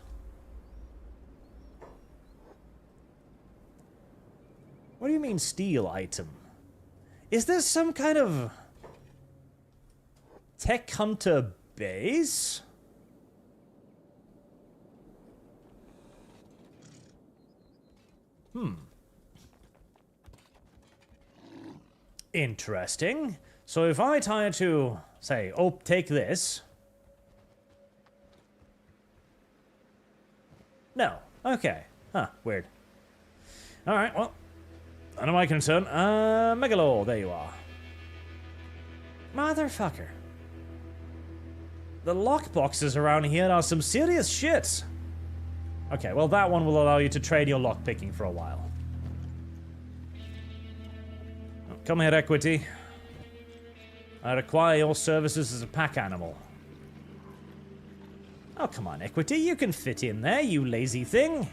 [SPEAKER 1] What do you mean steal item? Is this some kind of tech hunter base? Interesting. So if I try to say, oh, take this. No. Okay. Huh, weird. Alright, well. None of my concern. Megalore, there you are. Motherfucker. The lockboxes around here are some serious shit. Okay, well that one will allow you to trade your lockpicking for a while. Come here, Equity. I require your services as a pack animal. Oh, come on, Equity, you can fit in there, you lazy thing.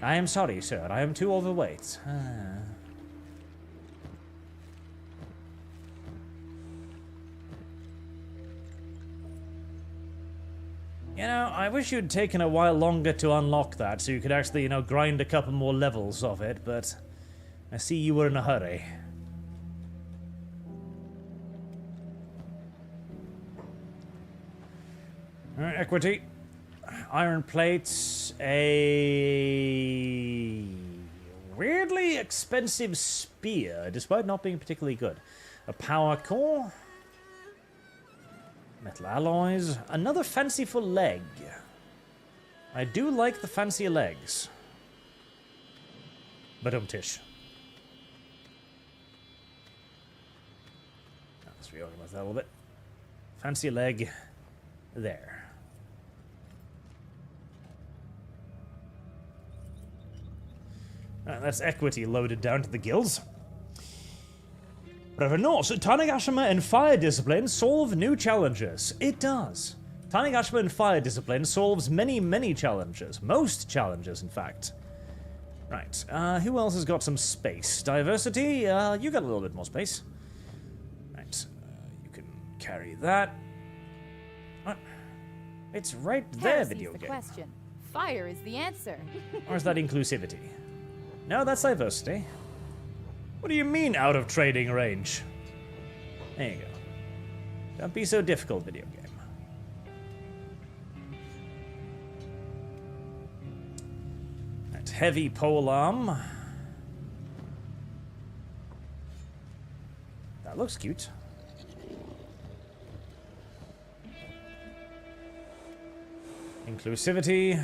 [SPEAKER 1] I am sorry, sir. I am too overweight. You know, I wish you'd taken a while longer to unlock that so you could actually, you know, grind a couple more levels of it, but I see you were in a hurry. Alright, equity. Iron plates, a weirdly expensive spear, despite not being particularly good. A power core. Metal alloys. Another fanciful leg. I do like the fancy legs. Badum-tish. Let's reorganize that a little bit. Fancy leg. There. That's equity loaded down to the gills. Revenance, Tanegashima and Fire Discipline solve new challenges. It does. Tanegashima and Fire Discipline solves many, many challenges. Most challenges, in fact. Right, who else has got some space? Diversity, you got a little bit more space. Right, you can carry that. What? It's right there, video game.
[SPEAKER 2] Question. Fire is the answer.
[SPEAKER 1] Or is that inclusivity? No, that's diversity. What do you mean out of trading range? There you go. Don't be so difficult, video game. Right, heavy polearm. That looks cute. Inclusivity.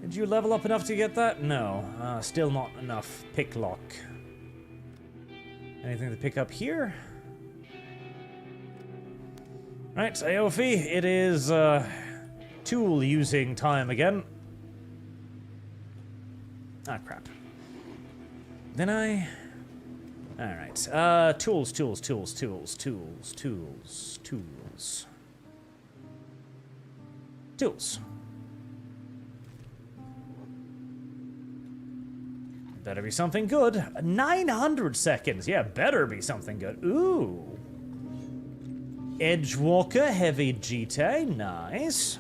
[SPEAKER 1] Did you level up enough to get that? No. Still not enough. Pick lock. Anything to pick up here? Right, Aofi, it is tool using time again. Ah, crap. Then I... Alright, tools. Better be something good. 900 seconds. Yeah, better be something good. Ooh. Edgewalker, heavy GT. Nice.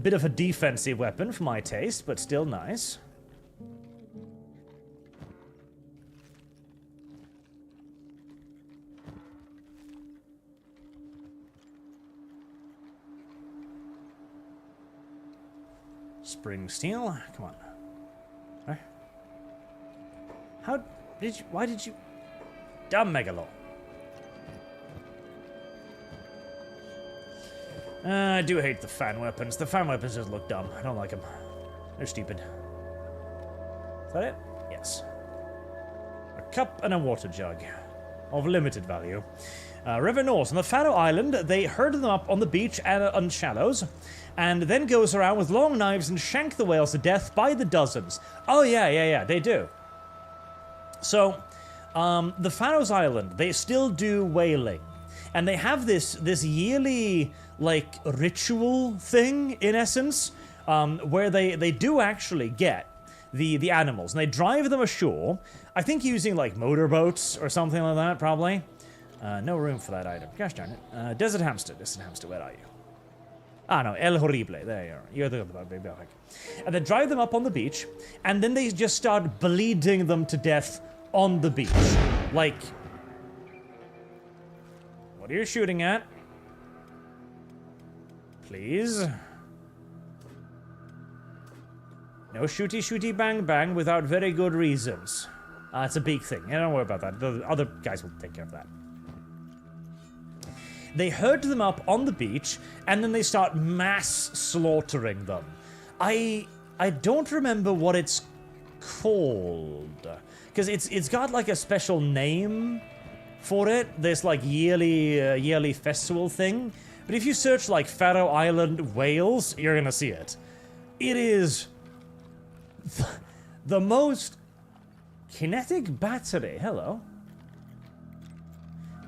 [SPEAKER 1] Bit of a defensive weapon for my taste, but still nice. Spring steel, come on. Huh? How did you, why did you... Dumb Megalo. I do hate the fan weapons. The fan weapons just look dumb. I don't like them. They're stupid. Is that it? Yes. A cup and a water jug. Of limited value. River North. On the Faroe Island, they herd them up on the beach and on shallows, and then goes around with long knives and shank the whales to death by the dozens. Oh, yeah, they do. So, the Faroe Island, they still do whaling. And they have this yearly, like, ritual thing, in essence, where they do actually get the animals, and they drive them ashore, I think using, like, motorboats or something like that, probably. No room for that item. Gosh darn it. Desert Hamster, where are you? Ah, no, El Horrible, there you are. You're the baby. And they drive them up on the beach, and then they just start bleeding them to death on the beach. Like... What are you shooting at? Please? No shooty bang bang without very good reasons. It's a big thing. Don't worry about that. The other guys will take care of that. They herd them up on the beach, and then they start mass slaughtering them. I don't remember what it's called. Because it's got like a special name for it. This like yearly festival thing. But if you search like Faroe Island whales, you're gonna see it. It is the most kinetic battery. Hello.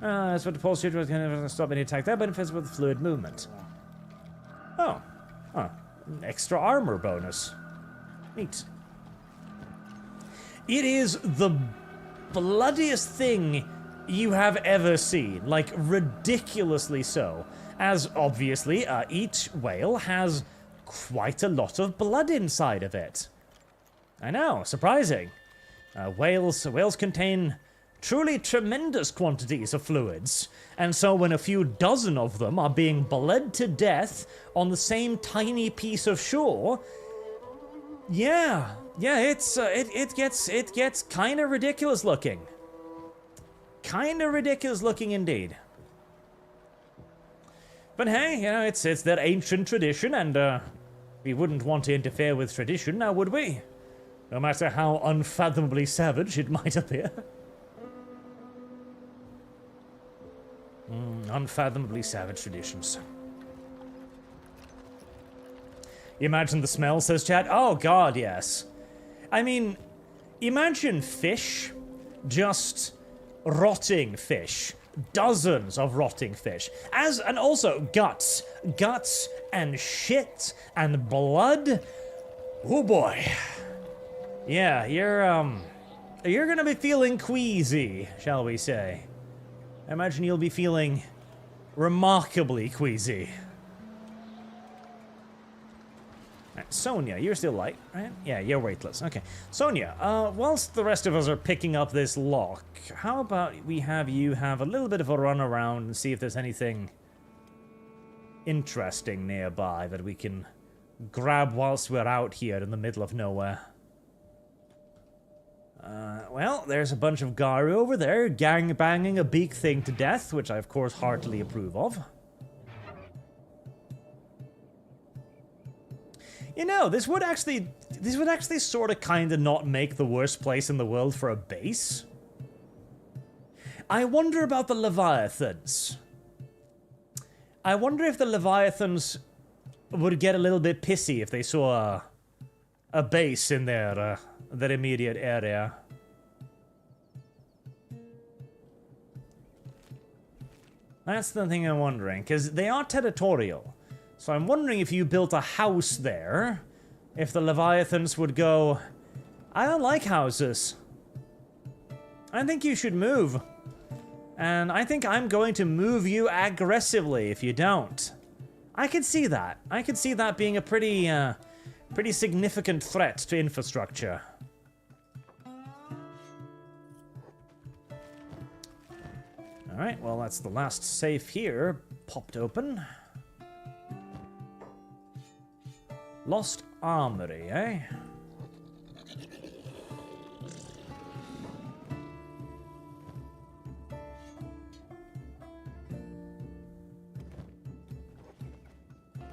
[SPEAKER 1] That's what the pulse shooter was going to stop any attack. That benefits with fluid movement. Oh. Huh. extra armor bonus. Neat. It is the bloodiest thing you have ever seen, like ridiculously so, as obviously each whale has quite a lot of blood inside of it. I know, surprising. Whales contain truly tremendous quantities of fluids, and so when a few dozen of them are being bled to death on the same tiny piece of shore, yeah, it gets kind of ridiculous looking. Kind of ridiculous looking indeed. But hey, you know, it's that ancient tradition, and we wouldn't want to interfere with tradition, now would we? No matter how unfathomably savage it might appear. Unfathomably savage traditions. Imagine the smell, says chat. Oh god, yes. I mean, imagine fish, just rotting fish. Dozens of rotting fish. And also guts. Guts and shit and blood. Oh boy. Yeah, you're gonna be feeling queasy, shall we say. I imagine you'll be feeling remarkably queasy. Right, Sonia, you're still light, right? Yeah, you're weightless. Okay. Sonia, whilst the rest of us are picking up this lock, how about we have you have a little bit of a run around and see if there's anything interesting nearby that we can grab whilst we're out here in the middle of nowhere. Well, there's a bunch of Garu over there, gang-banging a big thing to death, which I, of course, heartily approve of. You know, this would actually sort of kind of not make the worst place in the world for a base. I wonder about the Leviathans. I wonder if the Leviathans would get a little bit pissy if they saw a base in their immediate area. That's the thing I'm wondering, because they are territorial. So I'm wondering if you built a house there, if the Leviathans would go, I don't like houses. I think you should move. And I think I'm going to move you aggressively if you don't. I could see that. I could see that being a pretty significant threat to infrastructure. Alright, well that's the last safe here. Popped open. Lost Armory, eh?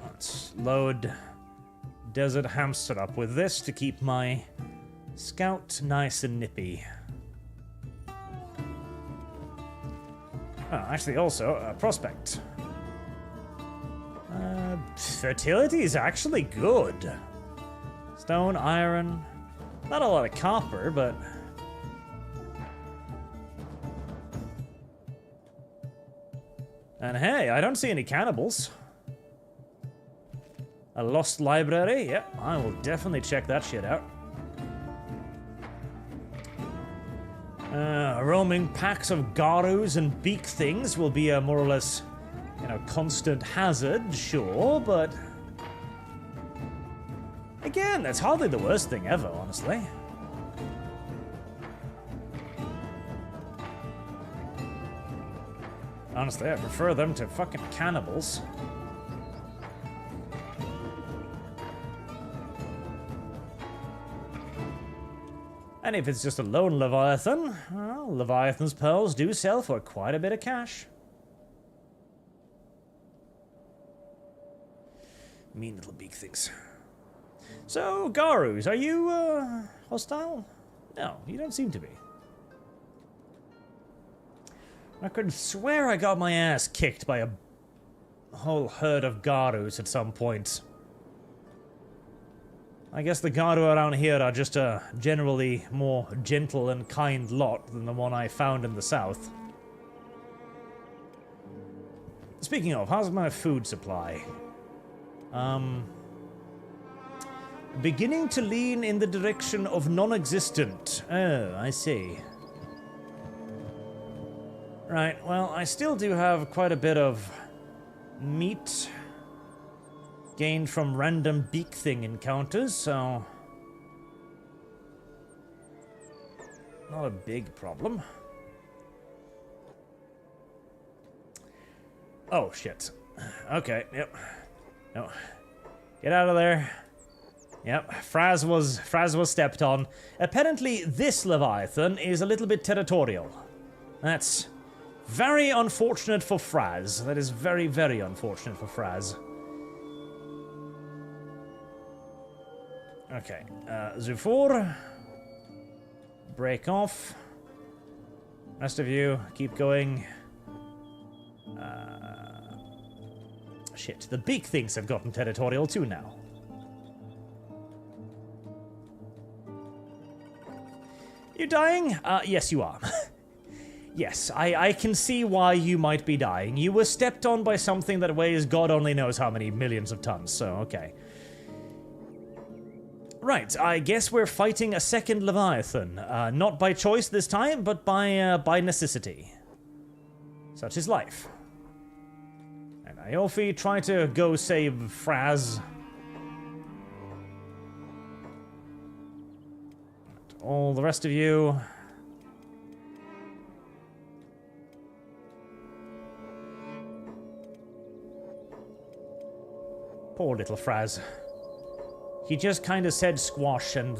[SPEAKER 1] Let's load Desert Hamster up with this to keep my scout nice and nippy. Oh, actually also a prospect. Fertility is actually good. Stone, iron, not a lot of copper, but... And hey, I don't see any cannibals. A lost library? Yep, I will definitely check that shit out. Roaming packs of Garus and beak things will be a more or less, you know, constant hazard, sure, but... Again, that's hardly the worst thing ever, honestly. Honestly, I prefer them to fucking cannibals. And if it's just a lone Leviathan, well, Leviathan's pearls do sell for quite a bit of cash. Mean little beak things. So, Garus, are you, hostile? No, you don't seem to be. I could swear I got my ass kicked by a whole herd of Garus at some point. I guess the Garu around here are just a generally more gentle and kind lot than the one I found in the south. Speaking of, how's my food supply? Beginning to lean in the direction of non-existent. Oh, I see. Right, well, I still do have quite a bit of meat gained from random beak thing encounters, so not a big problem. Oh, shit. Okay, yep. No. Get out of there. Yep, Fraz was stepped on. Apparently, this Leviathan is a little bit territorial. That's very unfortunate for Fraz. That is very, very unfortunate for Fraz. Okay, Zufor. Break off. Rest of you, keep going. Shit, the big things have gotten territorial too now. You dying? Yes, you are. Yes, I can see why you might be dying. You were stepped on by something that weighs God only knows how many millions of tons, so okay. Right, I guess we're fighting a second Leviathan. Not by choice this time, but by necessity. Such is life. And Iofi, try to go save Fraz. And all the rest of you. Poor little Fraz. He just kind of said squash, and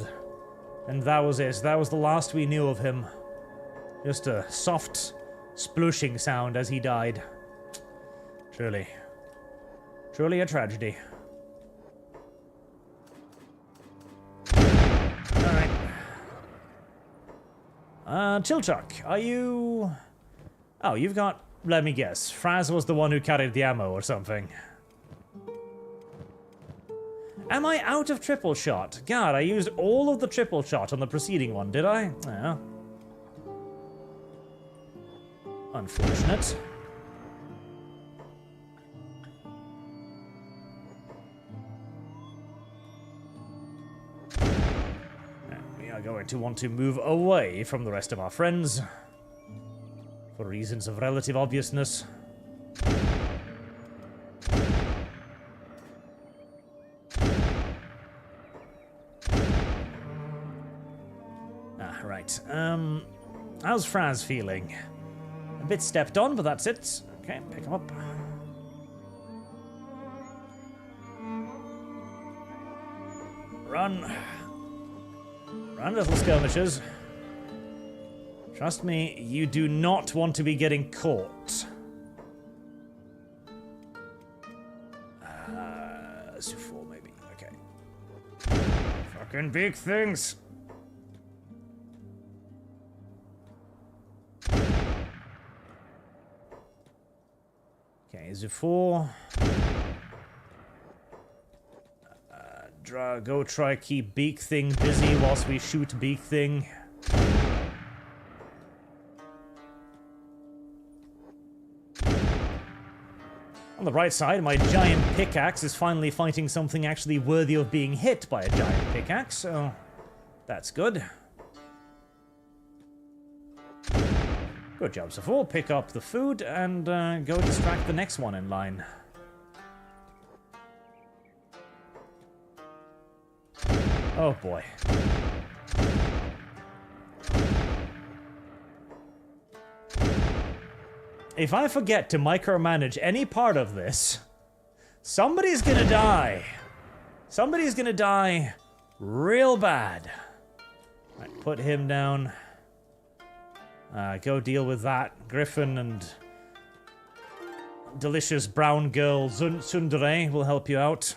[SPEAKER 1] that was it. That was the last we knew of him. Just a soft, splooshing sound as he died. Truly a tragedy. Alright. Chilchuck, are you... Oh, you've got... Let me guess. Fraz was the one who carried the ammo or something. Am I out of triple shot? God, I used all of the triple shot on the preceding one, did I? Yeah. Unfortunate. And we are going to want to move away from the rest of our friends. For reasons of relative obviousness. Right. How's Fraz feeling? A bit stepped on, but that's it. Okay, pick him up. Run. Run, little skirmishers. Trust me, you do not want to be getting caught. Sufor, maybe. Okay. Fucking big things. Okay, Zufor. Go try keep Beak Thing busy whilst we shoot Beak Thing. On the right side, my giant pickaxe is finally fighting something actually worthy of being hit by a giant pickaxe, so that's good. Good job, Zufor. Pick up the food and go distract the next one in line. Oh boy. If I forget to micromanage any part of this, somebody's gonna die. Somebody's gonna die real bad. Right, put him down. Go deal with that. Griffin and delicious brown girl Tsundere will help you out.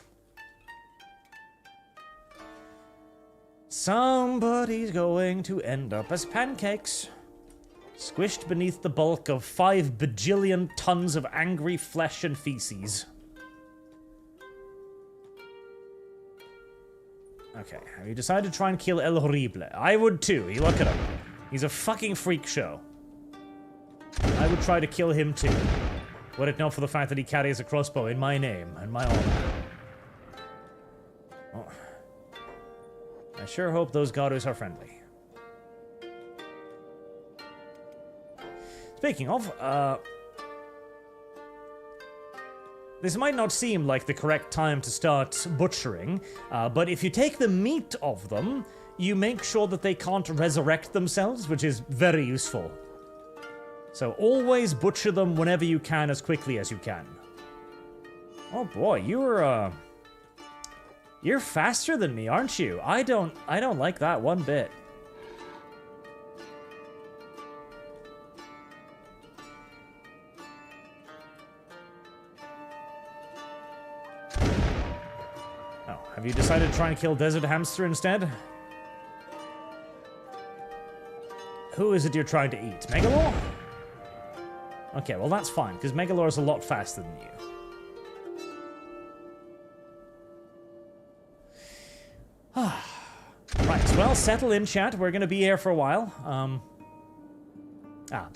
[SPEAKER 1] Somebody's going to end up as pancakes, squished beneath the bulk of 5 bajillion tons of angry flesh and feces. Okay, have you decided to try and kill El Horrible? I would too. You look at him. He's a fucking freak show. I would try to kill him too, were it not for the fact that he carries a crossbow in my name and my honor. Oh. I sure hope those Garus are friendly. Speaking of, this might not seem like the correct time to start butchering, but if you take the meat of them, you make sure that they can't resurrect themselves, which is very useful. So always butcher them whenever you can, as quickly as you can. Oh boy, you're faster than me, aren't you? I don't like that one bit. Oh, have you decided to try and kill Desert Hamster instead? Who is it you're trying to eat? Megalore? Okay, well that's fine, because Megalore is a lot faster than you. Right, well, settle in, chat. We're going to be here for a while.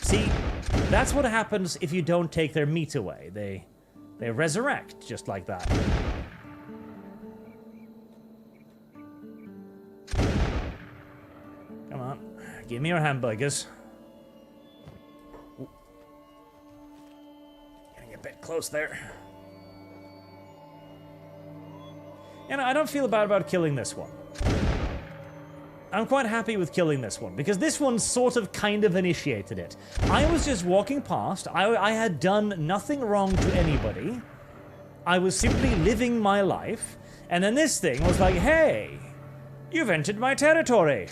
[SPEAKER 1] See, that's what happens if you don't take their meat away. They resurrect, just like that. Come on, give me your hamburgers. Ooh. Getting a bit close there. And I don't feel bad about killing this one. I'm quite happy with killing this one, because this one sort of kind of initiated it. I was just walking past, I had done nothing wrong to anybody. I was simply living my life, and then this thing was like, hey, you've entered my territory.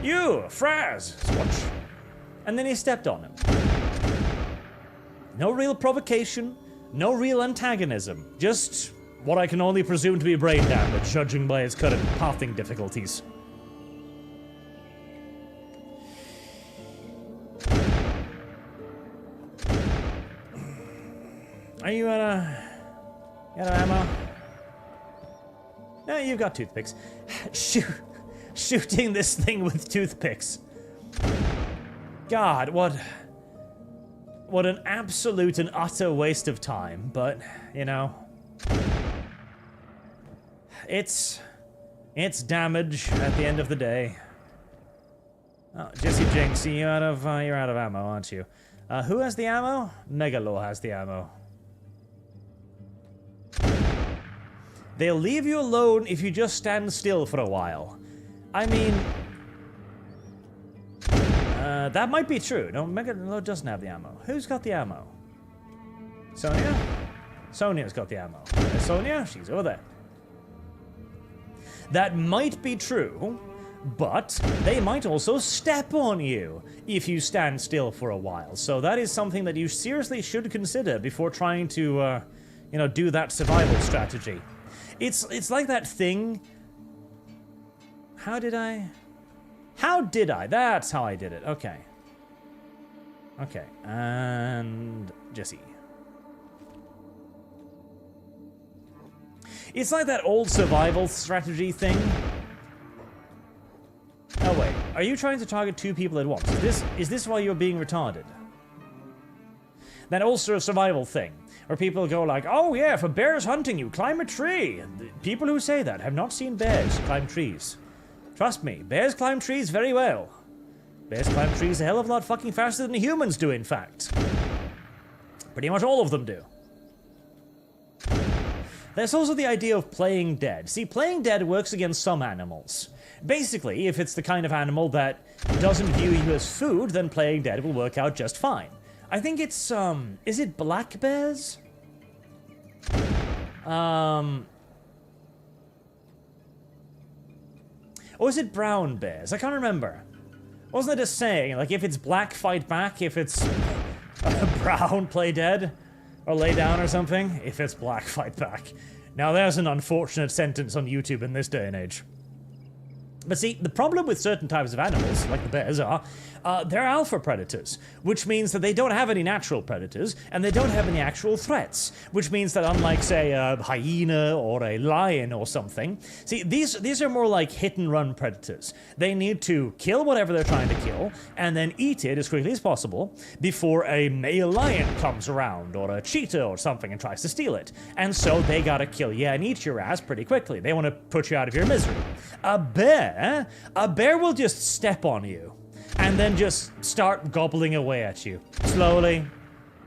[SPEAKER 1] You, Fraz, Swatch. And then he stepped on him. No real provocation, no real antagonism, just what I can only presume to be brain damage, judging by its current pathing difficulties. Are you out of ammo? No, you've got toothpicks. Shooting this thing with toothpicks. God, what an absolute and utter waste of time, but, you know, it's damage at the end of the day. Oh, Jesse Jinx, you're out of ammo, aren't you? Who has the ammo? Megalore has the ammo. They'll leave you alone if you just stand still for a while. I mean, that might be true. No, Megalore doesn't have the ammo. Who's got the ammo? Sonia? Sonia's got the ammo. There's Sonia? She's over there. That might be true, but they might also step on you if you stand still for a while. So that is something that you seriously should consider before trying to, you know, do that survival strategy. It's like that thing. How did I? That's how I did it. Okay. Okay, and Jesse. It's like that old survival strategy thing. Oh wait, are you trying to target two people at once? Is this why you're being retarded? That old sort of survival thing, where people go like, oh yeah, if a bear is hunting you, climb a tree. And the people who say that have not seen bears climb trees. Trust me, bears climb trees very well. Bears climb trees a hell of a lot fucking faster than humans do, in fact. Pretty much all of them do. There's also the idea of playing dead. See, playing dead works against some animals. Basically, if it's the kind of animal that doesn't view you as food, then playing dead will work out just fine. I think it's, is it black bears? Or is it brown bears? I can't remember. Wasn't it a saying, like, if it's black, fight back, if it's brown, play dead? Or lay down or something? If it's black, fight back. Now there's an unfortunate sentence on YouTube in this day and age. But see, the problem with certain types of animals, like the bears are, they're alpha predators, which means that they don't have any natural predators, and they don't have any actual threats, which means that unlike, say, a hyena or a lion or something, see, these are more like hit-and-run predators. They need to kill whatever they're trying to kill, and then eat it as quickly as possible before a male lion comes around, or a cheetah or something and tries to steal it. And so they gotta kill you and eat your ass pretty quickly. They want to put you out of your misery. A bear will just step on you and then just start gobbling away at you slowly.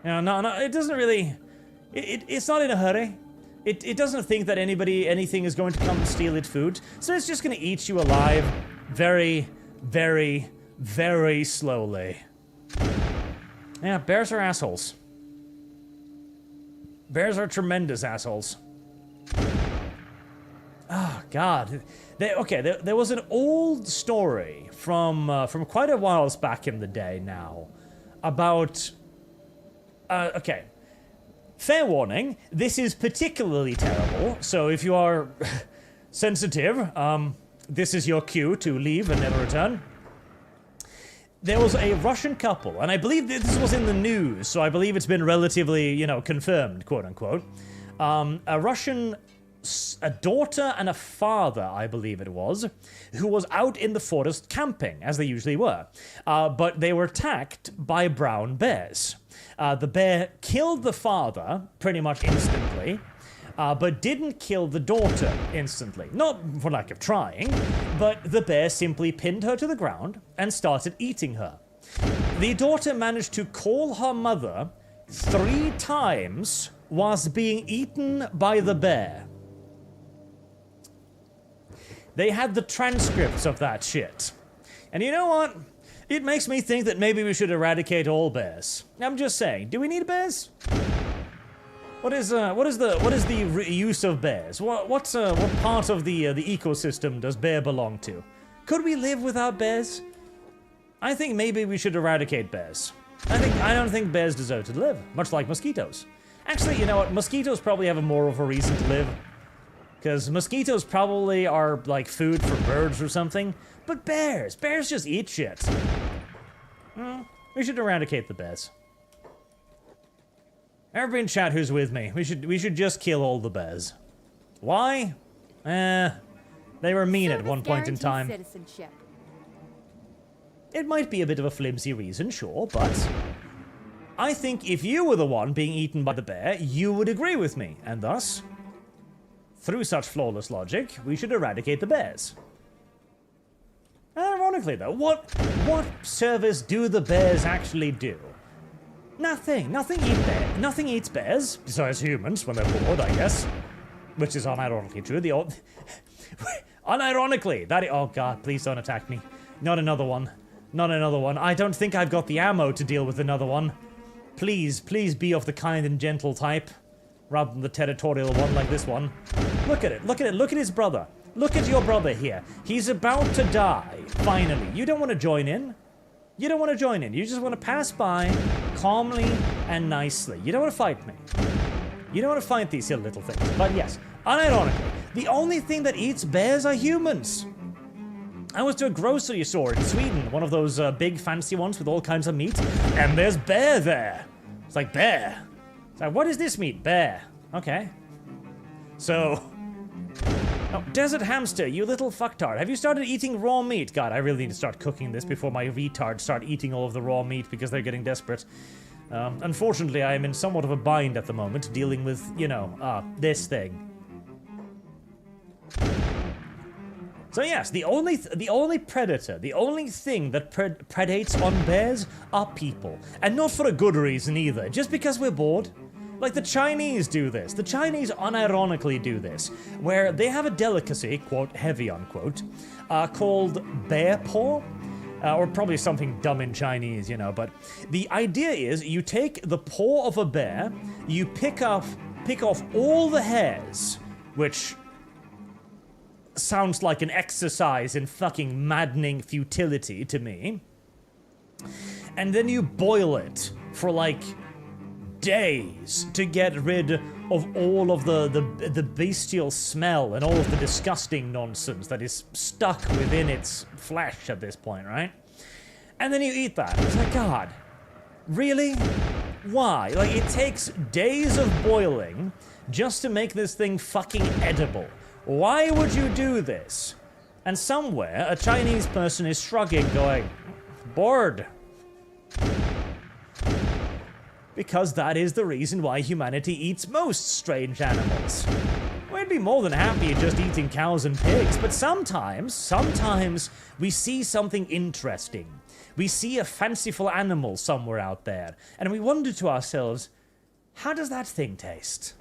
[SPEAKER 1] You know, no, it doesn't really. It's not in a hurry. It doesn't think that anything is going to come and steal its food, so it's just going to eat you alive, very, very, very slowly. Yeah, bears are assholes. Bears are tremendous assholes. Oh, God. There was an old story from quite a while back in the day now about... okay. Fair warning, this is particularly terrible, so if you are sensitive, this is your cue to leave and never return. There was a Russian couple, and I believe this was in the news, so I believe it's been relatively, you know, confirmed, quote-unquote. A daughter and a father, I believe it was, who was out in the forest camping, as they usually were. But they were attacked by brown bears. The bear killed the father pretty much instantly, but didn't kill the daughter instantly. Not for lack of trying, but the bear simply pinned her to the ground and started eating her. The daughter managed to call her mother 3 times whilst being eaten by the bear. They had the transcripts of that shit. And you know what? It makes me think that maybe we should eradicate all bears. I'm just saying, do we need bears? What is the use of bears? What part of the ecosystem does bear belong to? Could we live without bears? I think maybe we should eradicate bears. I don't think bears deserve to live, much like mosquitoes. Actually, you know what? Mosquitoes probably have more of a reason to live. Because mosquitoes probably are, like, food for birds or something. But bears just eat shit. We should eradicate the bears. Everybody in chat who's with me, we should just kill all the bears. Why? They were mean at one point in time.
[SPEAKER 2] Citizenship.
[SPEAKER 1] It might be a bit of a flimsy reason, sure, but... I think if you were the one being eaten by the bear, you would agree with me, and thus... Through such flawless logic, we should eradicate the bears. Ironically, though, what service do the bears actually do? Nothing. Nothing eats bears, besides humans when they're bored, I guess. Which is unironically true. Unironically, oh God, please don't attack me. Not another one. Not another one. I don't think I've got the ammo to deal with another one. Please be of the kind and gentle type. Rather than the territorial one like this one. Look at it, look at his brother. Look at your brother here. He's about to die, finally. You don't want to join in. You don't want to join in. You just want to pass by, calmly and nicely. You don't want to fight me. You don't want to fight these little things. But yes, unironically, the only thing that eats bears are humans. I was to a grocery store in Sweden, one of those big fancy ones with all kinds of meat, and there's bear there. It's like, bear. It's like, what is this meat? Bear. Okay. So... Oh, desert hamster, you little fucktard. Have you started eating raw meat? God, I really need to start cooking this before my retards start eating all of the raw meat because they're getting desperate. Unfortunately, I am in somewhat of a bind at the moment, dealing with, you know, this thing. So yes, the only predator, the only thing that predates on bears are people. And not for a good reason either, just because we're bored. Like the Chinese do this. The Chinese unironically do this, where they have a delicacy, quote, heavy unquote, called bear paw. Or probably something dumb in Chinese, you know, but the idea is you take the paw of a bear, you pick off all the hairs, which sounds like an exercise in fucking maddening futility to me, and then you boil it for like days to get rid of all of the bestial smell and all of the disgusting nonsense that is stuck within its flesh at this point, right? And then you eat that. It's like, God, really? Why? Like, it takes days of boiling just to make this thing fucking edible. Why would you do this? And somewhere, a Chinese person is shrugging, going, bored. Because that is the reason why humanity eats most strange animals. We're I'd be more than happy just eating cows and pigs, but sometimes we see something interesting. We see a fanciful animal somewhere out there, and we wonder to ourselves, how does that thing taste?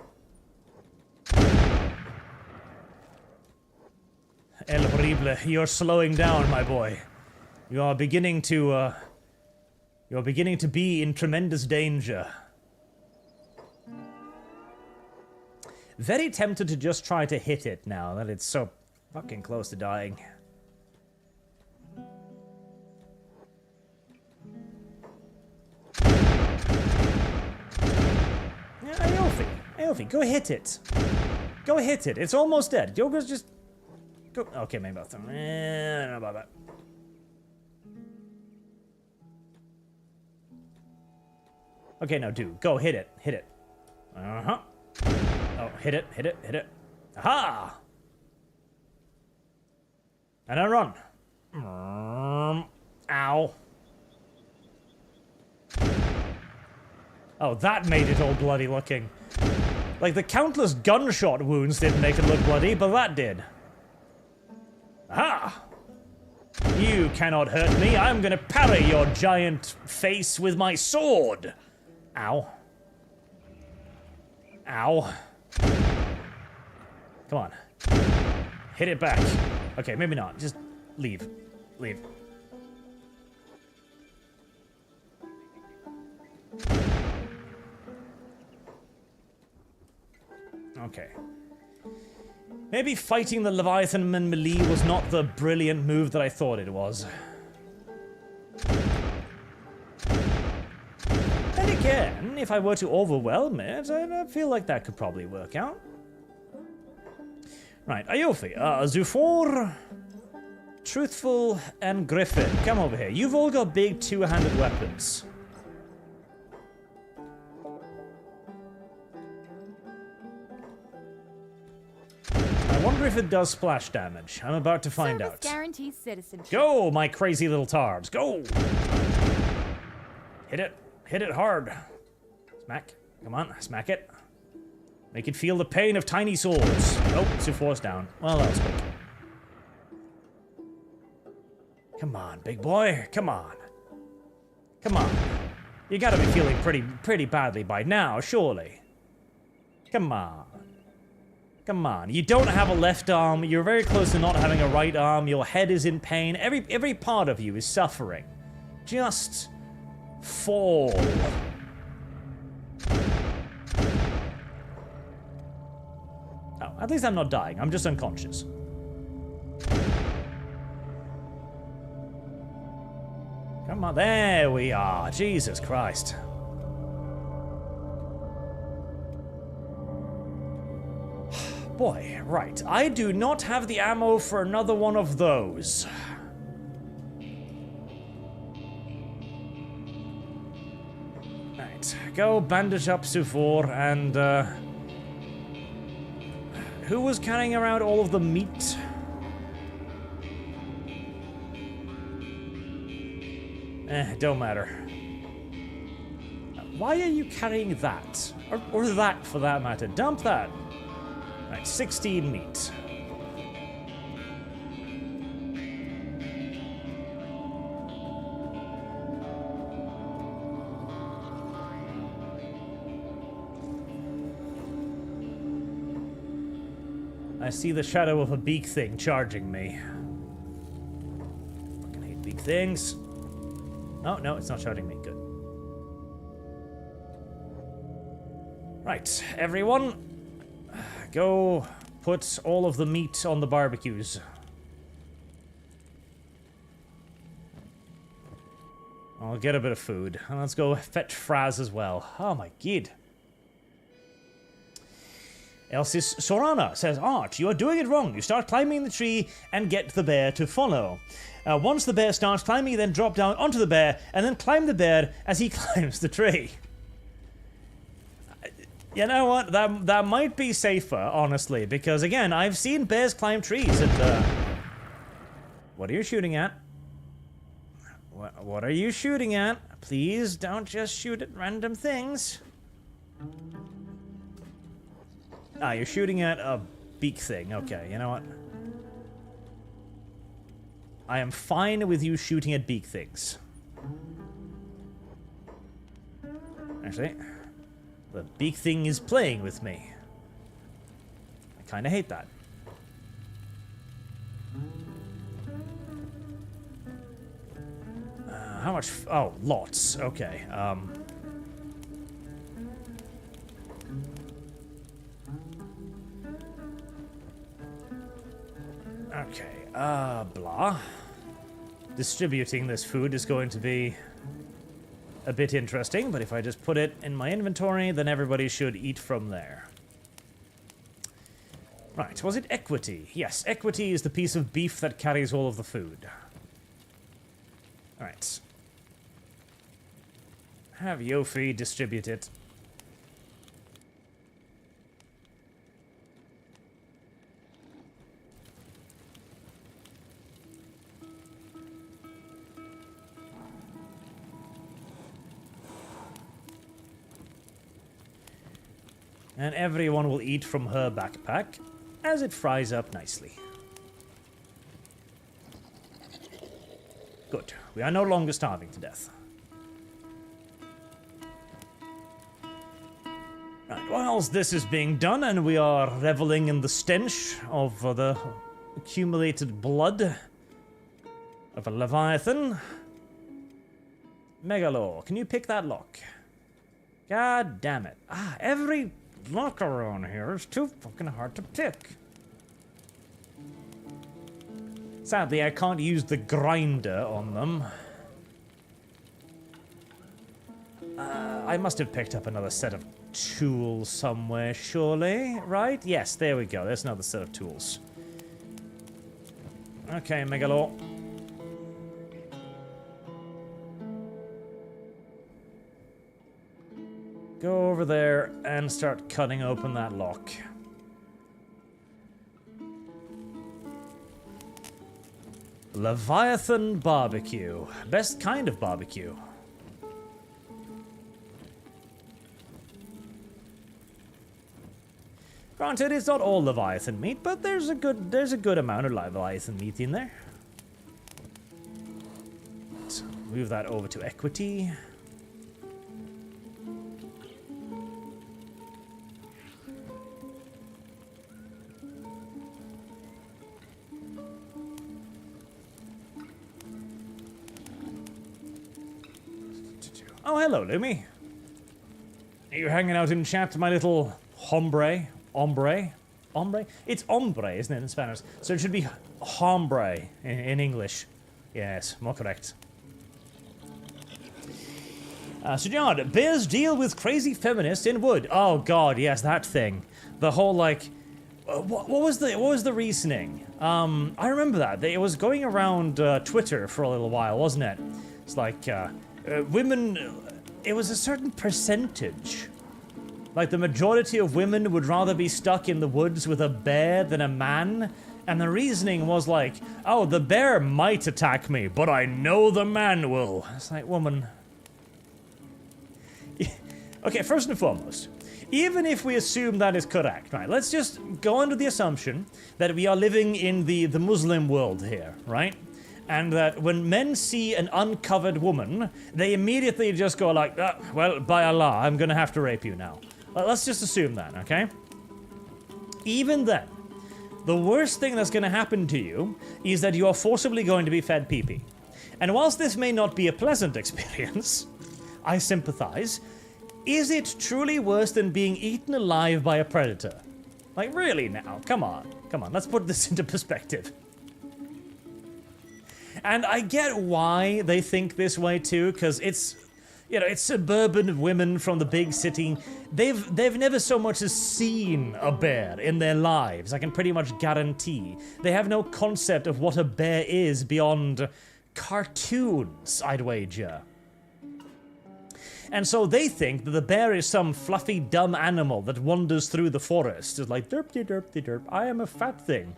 [SPEAKER 1] El Horrible, you're slowing down, my boy. You are beginning to be in tremendous danger. Very tempted to just try to hit it now that it's so fucking close to dying. Yeah, Aofi, go hit it. Go hit it. It's almost dead. Yoga's just... Go. Okay, maybe I'll... I don't know about that. Okay, now do. Go, hit it. Hit it. Uh-huh. Oh, hit it, hit it, hit it. Aha! And I run. Ow. Oh, that made it all bloody looking. Like, the countless gunshot wounds didn't make it look bloody, but that did. Aha! You cannot hurt me. I'm gonna parry your giant face with my sword. Ow. Ow. Come on. Hit it back. Okay, maybe not. Just leave. Leave. Okay. Maybe fighting the Leviathan in melee was not the brilliant move that I thought it was. Then again, if I were to overwhelm it, I feel like that could probably work out. Right, Ayofi, Zufor, Truthful, and Griffin, come over here. You've all got big two-handed weapons. I wonder if it does splash damage. I'm about to find out.
[SPEAKER 2] Guarantees citizenship.
[SPEAKER 1] Go, my crazy little tards, go! Hit it. Hit it hard. Smack. Come on, smack it. Make it feel the pain of tiny swords. Oh, Zufor's down. Well, that was quick. Come on, big boy. Come on. Come on. You gotta be feeling pretty badly by now, surely. Come on. Come on. You don't have a left arm. You're very close to not having a right arm. Your head is in pain. Every part of you is suffering. Just fall. Oh, at least I'm not dying. I'm just unconscious. Come on, there we are. Jesus Christ. Boy, right. I do not have the ammo for another one of those. Right, go bandage up Zufor and, who was carrying around all of the meat? Don't matter. Why are you carrying that? Or that, for that matter. Dump that. Right, 16 meat. I see the shadow of a beak thing charging me. Fucking hate beak things. Oh, no, it's not charging me. Good. Right, everyone. Go put all of the meat on the barbecues. I'll get a bit of food. And let's go fetch Fraz as well. Oh my god. Elsis Sorana says, Arch, you are doing it wrong. You start climbing the tree and get the bear to follow. Once the bear starts climbing, then drop down onto the bear, and then climb the bear as he climbs the tree. You know what? That might be safer, honestly, because, again, I've seen bears climb trees, and, What are you shooting at? What are you shooting at? Please don't just shoot at random things. Ah, you're shooting at a beak thing. Okay, you know what? I am fine with you shooting at beak things. Actually, the beak thing is playing with me. I kind of hate that. How much? Oh, lots. Okay. Okay. Blah. Distributing this food is going to be a bit interesting, but if I just put it in my inventory, then everybody should eat from there. Right, was it equity? Yes, equity is the piece of beef that carries all of the food. Alright. Have Yofi distribute it. And everyone will eat from her backpack as it fries up nicely. Good. We are no longer starving to death. Right, whilst this is being done and we are reveling in the stench of the accumulated blood of a Leviathan. Megalo, can you pick that lock? God damn it. Every lock around here is too fucking hard to pick. Sadly, I can't use the grinder on them. I must have picked up another set of tools somewhere, surely, right? Yes, there we go. There's another set of tools. Okay, Megalo. Go over there and start cutting open that lock. Leviathan barbecue. Best kind of barbecue. Granted, it's not all Leviathan meat, but there's a good amount of Leviathan meat in there. Let's move that over to equity. Oh, hello, Lumi. Are you hanging out in chat, my little hombre? Hombre? Hombre? It's hombre, isn't it, in Spanish? So it should be hombre in English. Yes, more correct. So John, bears deal with crazy feminists in wood. Oh god, yes, that thing. The whole, like... what was the reasoning? I remember that. It was going around Twitter for a little while, wasn't it? It's like... women, it was a certain percentage. Like the majority of women would rather be stuck in the woods with a bear than a man. And the reasoning was like, oh, the bear might attack me, but I know the man will. It's like, woman. Okay, first and foremost, even if we assume that is correct, right, let's just go under the assumption that we are living in the Muslim world here, right? And that when men see an uncovered woman, they immediately just go like, well, by Allah, I'm gonna have to rape you now. Let's just assume that, okay? Even then, the worst thing that's gonna happen to you is that you are forcibly going to be fed pee-pee. And whilst this may not be a pleasant experience, I sympathize, is it truly worse than being eaten alive by a predator? Like, really now? Come on, let's put this into perspective. And I get why they think this way too, because it's, you know, it's suburban women from the big city. They've never so much as seen a bear in their lives, I can pretty much guarantee. They have no concept of what a bear is beyond cartoons, I'd wager. And so they think that the bear is some fluffy, dumb animal that wanders through the forest. It's like, derp-de-derp-de-derp, I am a fat thing.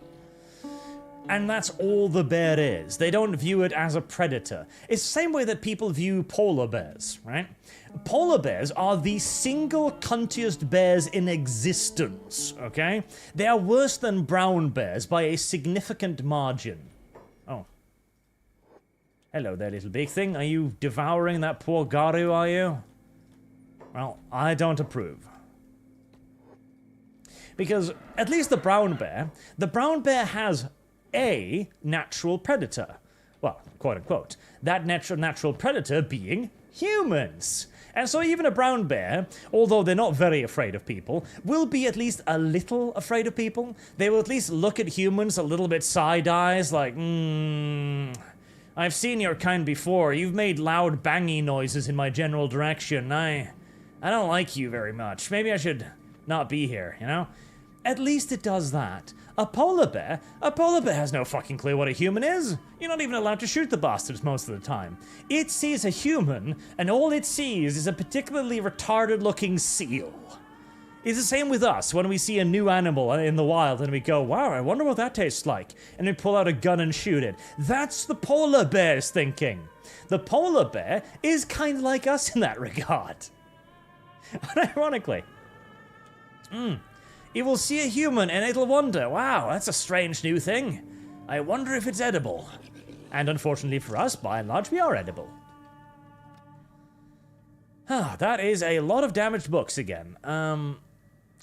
[SPEAKER 1] and that's all the bear is. They don't view it as a predator. It's the same way that people view polar bears, right? Polar bears are the single cuntiest bears in existence, okay? They are worse than brown bears by a significant margin. Oh. Hello there, little big thing. Are you devouring that poor Garu, are you? Well, I don't approve. Because at least the brown bear has a natural predator. Well, quote unquote. That natural predator being humans. And so even a brown bear, although they're not very afraid of people, will be at least a little afraid of people. They will at least look at humans a little bit side eyes, like, I've seen your kind before. You've made loud bangy noises in my general direction. I don't like you very much. Maybe I should not be here, you know? At least it does that. A polar bear has no fucking clue what a human is. You're not even allowed to shoot the bastards most of the time. It sees a human, and all it sees is a particularly retarded-looking seal. It's the same with us when we see a new animal in the wild and we go, wow, I wonder what that tastes like. And we pull out a gun and shoot it. That's the polar bear's thinking. The polar bear is kind of like us in that regard. Unironically. It will see a human and it'll wonder, wow, that's a strange new thing. I wonder if it's edible. And unfortunately for us, by and large, we are edible. That is a lot of damaged books again.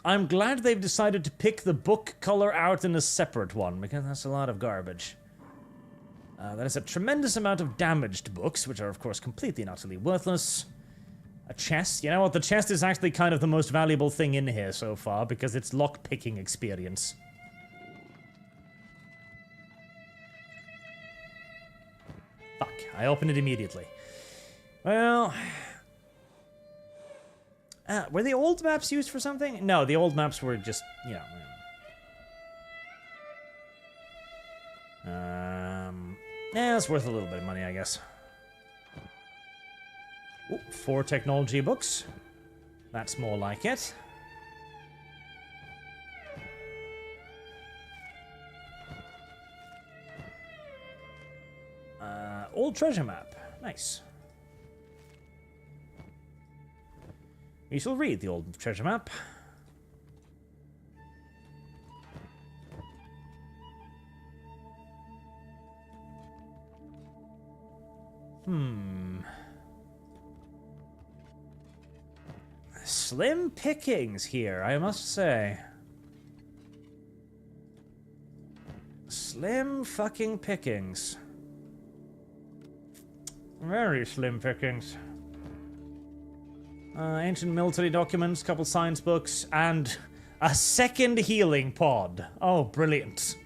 [SPEAKER 1] I'm glad they've decided to pick the book color out in a separate one, because that's a lot of garbage. That is a tremendous amount of damaged books, which are of course completely and utterly worthless. A chest. You know what? The chest is actually kind of the most valuable thing in here so far, because it's lock-picking experience. Fuck. I opened it immediately. Well... were the old maps used for something? No, the old maps were just, you know... Yeah, it's worth a little bit of money, I guess. Ooh, 4 technology books. That's more like it. Old treasure map. Nice. We shall read the old treasure map. Slim pickings here, I must say. Slim fucking pickings. Very slim pickings. Ancient military documents, couple science books, and a second healing pod. Oh, brilliant.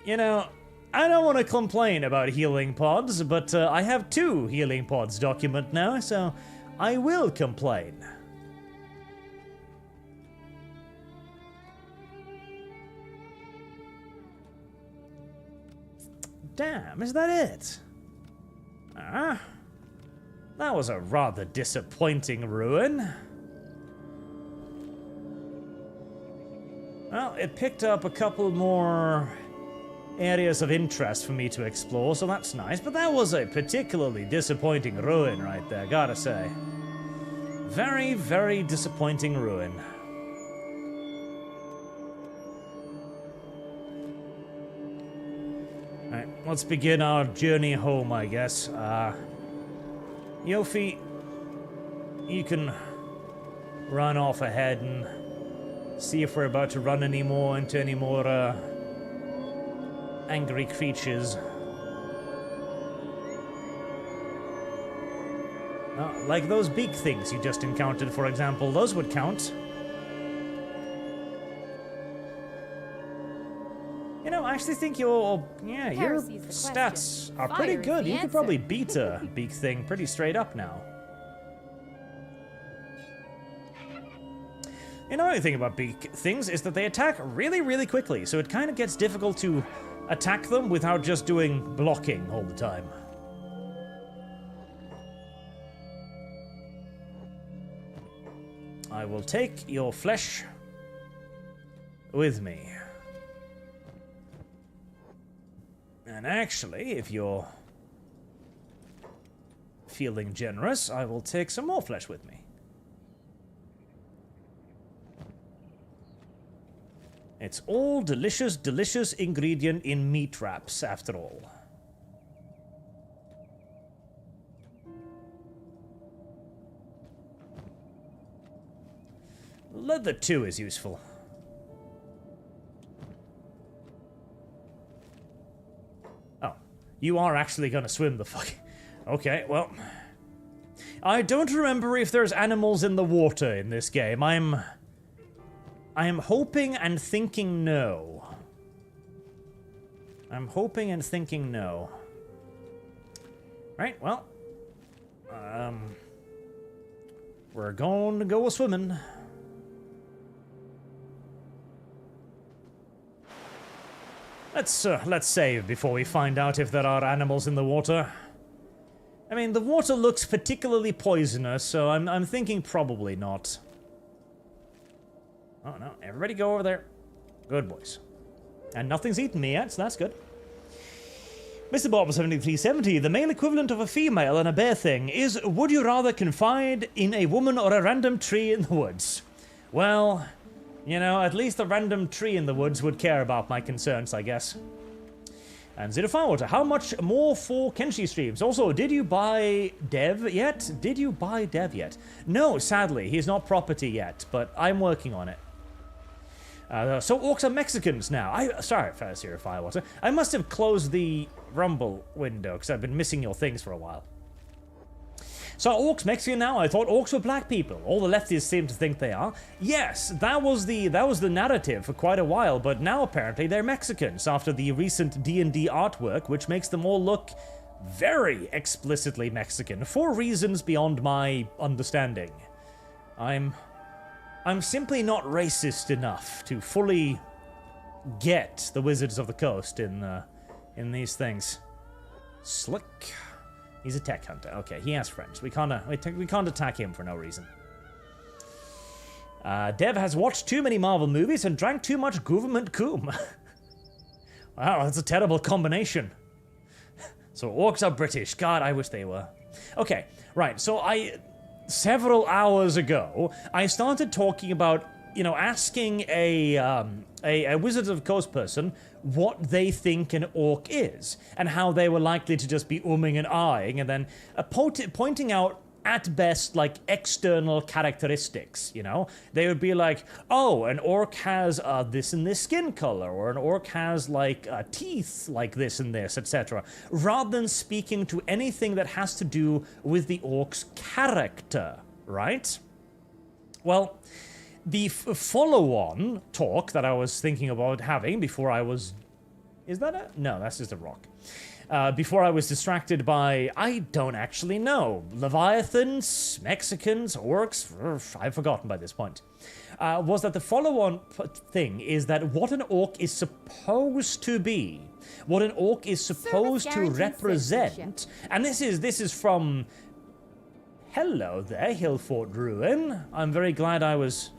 [SPEAKER 1] You know, I don't want to complain about healing pods, but I have 2 healing pods document now, so I will complain. Damn, is that it? That was a rather disappointing ruin. Well, it picked up a couple more areas of interest for me to explore, so that's nice, but that was a particularly disappointing ruin right there, gotta say. Very, very disappointing ruin. Alright, let's begin our journey home, I guess. Yofi, you can run off ahead and see if we're about to run into any more angry creatures. Like those big things you just encountered, for example. Those would count. You know, I actually think your stats are pretty good. You could probably beat a big thing pretty straight up now. You know, the thing about big things is that they attack really, really quickly, so it kind of gets difficult to attack them without just doing blocking all the time. I will take your flesh with me. And actually, if you're feeling generous, I will take some more flesh with me. It's all delicious, delicious ingredient in meat wraps, after all. Leather too is useful. Oh, you are actually gonna swim the fuck. Okay, well, I don't remember if there's animals in the water in this game. I am hoping and thinking no. I'm hoping and thinking no. Right, well, we're going to go swimming. Let's save before we find out if there are animals in the water. I mean, the water looks particularly poisonous, so I'm thinking probably not. Oh no, everybody go over there. Good boys. And nothing's eaten me yet, so that's good. Mr. Bob 7370, the male equivalent of a female and a bear thing is, would you rather confide in a woman or a random tree in the woods? Well, you know, at least a random tree in the woods would care about my concerns, I guess. And Zero Firewater, how much more for Kenshi streams? Also, did you buy Dev yet? Did you buy Dev yet? No, sadly, he's not property yet, but I'm working on it. So orcs are Mexicans now. Sorry, Zero Firewater. I must have closed the Rumble window, because I've been missing your things for a while. So orcs Mexican now? I thought orcs were black people. All the lefties seem to think they are. Yes, that was the narrative for quite a while, but now apparently they're Mexicans after the recent D&D artwork, which makes them all look very explicitly Mexican for reasons beyond my understanding. I'm simply not racist enough to fully get the Wizards of the Coast in these things. Slick. He's a tech hunter. Okay, he has friends. We can't attack him for no reason. Dev has watched too many Marvel movies and drank too much government coom. Wow, that's a terrible combination. So orcs are British. God, I wish they were. Okay, right. So several hours ago, I started talking about, you know, asking a Wizards of the Coast person what they think an orc is, and how they were likely to just be umming and ahhing, and then pointing out, at best, like, external characteristics, you know? They would be like, oh, an orc has this and this skin color, or an orc has, like, teeth like this and this, etc., rather than speaking to anything that has to do with the orc's character, right? Well, the follow-on talk that I was thinking about having before I was... Is that a... No, that's just a rock. Before I was distracted by... I don't actually know. Leviathans, Mexicans, orcs... I've forgotten by this point. Was that the follow-on thing is that what an orc is supposed to be, what an orc is supposed to represent... And this is from... Hello there, Hillfort Ruin. I'm very glad I was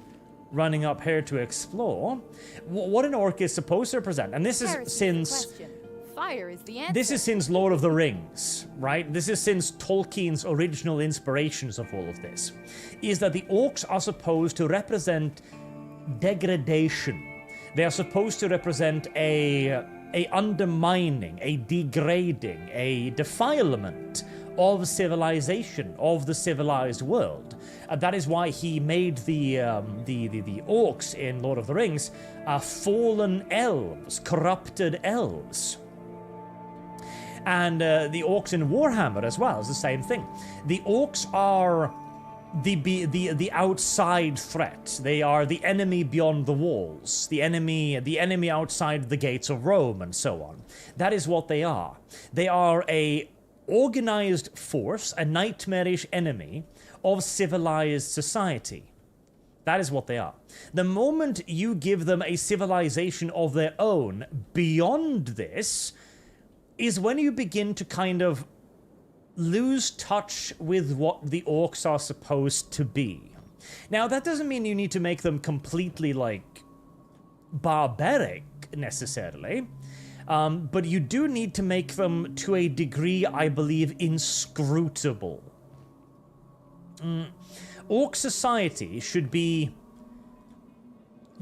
[SPEAKER 1] running up here to explore. What an orc is supposed to represent, and this is since...
[SPEAKER 2] Fire is the answer.
[SPEAKER 1] This is since Lord of the Rings, right? This is since Tolkien's original inspirations of all of this. Is that the orcs are supposed to represent degradation. They are supposed to represent a undermining, a degrading, a defilement of civilization, of the civilized world. That is why he made the orcs in Lord of the Rings fallen elves, corrupted elves. And the orcs in Warhammer as well is the same thing. The orcs are the outside threat. They are the enemy beyond the walls, the enemy outside the gates of Rome, and so on. That is what they are. They are a organized force, a nightmarish enemy of civilized society. That is what they are. The moment you give them a civilization of their own beyond this is when you begin to kind of lose touch with what the orcs are supposed to be. Now, that doesn't mean you need to make them completely, like, barbaric, necessarily. But you do need to make them, to a degree, I believe, inscrutable. Orc society should be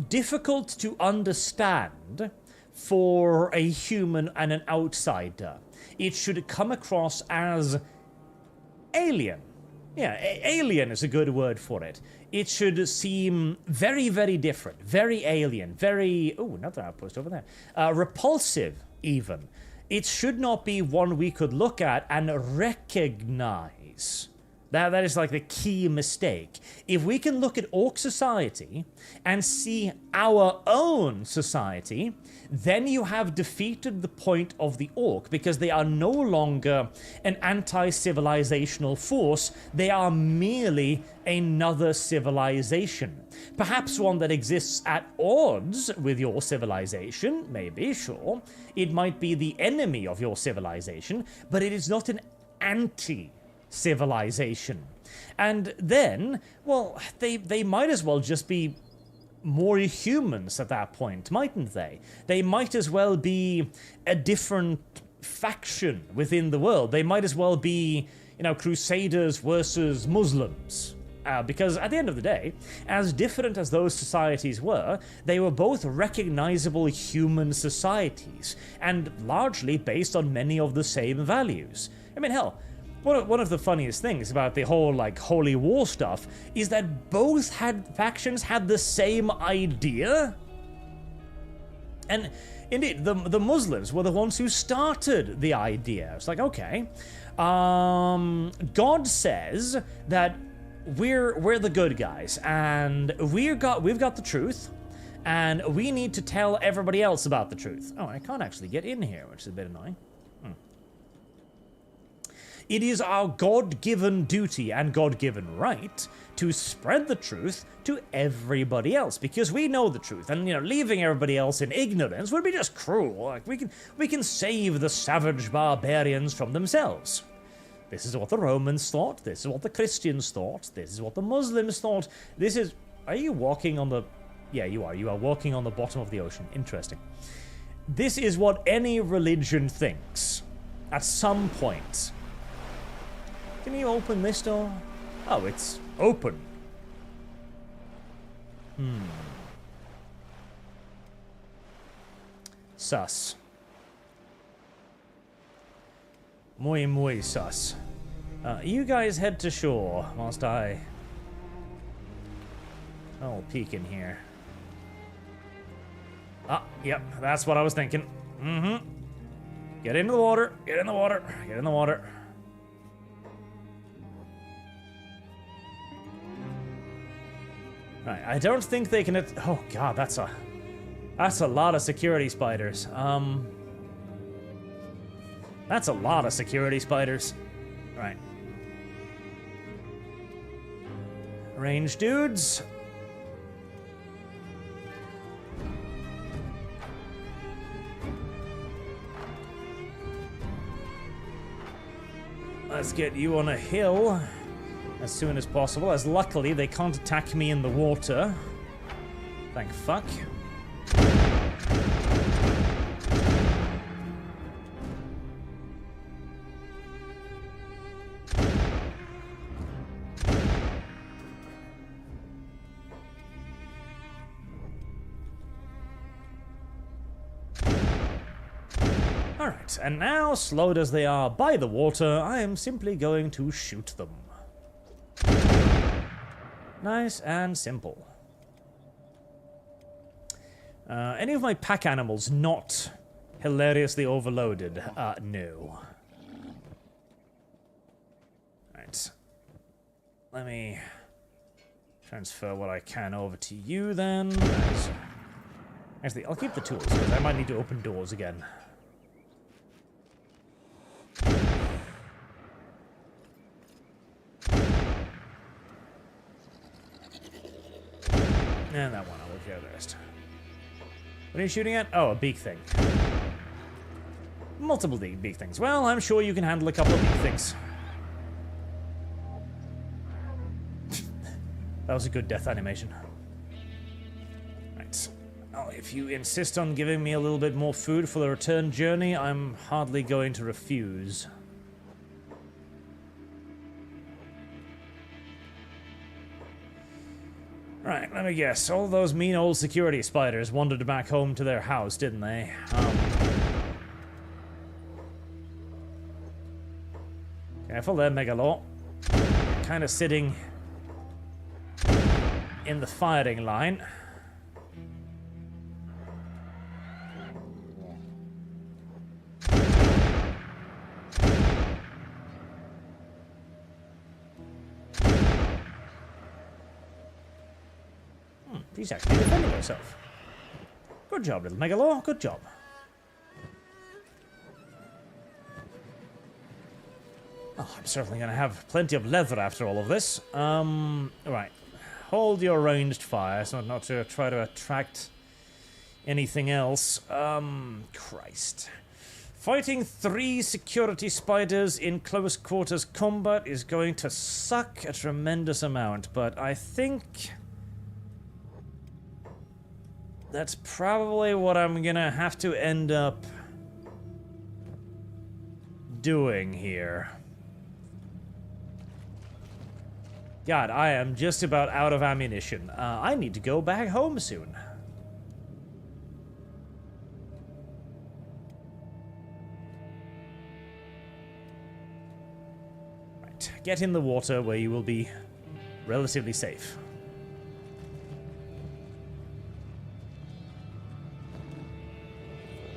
[SPEAKER 1] difficult to understand for a human and an outsider. It should come across as alien. Yeah, alien is a good word for it. It should seem very, very different, very alien, very... Oh, another outpost over there. Repulsive, even. It should not be one we could look at and recognize. That is like the key mistake. If we can look at Orc society and see our own society, then you have defeated the point of the Orc, because they are no longer an anti-civilizational force, they are merely another civilization. Perhaps one that exists at odds with your civilization, maybe, sure. It might be the enemy of your civilization, but it is not an anti-civilization. And then, well, they might as well just be more humans at that point, mightn't they? They might as well be a different faction within the world. They might as well be, you know, Crusaders versus Muslims. Because at the end of the day, as different as those societies were, they were both recognizable human societies, and largely based on many of the same values. I mean, hell, one of the funniest things about the whole, like, Holy War stuff is that both factions had the same idea. And indeed, the Muslims were the ones who started the idea. It's like, okay, God says that we're the good guys, and we've got the truth, and we need to tell everybody else about the truth. Oh, I can't actually get in here, which is a bit annoying. It is our God-given duty and God-given right to spread the truth to everybody else, because we know the truth, and, you know, leaving everybody else in ignorance would be just cruel. Like, we can save the savage barbarians from themselves. This is what the Romans thought, this is what the Christians thought, this is what the Muslims thought, this is... Are you walking on the... Yeah, you are. You are walking on the bottom of the ocean. Interesting. This is what any religion thinks. At some point. Can you open this door? Oh, it's open. Sus. Muy sus. You guys head to shore whilst I... I'll peek in here. Ah, yep, that's what I was thinking. Get into the water, get in the water, get in the water. Right, I don't think they can... Oh god, that's a lot of security spiders. That's a lot of security spiders. Right. Range dudes. Let's get you on a hill as soon as possible, as luckily they can't attack me in the water. Thank fuck. Alright, and now, slowed as they are by the water, I am simply going to shoot them. Nice and simple. Any of my pack animals not hilariously overloaded? No. Right. Let me transfer what I can over to you then. Nice. Actually, I'll keep the tools, because I might need to open doors again. And that one, I'll look at first. What are you shooting at? Oh, a beak thing. Multiple beak things. Well, I'm sure you can handle a couple of beak things. That was a good death animation. Right. I'll leave If you insist on giving me a little bit more food for the return journey, I'm hardly going to refuse. Right, let me guess. All those mean old security spiders wandered back home to their house, didn't they? Careful there, Megalo. Kind of sitting in the firing line. She's actually defending herself. Good job, little Megalo. Good job. Oh, I'm certainly going to have plenty of leather after all of this. Right. Hold your ranged fire so not to try to attract anything else. Christ. Fighting 3 security spiders in close quarters combat is going to suck a tremendous amount, but I think that's probably what I'm gonna have to end up doing here. God, I am just about out of ammunition. I need to go back home soon. Right, get in the water where you will be relatively safe.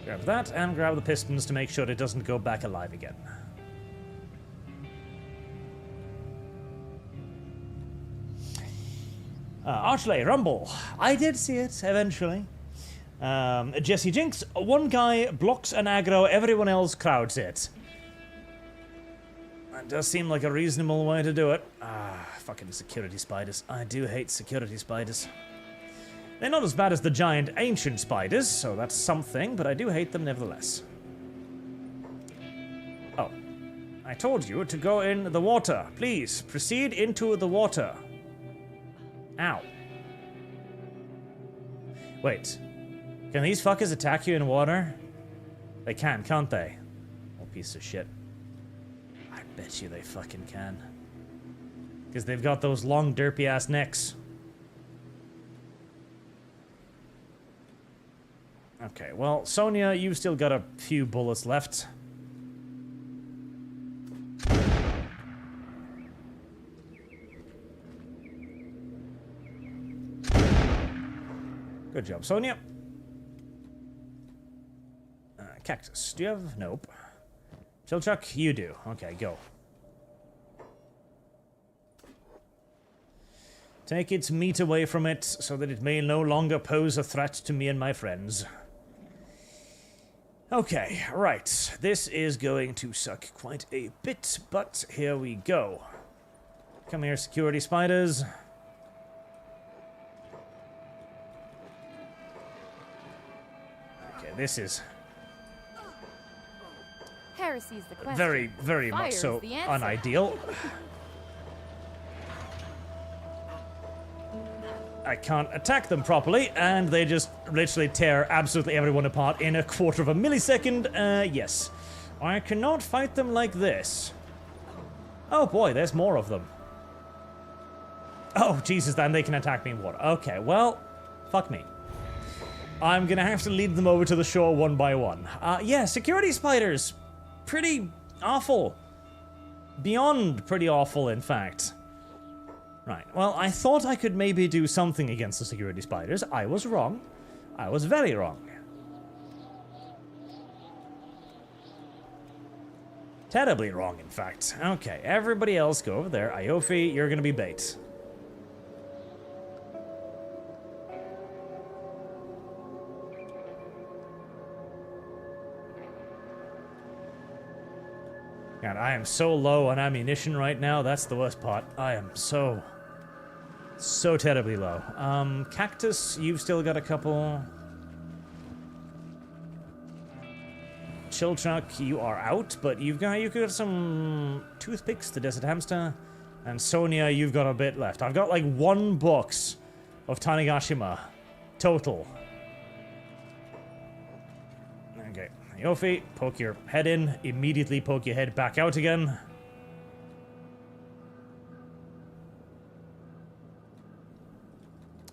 [SPEAKER 1] Grab that, and grab the pistons to make sure it doesn't go back alive again. Archley, Rumble. I did see it, eventually. Jesse Jinx, one guy blocks an aggro, everyone else crowds it. That does seem like a reasonable way to do it. Fucking security spiders. I do hate security spiders. They're not as bad as the giant ancient spiders, so that's something, but I do hate them nevertheless. Oh. I told you to go in the water. Please, proceed into the water. Ow. Wait. Can these fuckers attack you in water? They can, can't they? Oh, piece of shit. I bet you they fucking can. Because they've got those long, derpy-ass necks. Okay, well, Sonia, you've still got a few bullets left. Good job, Sonia. Cactus, do you have? Nope. Chilchuck, you do. Okay, go. Take its meat away from it so that it may no longer pose a threat to me and my friends. Okay, right. This is going to suck quite a bit, but here we go. Come here, security spiders. Okay, this is
[SPEAKER 2] Heresy's the question.
[SPEAKER 1] very, very much so unideal. I can't attack them properly, and they just literally tear absolutely everyone apart in a quarter of a millisecond. Yes. I cannot fight them like this. Oh boy, there's more of them. Oh, Jesus, then they can attack me in water. Okay, well, fuck me. I'm gonna have to lead them over to the shore one by one. Yeah, security spiders. Pretty awful. Beyond pretty awful, in fact. Right, well, I thought I could maybe do something against the security spiders. I was wrong. I was very wrong. Terribly wrong, in fact. Okay, everybody else go over there. Iofi, you're gonna be bait. God, I am so low on ammunition right now. That's the worst part. I am so terribly low. Cactus, you've still got a couple. Chilchuck, you are out, but you've got some toothpicks, the Desert Hamster. And Sonia, you've got a bit left. I've got like 1 box of Tanigashima total. Okay, Yofi, poke your head in, immediately poke your head back out again.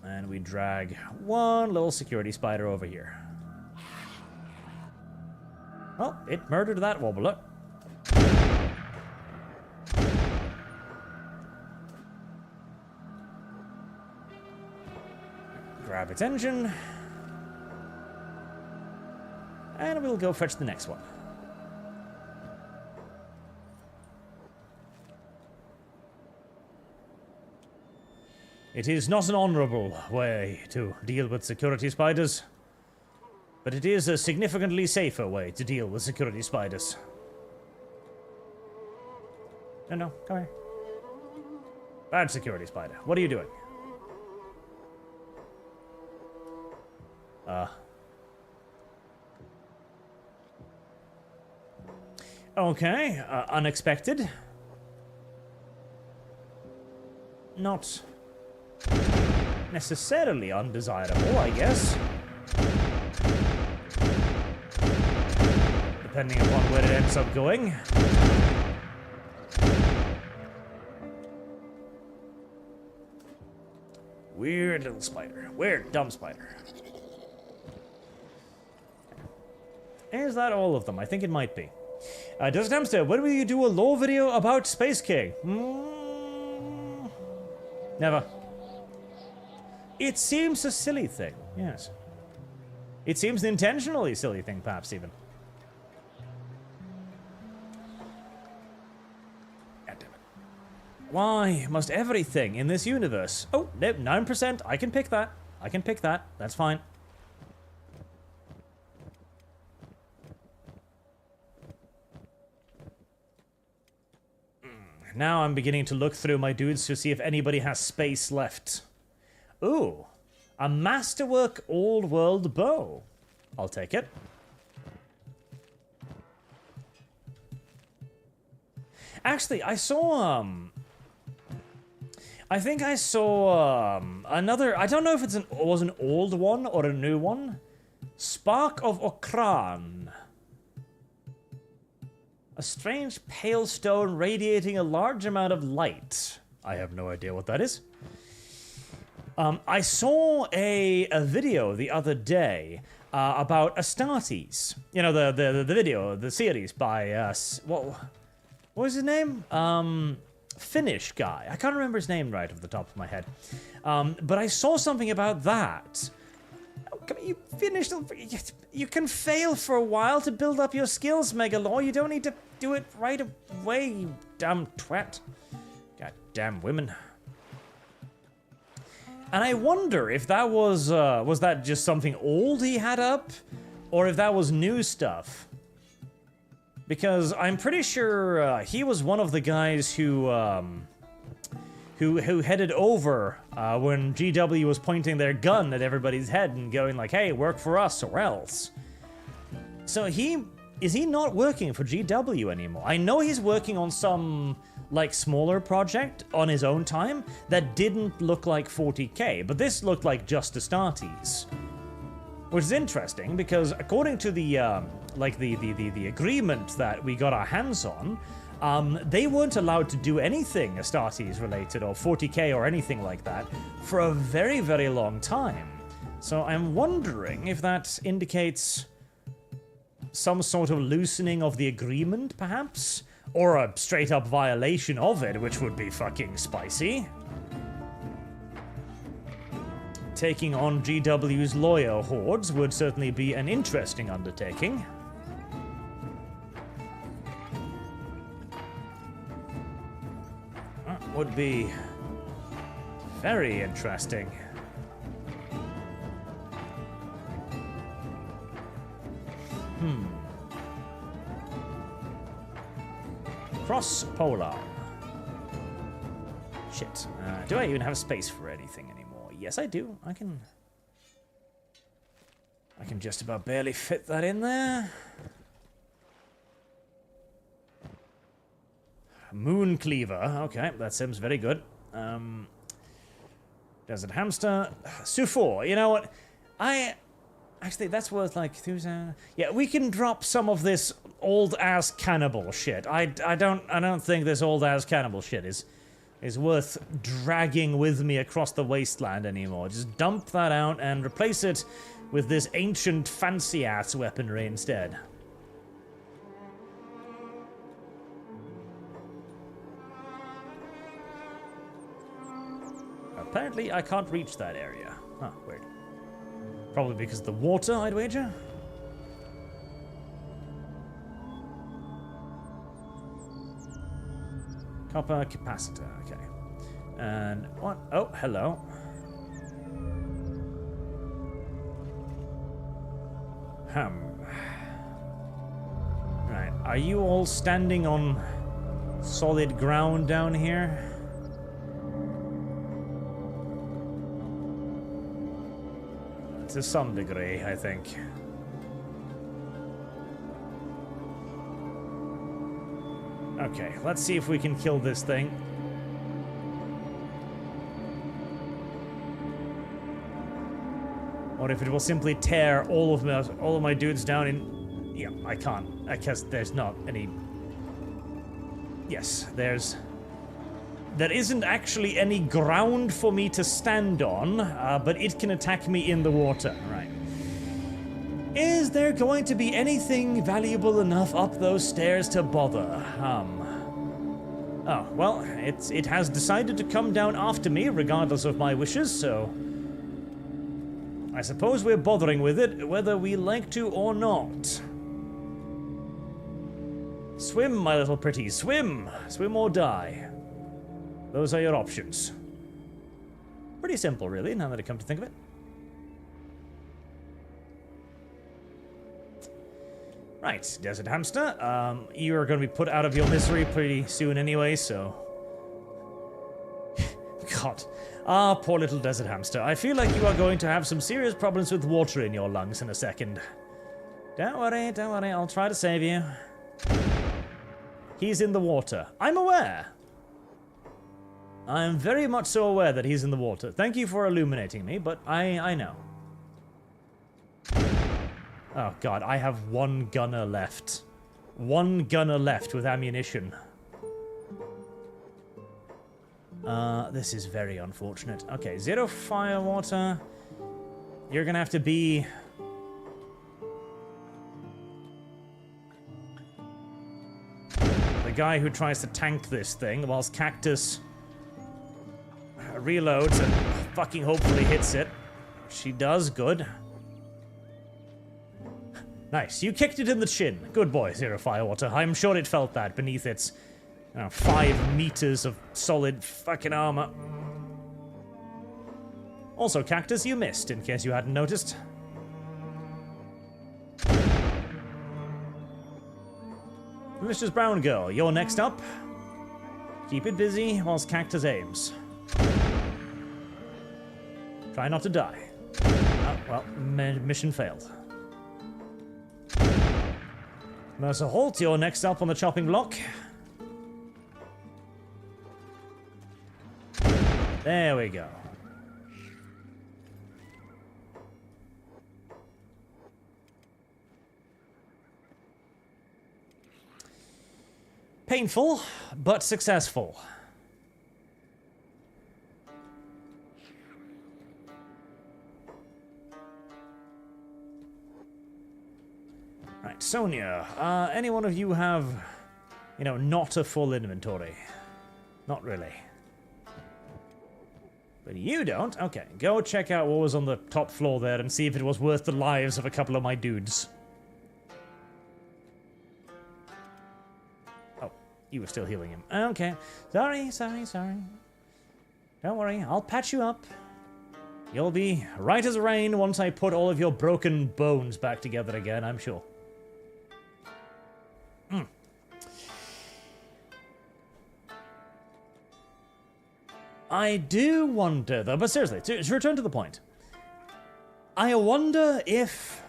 [SPEAKER 1] And we drag one little security spider over here. Well, it murdered that wobbler. Grab its engine. And we'll go fetch the next one. It is not an honorable way to deal with security spiders, but it is a significantly safer way to deal with security spiders. No, come here. Bad security spider. What are you doing? Okay, unexpected. Not necessarily undesirable, I guess. Depending upon where it ends up going. Weird little spider. Weird, dumb spider. Is that all of them? I think it might be. Does Hamster, when will you do a lore video about Space King? Never. It seems a silly thing, yes. It seems an intentionally silly thing, perhaps, even. God damn it. Why must everything in this universe... Oh, no, 9%. I can pick that. I can pick that. That's fine. Now I'm beginning to look through my dudes to see if anybody has space left. Ooh, a masterwork old world bow. I'll take it. Actually, I saw, I think I saw, another, I don't know if it was an old one or a new one. Spark of Okran. A strange pale stone radiating a large amount of light. I have no idea what that is. I saw a video the other day about Astartes. You know, the video, the series by, what was his name? Finnish guy. I can't remember his name right off the top of my head. But I saw something about that. You finished. You can fail for a while to build up your skills, Megalore. You don't need to do it right away, you damn twat. God damn women. And I wonder if that was that just something old he had up, or if that was new stuff. Because I'm pretty sure he was one of the guys who headed over when GW was pointing their gun at everybody's head and going like, hey, work for us or else. So is he not working for GW anymore? I know he's working on some, like, smaller project on his own time that didn't look like 40k, but this looked like just Astartes. Which is interesting, because according to the, the agreement that we got our hands on, they weren't allowed to do anything Astartes related or 40k or anything like that for a very, very long time. So I'm wondering if that indicates some sort of loosening of the agreement, perhaps? Or a straight-up violation of it, which would be fucking spicy. Taking on GW's lawyer hordes would certainly be an interesting undertaking. That would be very interesting. Cross-polar. Shit. Do I even have space for anything anymore? Yes, I do. I can just about barely fit that in there. Moon Cleaver. Okay, that seems very good. Desert Hamster. Sufor. You know what? Actually, that's worth like... Yeah, we can drop some of this old-ass cannibal shit. I don't think this old-ass cannibal shit is worth dragging with me across the wasteland anymore. Just dump that out and replace it with this ancient fancy-ass weaponry instead. Apparently, I can't reach that area. Huh, weird. Probably because of the water, I'd wager. Copper capacitor, okay. And what? Oh, hello. Right, are you all standing on solid ground down here? To some degree, I think. Okay, let's see if we can kill this thing. Or if it will simply tear all of my dudes down in... Yeah, I can't. I guess there's not any... Yes, there isn't actually any ground for me to stand on, but it can attack me in the water. Right. Is there going to be anything valuable enough up those stairs to bother? Oh, well, it has decided to come down after me, regardless of my wishes, so... I suppose we're bothering with it, whether we like to or not. Swim, my little pretty, swim! Swim or die. Those are your options. Pretty simple, really, now that I come to think of it. Right, Desert Hamster. You're going to be put out of your misery pretty soon anyway, so... God. Ah, poor little Desert Hamster. I feel like you are going to have some serious problems with water in your lungs in a second. Don't worry, I'll try to save you. He's in the water. I'm aware. I'm very much so aware that he's in the water. Thank you for illuminating me, but I know. Oh god, I have one gunner left. One gunner left with ammunition. This is very unfortunate. Okay, 0 fire water. You're gonna have to be... the guy who tries to tank this thing whilst Cactus reloads and fucking hopefully hits it. She does, good. Nice, you kicked it in the chin. Good boy, 0 Firewater. I'm sure it felt that beneath its 5 meters of solid fucking armor. Also, Cactus, you missed, in case you hadn't noticed. Delicious Brown Girl, you're next up. Keep it busy whilst Cactus aims. Try not to die. Well, mission failed. Mercer Holt, you're next up on the chopping block. There we go. Painful, but successful. Right, Sonia, any one of you have, not a full inventory? Not really. But you don't? Okay, go check out what was on the top floor there and see if it was worth the lives of a couple of my dudes. Oh, you were still healing him. Okay, sorry. Don't worry, I'll patch you up. You'll be right as rain once I put all of your broken bones back together again, I'm sure. I do wonder, though, but seriously, to return to the point. I wonder if...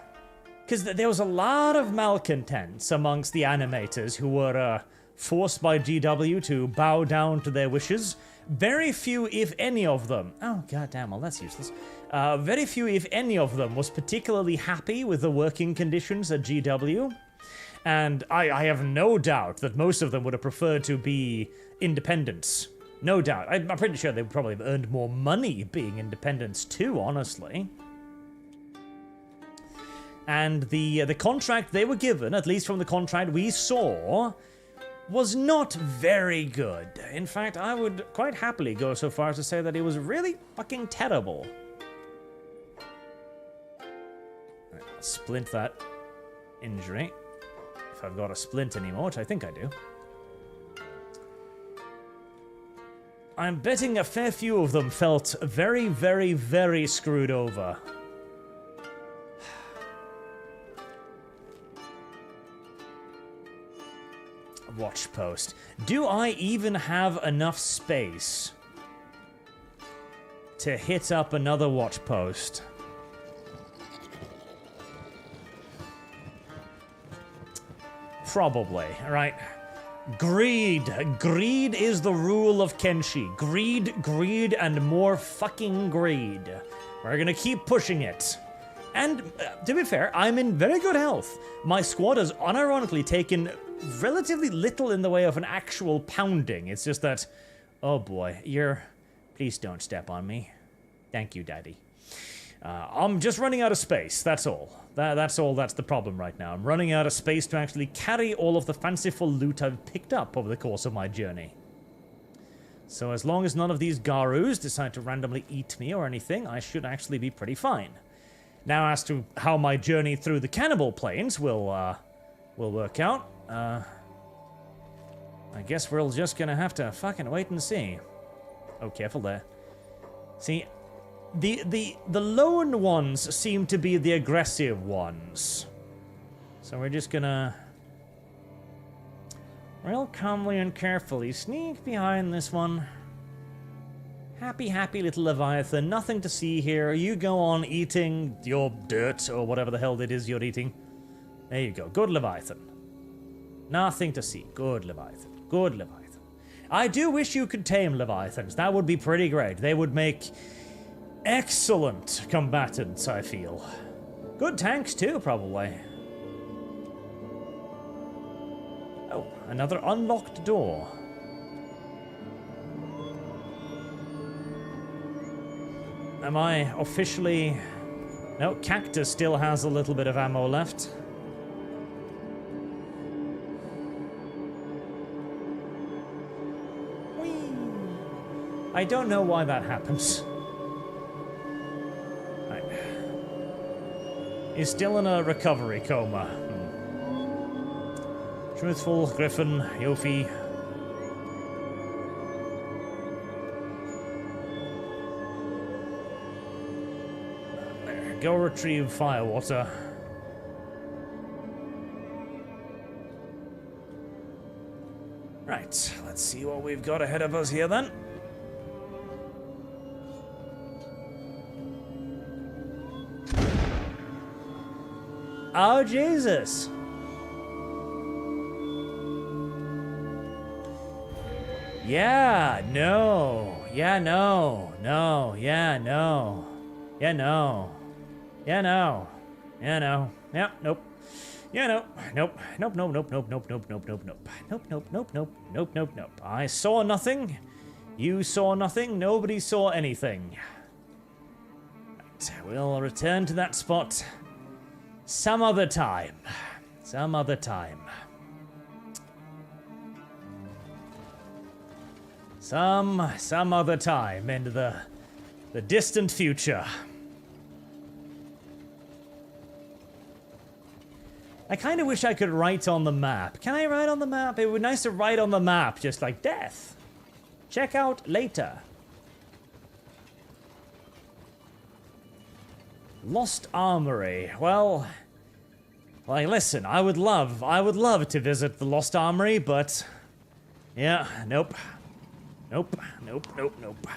[SPEAKER 1] because there was a lot of malcontents amongst the animators who were forced by GW to bow down to their wishes. Very few, if any of them... oh, goddamn, well, that's useless. Very few, if any of them, was particularly happy with the working conditions at GW. And I have no doubt that most of them would have preferred to be independents. No doubt. I'm pretty sure they would probably have earned more money being independents too, honestly. And the contract they were given, at least from the contract we saw, was not very good. In fact, I would quite happily go so far as to say that it was really fucking terrible. Right, let's splint that injury. If I've got a splint anymore, which I think I do. I'm betting a fair few of them felt very, very, very screwed over. Watch post. Do I even have enough space to hit up another watch post? Probably, right? Greed. Greed is the rule of Kenshi. Greed, greed, and more fucking greed. We're gonna keep pushing it. And, to be fair, I'm in very good health. My squad has unironically taken relatively little in the way of an actual pounding. It's just that, oh boy, please don't step on me. Thank you, Daddy. I'm just running out of space, that's all. That's all that's the problem right now. I'm running out of space to actually carry all of the fanciful loot I've picked up over the course of my journey. So as long as none of these Garus decide to randomly eat me or anything, I should actually be pretty fine. Now, as to how my journey through the cannibal plains will work out, I guess we're just gonna have to fucking wait and see. Oh, careful there. See, the lone ones seem to be the aggressive ones. So we're just gonna real calmly and carefully sneak behind this one. Happy, happy little Leviathan. Nothing to see here. You go on eating your dirt or whatever the hell it is you're eating. There you go. Good Leviathan. Nothing to see. Good Leviathan. Good Leviathan. I do wish you could tame Leviathans. That would be pretty great. They would make excellent combatants, I feel. Good tanks too, probably. Oh, another unlocked door. Am I officially... No, Cactus still has a little bit of ammo left. Whee! I don't know why that happens. Right. He's still in a recovery coma. Truthful, Griffin, Yofi. Go retrieve firewater. Right, let's see what we've got ahead of us here then. Oh, Jesus! Yeah, no. Yeah, no. No, yeah, no. Yeah, no. Yeah, no. Yeah, no. Yeah, nope. Yeah, no. Nope. Nope, nope, nope, nope, nope, nope, nope, nope, nope. Nope, nope, nope, nope, nope, nope, nope. I saw nothing. You saw nothing. Nobody saw anything. Right, we'll return to that spot some other time. Some other time. Some other time into the distant future. I kind of wish I could write on the map. Can I write on the map? It would be nice to write on the map, just like death. Check out later. Lost Armory. Well, like, listen, I would love to visit the Lost Armory, but yeah, nope. Nope, nope, nope, nope.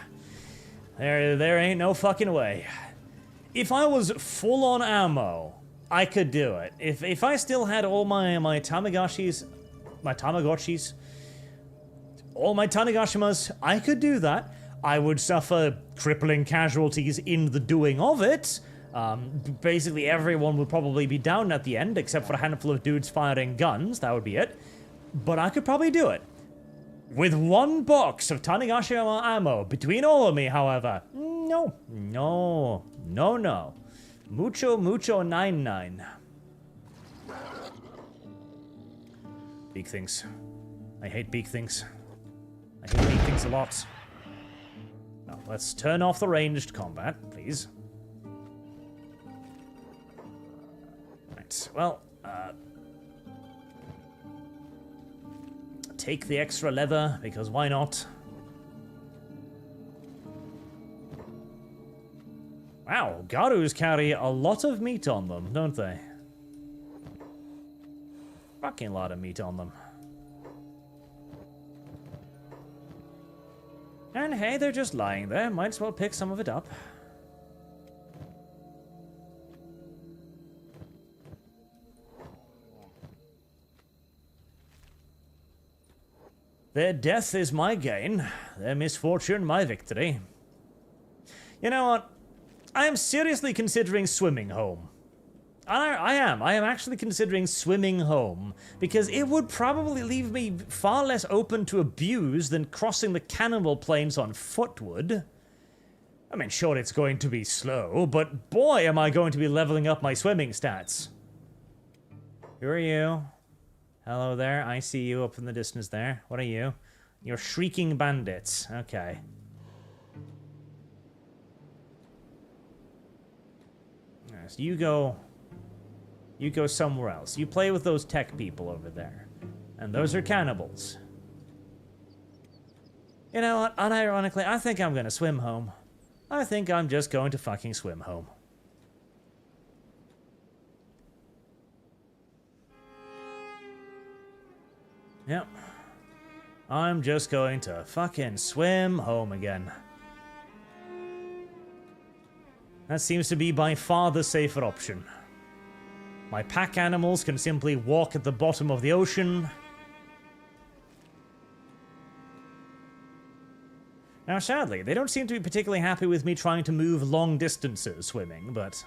[SPEAKER 1] There ain't no fucking way. If I was full on ammo, I could do it. If I still had all my Tamagotchis, all my Tanagashimas, I could do that. I would suffer crippling casualties in the doing of it. Basically everyone would probably be down at the end, except for a handful of dudes firing guns. That would be it. But I could probably do it. With one box of Tanigashima ammo between all of me, however. No. Mucho 99. Big things. I hate big things. I hate big things a lot. Now, let's turn off the ranged combat, please. Right, well, take the extra leather, because why not? Wow, Garus carry a lot of meat on them, don't they? Fucking lot of meat on them. And hey, they're just lying there. Might as well pick some of it up. Their death is my gain. Their misfortune, my victory. You know what? I am seriously considering swimming home. I am actually considering swimming home, because it would probably leave me far less open to abuse than crossing the cannibal plains on foot would. I mean, sure, it's going to be slow, but boy, am I going to be leveling up my swimming stats. Who are you? Hello there, I see you up in the distance there. What are you? You're shrieking bandits. Okay. So you go somewhere else. You play with those tech people over there. And those are cannibals. You know what? Unironically, I think I'm gonna swim home. I think I'm just going to fucking swim home. Yep. I'm just going to fucking swim home again. That seems to be by far the safer option. My pack animals can simply walk at the bottom of the ocean. Now, sadly, they don't seem to be particularly happy with me trying to move long distances swimming, but...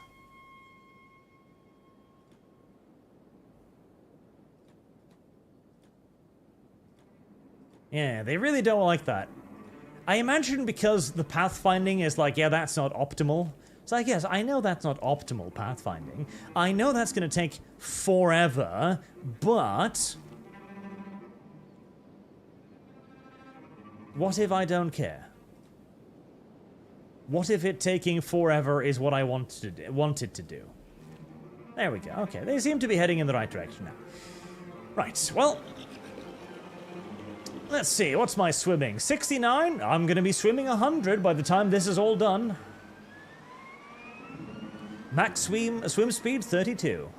[SPEAKER 1] yeah, they really don't like that. I imagine because the pathfinding is like, yeah, that's not optimal. It's like, yes, I know that's not optimal pathfinding. I know that's going to take forever, but... what if I don't care? What if it taking forever is what I wanted to do? There we go. Okay, they seem to be heading in the right direction now. Right, well... let's see, what's my swimming? 69? I'm going to be swimming 100 by the time this is all done. Max swim speed 32.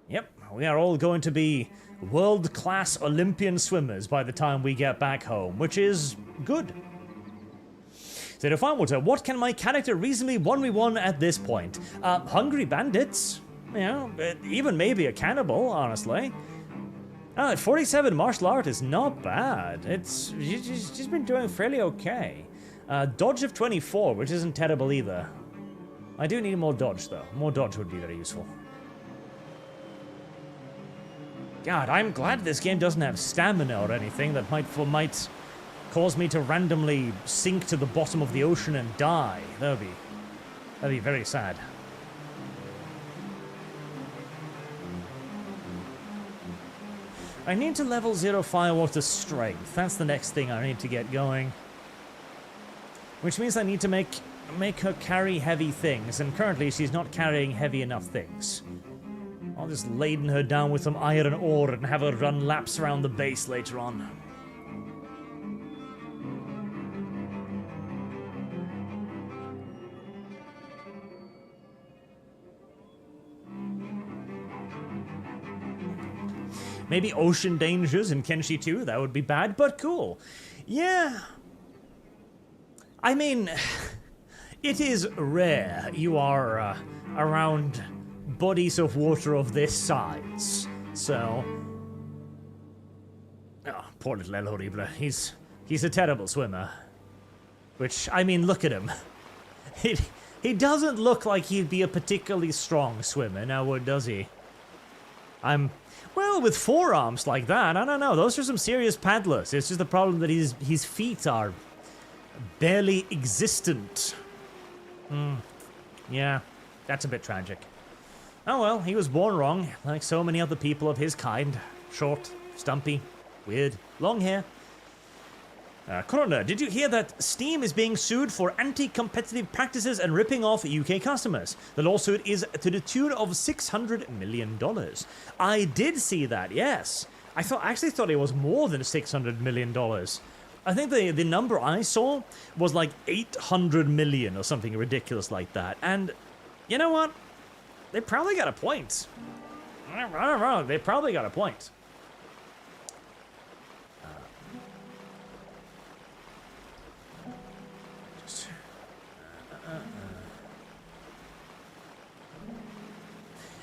[SPEAKER 1] Yep, we are all going to be world-class Olympian swimmers by the time we get back home, which is good. So to Firewater, what can my character reasonably 1v1 at this point? Hungry bandits, you know, even maybe a cannibal, honestly. At 47, martial art is not bad. She's been doing fairly okay. Dodge of 24, which isn't terrible either. I do need more dodge, though. More dodge would be very useful. God, I'm glad this game doesn't have stamina or anything that might cause me to randomly sink to the bottom of the ocean and die. That'd be very sad. I need to level 0 Firewater's strength. That's the next thing I need to get going. Which means I need to make her carry heavy things, and currently she's not carrying heavy enough things. I'll just laden her down with some iron ore and have her run laps around the base later on. Maybe ocean dangers in Kenshi 2, that would be bad, but cool. Yeah. I mean, it is rare you are around bodies of water of this size, so... oh, poor little El Horrible. He's He's a terrible swimmer. Which, I mean, look at him. He doesn't look like he'd be a particularly strong swimmer, now does he? Well, with forearms like that, I don't know. Those are some serious paddlers. It's just the problem that his feet are barely existent. Yeah, that's a bit tragic. Oh well, he was born wrong, like so many other people of his kind. Short, stumpy, weird, long hair. Coroner, did you hear that Steam is being sued for anti-competitive practices and ripping off UK customers? The lawsuit is to the tune of $600 million. I did see that, yes. I actually thought it was more than $600 million. I think the number I saw was like 800 million or something ridiculous like that. And you know what? They probably got a point. I don't know. They probably got a point.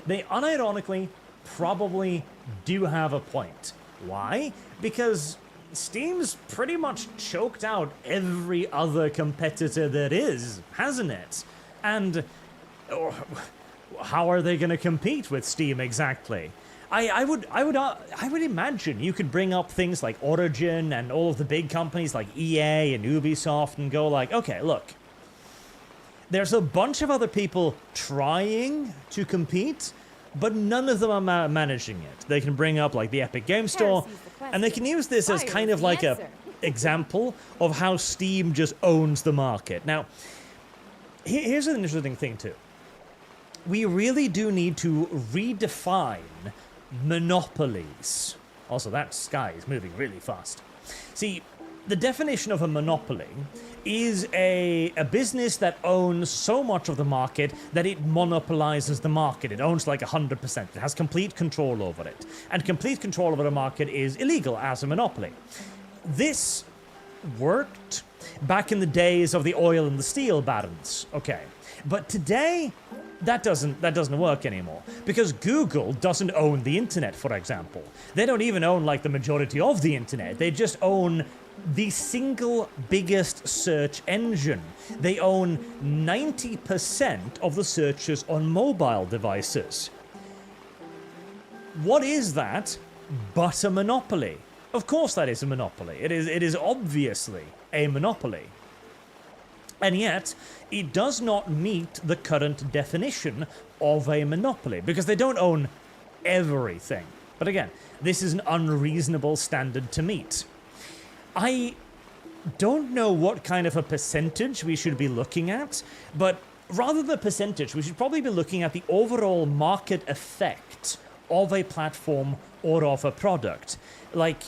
[SPEAKER 1] They unironically probably do have a point. Why? Because Steam's pretty much choked out every other competitor there is, hasn't it? And how are they going to compete with Steam exactly? I would imagine you could bring up things like Origin and all of the big companies like EA and Ubisoft and go like, okay, look. There's a bunch of other people trying to compete, but none of them are managing it. They can bring up like the Epic Game Store, and they can use this as kind of like a example of how Steam just owns the market. Now, here's an interesting thing too. We really do need to redefine monopolies. Also, that sky is moving really fast. See, the definition of a monopoly is a business that owns so much of the market that it monopolizes the market. It owns like 100%. It has complete control over it. And complete control over the market is illegal as a monopoly. This worked back in the days of the oil and the steel barons. Okay. But today, that doesn't work anymore. Because Google doesn't own the internet, for example. They don't even own like the majority of the internet. They just own the single biggest search engine. They own 90% of the searches on mobile devices. What is that but a monopoly? Of course that is a monopoly. It is obviously a monopoly. And yet, it does not meet the current definition of a monopoly, because they don't own everything. But again, this is an unreasonable standard to meet. I don't know what kind of a percentage we should be looking at, but rather than percentage, we should probably be looking at the overall market effect of a platform or of a product. Like,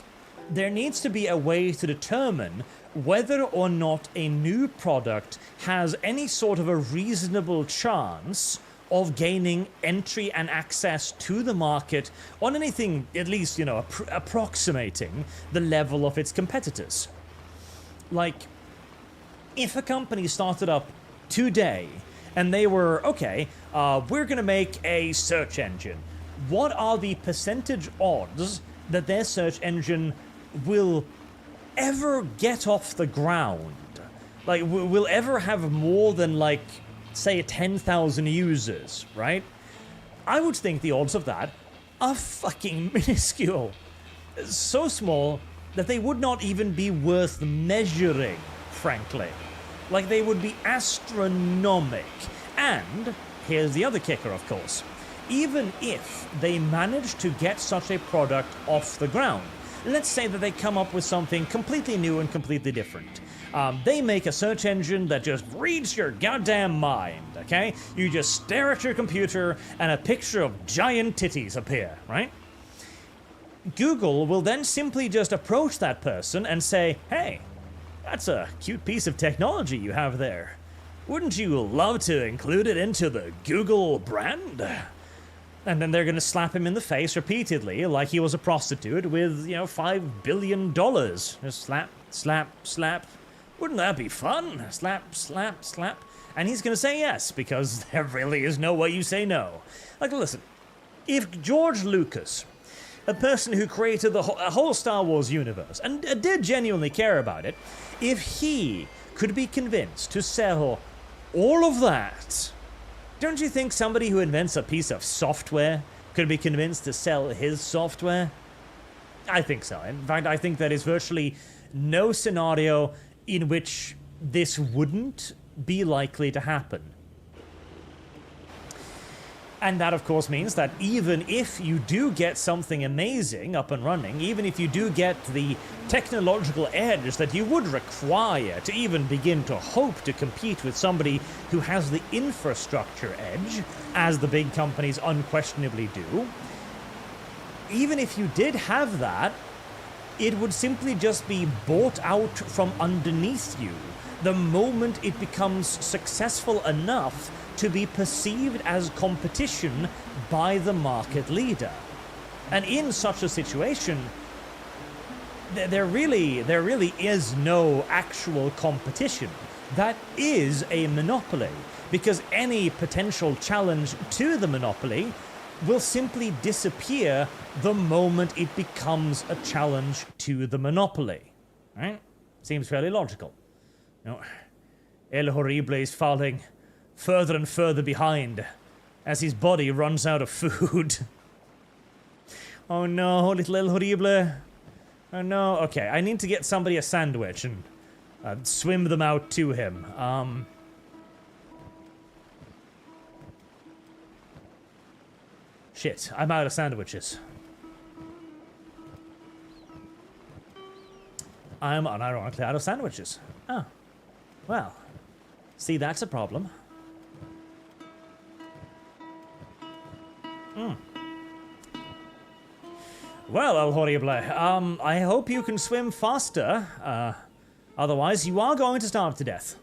[SPEAKER 1] there needs to be a way to determine whether or not a new product has any sort of a reasonable chance of gaining entry and access to the market on anything, at least, approximating the level of its competitors. Like, if a company started up today and they were, okay, we're gonna make a search engine. What are the percentage odds that their search engine will ever get off the ground? Like, will ever have more than, like, say 10,000 users, right? I would think the odds of that are fucking minuscule. So small that they would not even be worth measuring, frankly. Like, they would be astronomic. And here's the other kicker, of course. Even if they manage to get such a product off the ground, let's say that they come up with something completely new and completely different. They make a search engine that just reads your goddamn mind, okay? You just stare at your computer and a picture of giant titties appear, right? Google will then simply just approach that person and say, hey, that's a cute piece of technology you have there. Wouldn't you love to include it into the Google brand? And then they're going to slap him in the face repeatedly like he was a prostitute with, $5 billion. Just slap, slap, slap. Wouldn't that be fun? Slap, slap, slap. And he's going to say yes, because there really is no way you say no. Like, listen, if George Lucas a person who created a whole Star Wars universe and did genuinely care about it, if he could be convinced to sell all of that, don't you think somebody who invents a piece of software could be convinced to sell his software? I think so. In fact, I think there is virtually no scenario in which this wouldn't be likely to happen. And that, of course, means that even if you do get something amazing up and running, even if you do get the technological edge that you would require to even begin to hope to compete with somebody who has the infrastructure edge, as the big companies unquestionably do, even if you did have that, it would simply just be bought out from underneath you the moment it becomes successful enough to be perceived as competition by the market leader. And in such a situation, there really is no actual competition. That is a monopoly, because any potential challenge to the monopoly will simply disappear the moment it becomes a challenge to the monopoly. Right? Seems fairly logical. No, El Horrible is falling further and further behind as his body runs out of food. Oh no, little El Horrible. Oh no. Okay, I need to get somebody a sandwich and swim them out to him. Shit, I'm out of sandwiches. I'm unironically out of sandwiches. Oh. Well. See, that's a problem. Well, El Horrible, I hope you can swim faster. Otherwise, you are going to starve to death.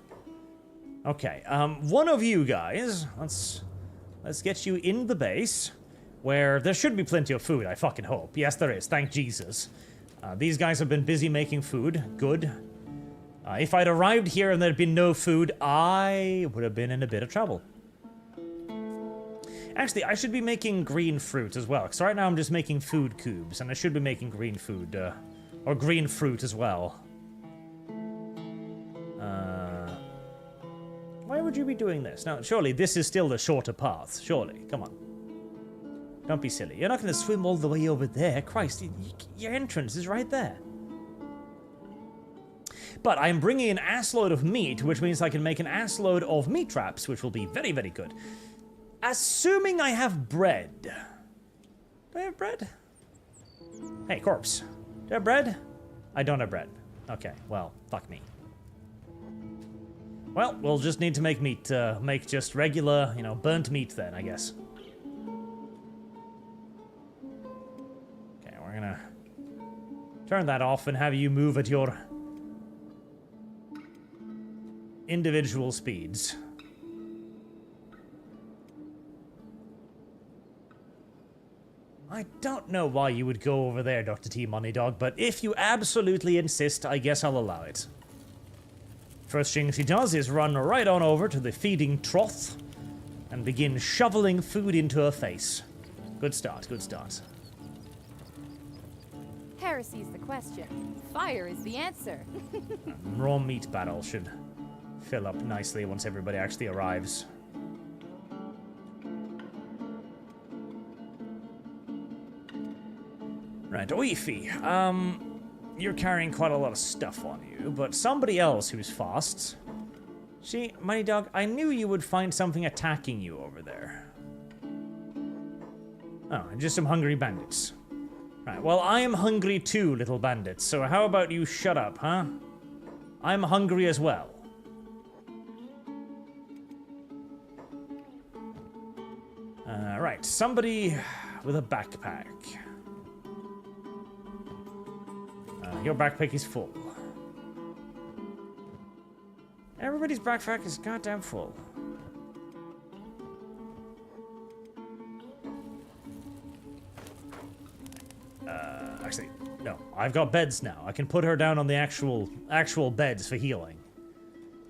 [SPEAKER 1] Okay, one of you guys, let's get you in the base, where there should be plenty of food, I fucking hope. Yes, there is, thank Jesus. These guys have been busy making food. Good. If I'd arrived here and there'd been no food, I would have been in a bit of trouble. Actually, I should be making green fruit as well, because right now I'm just making food cubes, and I should be making green food, or green fruit as well. Why would you be doing this? Now, surely this is still the shorter path. Surely, come on. Don't be silly. You're not going to swim all the way over there. Christ, your entrance is right there. But I'm bringing an assload of meat, which means I can make an assload of meat traps, which will be very, very good. Assuming I have bread. Do I have bread? Hey, corpse. Do I have bread? I don't have bread. Okay, well, fuck me. Well, we'll just need to make meat. Make just regular, burnt meat then, I guess. Okay, we're gonna turn that off and have you move at your individual speeds. I don't know why you would go over there, Dr. T. Money Dog, but if you absolutely insist, I guess I'll allow it. First thing she does is run right on over to the feeding trough and begin shoveling food into her face. Good start, good start.
[SPEAKER 2] Heresy's the question. Fire is the answer.
[SPEAKER 1] Raw meat battle should fill up nicely once everybody actually arrives. Right, Oifi, you're carrying quite a lot of stuff on you, but somebody else who's fast. See, Mighty Dog, I knew you would find something attacking you over there. Oh, just some hungry bandits. Right, well, I am hungry too, little bandits, so how about you shut up, huh? I'm hungry as well. Right, somebody with a backpack. Your backpack is full. Everybody's backpack is goddamn full. Actually, no. I've got beds now. I can put her down on the actual beds for healing.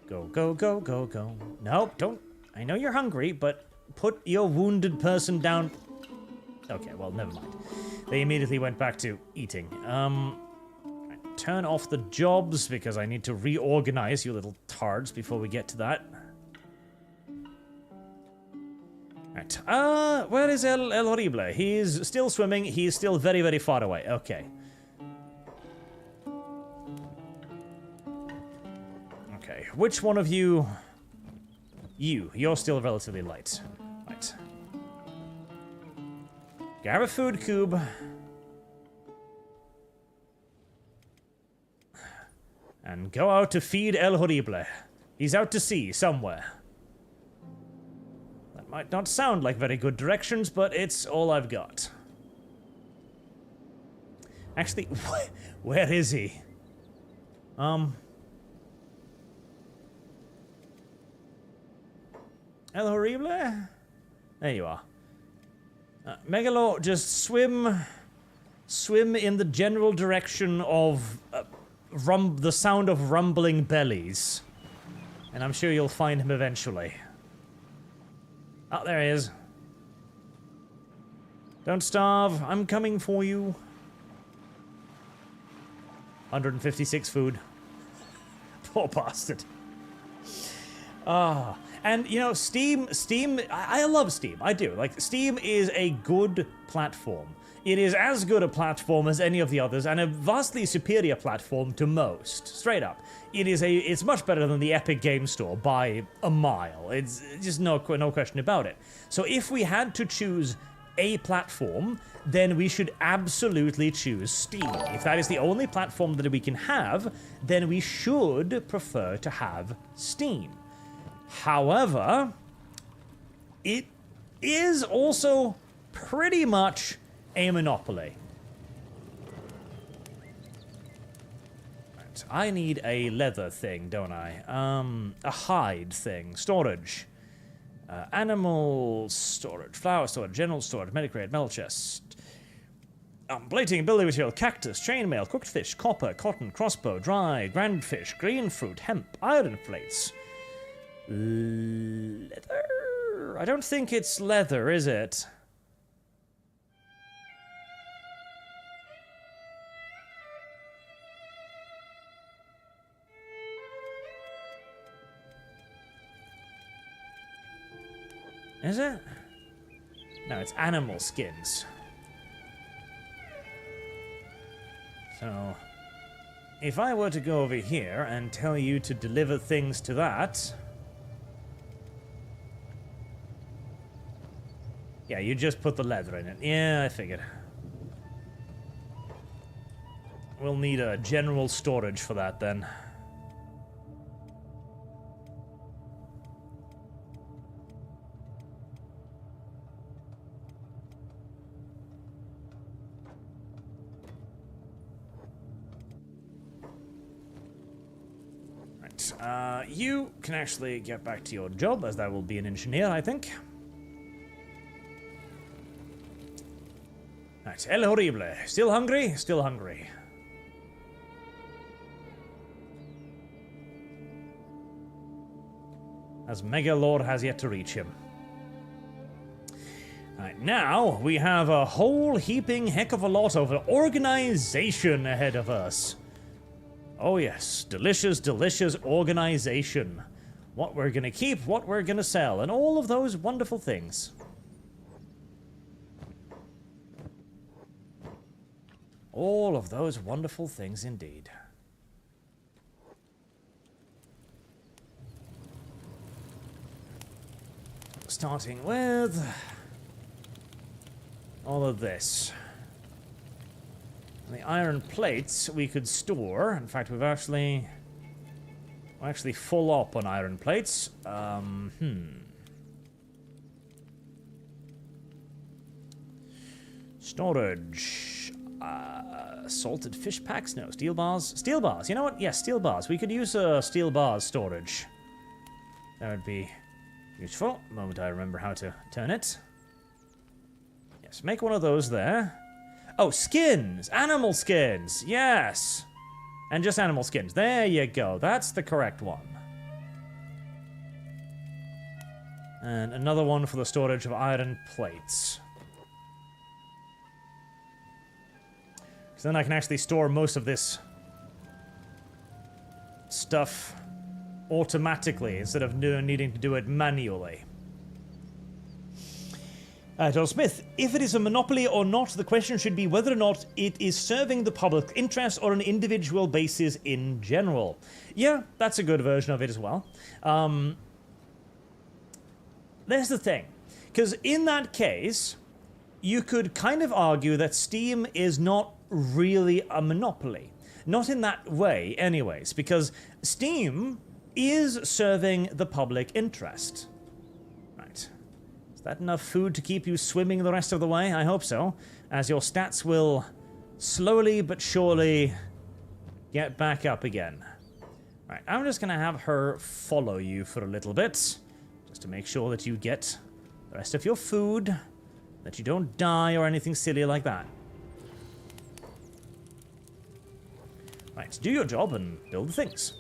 [SPEAKER 1] Go, go, go, go, go. No, don't. I know you're hungry, but put your wounded person down. Okay, well, never mind. They immediately went back to eating. Turn off the jobs, because I need to reorganize you little tards before we get to that. Right. Where is El Horrible? He's still swimming. He's still very, very far away. Okay. Okay. Which one of you... You're still relatively light. Right. Grab a food cube. And go out to feed El Horrible. He's out to sea somewhere. That might not sound like very good directions, but it's all I've got. Actually, where is he? El Horrible? There you are. Megalo, just swim in the general direction of the sound of rumbling bellies. And I'm sure you'll find him eventually. Oh, there he is. Don't starve, I'm coming for you. 156 food. Poor bastard. Ah. And, you know, Steam, I love Steam, I do. Like, Steam is a good platform. It is as good a platform as any of the others, and a vastly superior platform to most. Straight up. It's much better than the Epic Game Store by a mile. It's just no question about it. So if we had to choose a platform, then we should absolutely choose Steam. If that is the only platform that we can have, then we should prefer to have Steam. However, it is also pretty much a monopoly. Right, I need a leather thing, don't I? A hide thing. Storage. Animal storage. Flower storage. General storage. Medigrade. Metal chest. Plating and building material. Cactus. Chainmail. Cooked fish. Copper. Cotton. Crossbow. Dry. Ground fish. Green fruit. Hemp. Iron plates. Leather? I don't think it's leather, is it? Is it? No, it's animal skins. So, if I were to go over here and tell you to deliver things to that... Yeah, you just put the leather in it. Yeah, I figured. We'll need a general storage for that then. Right, you can actually get back to your job, as that will be an engineer, I think. Right, El Horrible. Still hungry? Still hungry. As Megalord has yet to reach him. Right, now we have a whole heaping heck of a lot of organization ahead of us. Oh yes, delicious, delicious organization. What we're gonna keep, what we're gonna sell, and all of those wonderful things. All of those wonderful things indeed. Starting with all of this. The iron plates we could store. In fact, we're actually full up on iron plates. Storage. Salted fish packs? No. Steel bars? Steel bars. You know what? Yes, steel bars. We could use steel bars storage. That would be useful. The moment I remember how to turn it. Yes, make one of those there. Oh, skins! Animal skins! Yes! And just animal skins. There you go. That's the correct one. And another one for the storage of iron plates. So then I can actually store most of this stuff automatically instead of needing to do it manually. John Smith, if it is a monopoly or not, the question should be whether or not it is serving the public interest or an individual basis in general. Yeah, that's a good version of it as well. There's the thing, because in that case, you could kind of argue that Steam is not really a monopoly. Not in that way, anyways, because Steam is serving the public interest. Right. Is that enough food to keep you swimming the rest of the way? I hope so, as your stats will slowly but surely get back up again. Right, I'm just gonna have her follow you for a little bit, just to make sure that you get the rest of your food, that you don't die or anything silly like that. Right, do your job and build the things.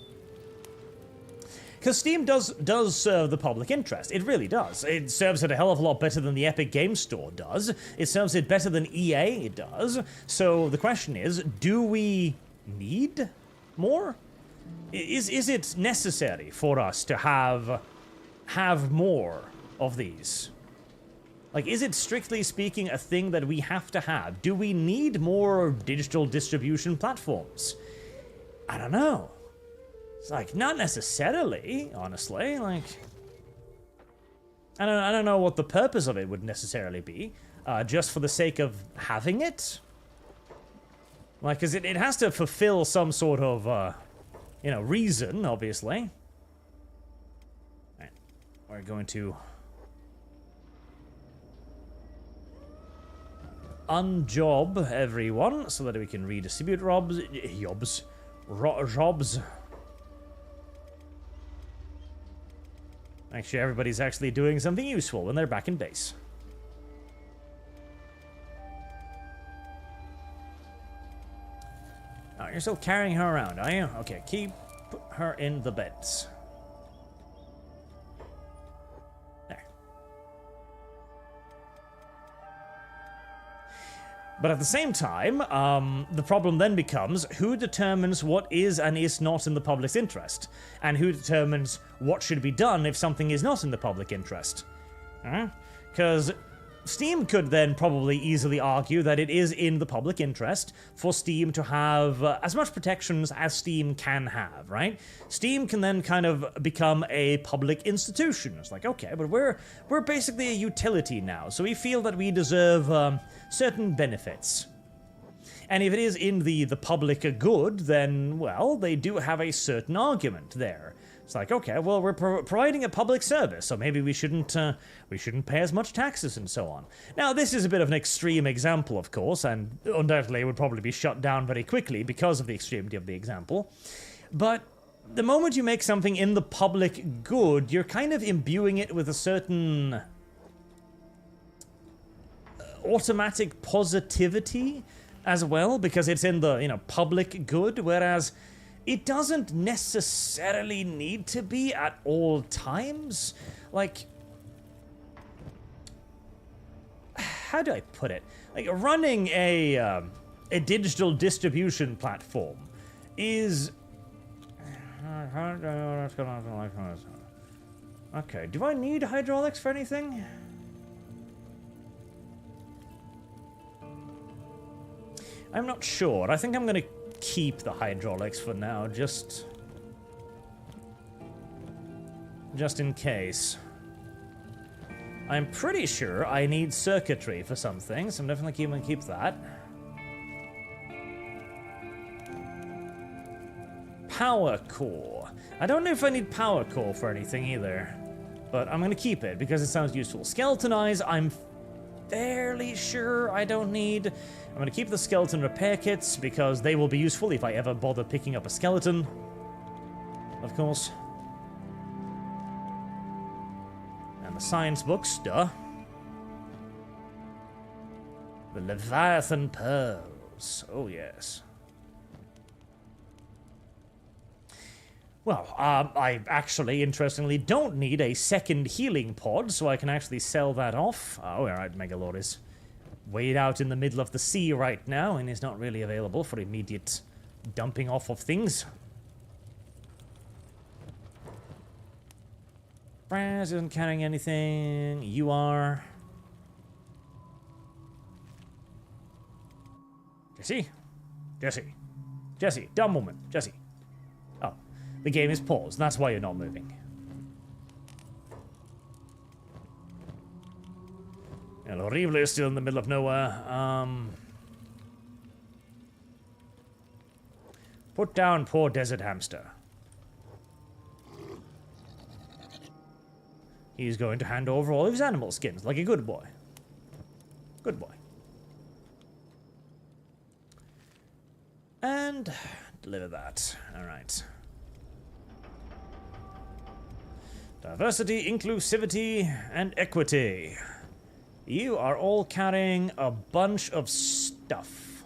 [SPEAKER 1] Because Steam does serve the public interest. It really does. It serves it a hell of a lot better than the Epic Games Store does. It serves it better than EA does. So the question is, do we need more? Is it necessary for us to have more of these? Like, is it strictly speaking a thing that we have to have? Do we need more digital distribution platforms? I don't know. It's like, not necessarily, honestly. Like, I don't know what the purpose of it would necessarily be. Just for the sake of having it? Like, because it has to fulfill some sort of, you know, reason, obviously. Right. We're going to unjob everyone so that we can redistribute jobs. Make sure everybody's actually doing something useful when they're back in base. Oh, you're still carrying her around, are you? Okay, keep her in the beds. There. But at the same time, the problem then becomes who determines what is and is not in the public's interest, and who determines what should be done if something is not in the public interest. Because Steam could then probably easily argue that it is in the public interest for Steam to have as much protections as Steam can have, right? Steam can then kind of become a public institution. It's like, okay, but we're basically a utility now, so we feel that we deserve certain benefits. And if it is in the public good, then, well, they do have a certain argument there. It's like, okay, well, we're providing a public service, so maybe we shouldn't pay as much taxes and so on. Now, this is a bit of an extreme example, of course, and undoubtedly would probably be shut down very quickly because of the extremity of the example. But the moment you make something in the public good, you're kind of imbuing it with a certain automatic positivity as well, because it's in the, you know, public good, whereas it doesn't necessarily need to be at all times. Like, how do I put it? Like, running a digital distribution platform is... Okay, do I need hydraulics for anything? I'm not sure. I think I'm gonna keep the hydraulics for now, just in case. I'm pretty sure I need circuitry for something, so I'm definitely gonna keep that. Power core. I don't know if I need power core for anything either, but I'm gonna keep it because it sounds useful. Skeleton eyes, I'm fairly sure I don't need. I'm going to keep the skeleton repair kits because they will be useful if I ever bother picking up a skeleton. Of course. And the science books, duh. The Leviathan pearls. Oh, yes. Well, I actually, interestingly, don't need a second healing pod, so I can actually sell that off. Oh, alright, Megaloris. wade out in the middle of the sea right now and is not really available for immediate dumping off of things. Braz isn't carrying anything. You are. Jesse, dumb woman. Jesse. Oh, the game is paused. That's why you're not moving. El Horrible is still in the middle of nowhere. Put down poor desert hamster. He's going to hand over all of his animal skins like a good boy. Good boy. And deliver that. Alright. Diversity, inclusivity, and equity. You are all carrying a bunch of stuff.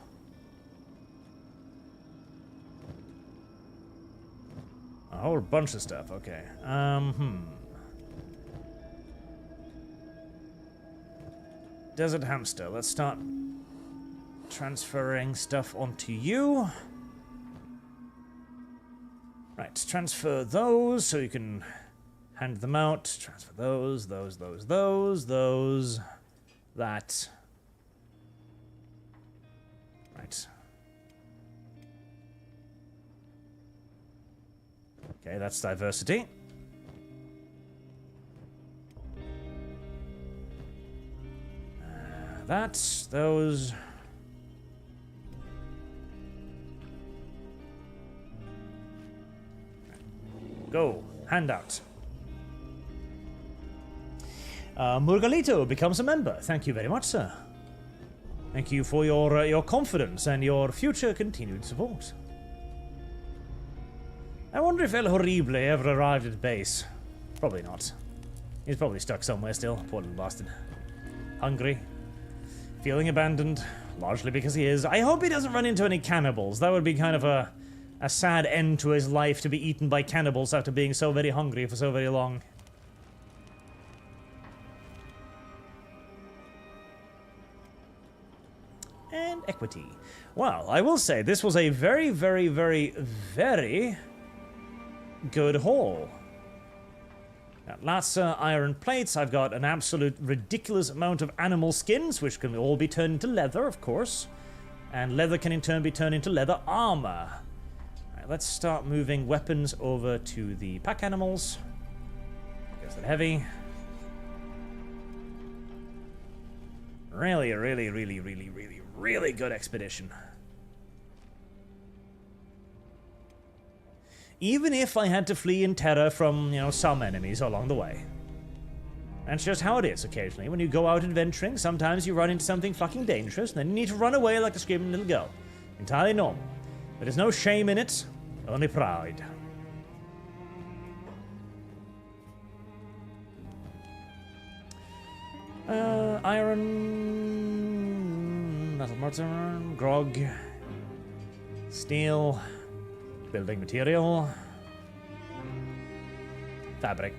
[SPEAKER 1] A whole bunch of stuff, okay. Desert hamster, let's start transferring stuff onto you. Right, transfer those so you can hand them out. Transfer those, that. Right. Okay, that's diversity. Those. Go, handout. Murgalito becomes a member. Thank you very much, sir. Thank you for your confidence and your future continued support. I wonder if El Horrible ever arrived at base. Probably not. He's probably stuck somewhere still. Poor little bastard. Hungry. Feeling abandoned. Largely because he is. I hope he doesn't run into any cannibals. That would be kind of a sad end to his life, to be eaten by cannibals after being so very hungry for so very long. And equity. Well, I will say this was a very, very, very, very good haul. Got lots of iron plates. I've got an absolute ridiculous amount of animal skins, which can all be turned into leather, of course. And leather can in turn be turned into leather armor. Alright, let's start moving weapons over to the pack animals. Because they're heavy. Really, really, really, really, really, really good expedition. Even if I had to flee in terror from, you know, some enemies along the way. That's just how it is occasionally. When you go out adventuring, sometimes you run into something fucking dangerous, and then you need to run away like a screaming little girl. Entirely normal. There is no shame in it, only pride. Iron... metal mortar, grog, steel... building material, fabric.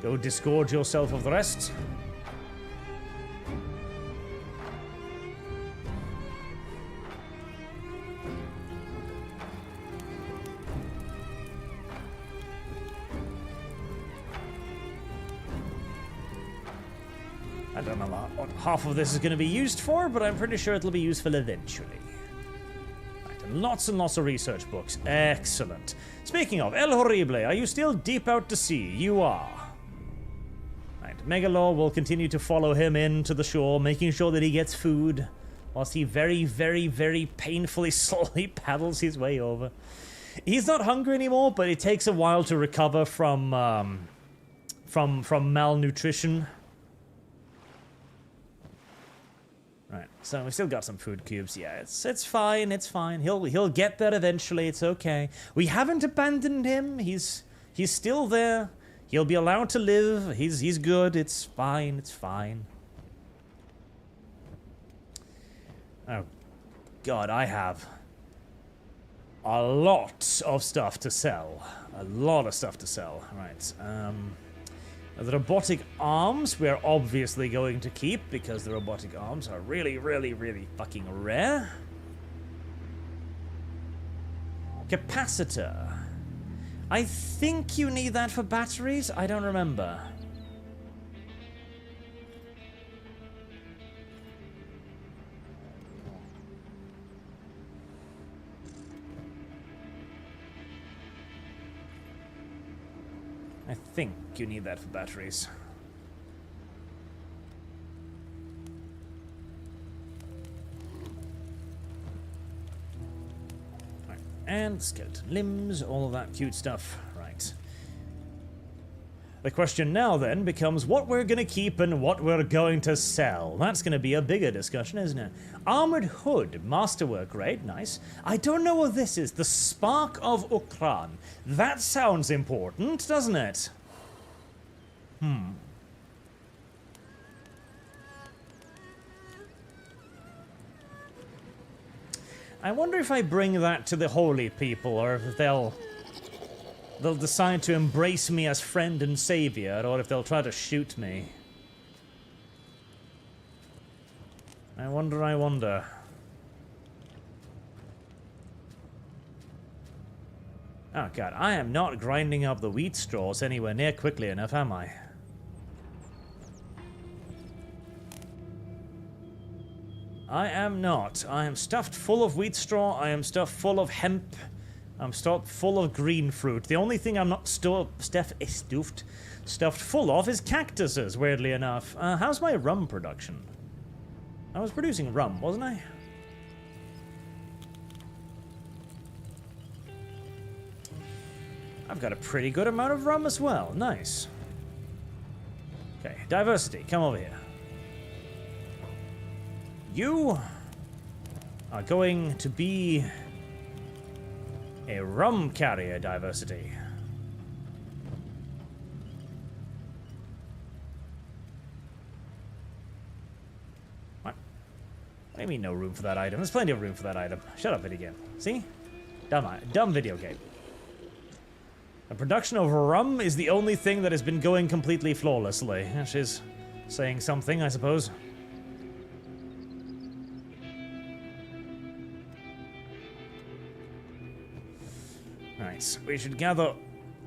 [SPEAKER 1] Go disgorge yourself of the rest. I don't know what half of this is going to be used for, but I'm pretty sure it'll be useful eventually. Right, and lots of research books. Excellent. Speaking of, El Horrible, are you still deep out to sea? You are. Right, Megalo will continue to follow him into the shore, making sure that he gets food, whilst he very, very, very painfully, slowly paddles his way over. He's not hungry anymore, but it takes a while to recover from malnutrition. Right, so we've still got some food cubes. Yeah, it's fine, it's fine. He'll get there eventually. It's okay. We haven't abandoned him. He's still there. He'll be allowed to live. He's good. It's fine. It's fine. Oh, God, I have a lot of stuff to sell. A lot of stuff to sell. Right. The robotic arms we're obviously going to keep because the robotic arms are really, really, really fucking rare. Capacitor. I think you need that for batteries? I don't remember. I think you need that for batteries. Right. And skeleton limbs, all of that cute stuff. Right. The question now then becomes what we're going to keep and what we're going to sell. That's going to be a bigger discussion, isn't it? Armored hood, masterwork rate, nice. I don't know what this is. The Spark of Ukran. That sounds important, doesn't it? I wonder if I bring that to the holy people, or if they'll decide to embrace me as friend and savior, or if they'll try to shoot me. I wonder, I wonder. Oh god, I am not grinding up the wheat straws anywhere near quickly enough, am I? I am not. I am stuffed full of wheat straw, I am stuffed full of hemp, I'm stuffed full of green fruit. The only thing I'm not stuffed full of is cactuses, weirdly enough. How's my rum production? I was producing rum, wasn't I? I've got a pretty good amount of rum as well. Nice. Okay, diversity, come over here. You are going to be a rum carrier, diversity. What? What do you mean no room for that item? There's plenty of room for that item. Shut up, video game. See? Dumb video game. The production of rum is the only thing that has been going completely flawlessly. Which is saying something, I suppose. Right, we should gather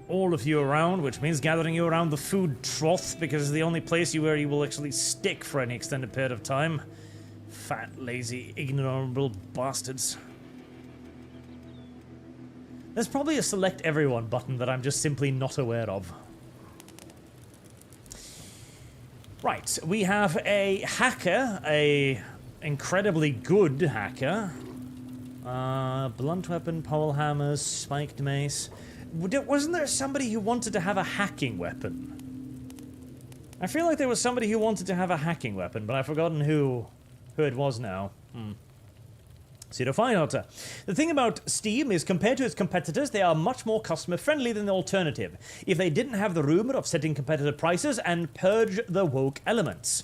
[SPEAKER 1] all of you around, which means gathering you around the food trough, because it's the only place where you will actually stick for any extended period of time. Fat, lazy, ignorable bastards. There's probably a select everyone button that I'm just simply not aware of. Right, we have a hacker, a incredibly good hacker. Blunt weapon, pole hammers, spiked mace. Wasn't there somebody who wanted to have a hacking weapon? I feel like there was somebody who wanted to have a hacking weapon, but I've forgotten who it was now. Pseudo-Firehotter. The thing about Steam is, compared to its competitors, they are much more customer-friendly than the alternative, if they didn't have the rumor of setting competitive prices and purge the woke elements.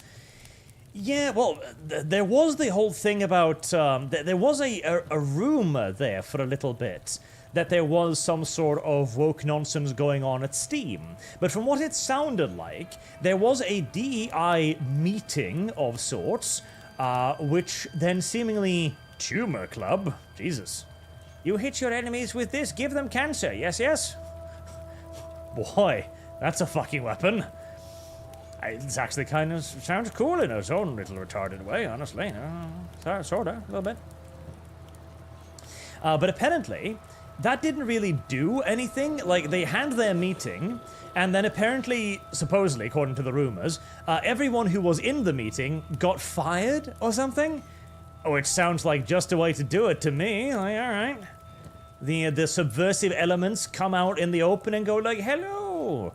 [SPEAKER 1] Yeah, well, there was the whole thing about, there was a rumor there for a little bit, that there was some sort of woke nonsense going on at Steam. But from what it sounded like, there was a DEI meeting of sorts, which then seemingly... Tumor Club? Jesus. You hit your enemies with this, give them cancer, yes, yes? Boy, that's a fucking weapon. It's actually kind of sounds cool in its own little retarded way, honestly. Sorta, a little bit. But apparently, that didn't really do anything. Like, they had their meeting, and then apparently, supposedly, according to the rumors, everyone who was in the meeting got fired or something. Which sounds like just a way to do it to me. Like, alright. The subversive elements come out in the open and go like, hello!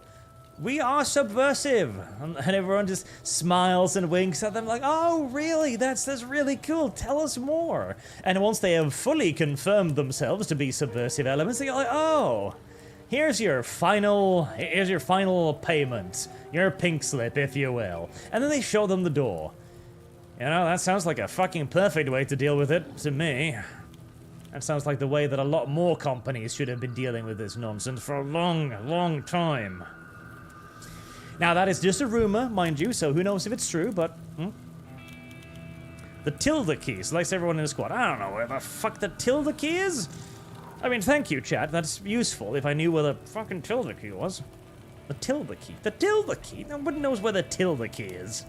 [SPEAKER 1] We are subversive! And everyone just smiles and winks at them like, oh, really? That's really cool. Tell us more. And once they have fully confirmed themselves to be subversive elements, they go like, oh, here's your final payment. Your pink slip, if you will. And then they show them the door. You know, that sounds like a fucking perfect way to deal with it, to me. That sounds like the way that a lot more companies should have been dealing with this nonsense for a long, long time. Now, that is just a rumor, mind you, so who knows if it's true, but... The tilde key selects everyone in the squad. I don't know where the fuck the tilde key is. I mean, thank you, chat. That's useful if I knew where the fucking tilde key was. The tilde key. The tilde key? Nobody knows where the tilde key is.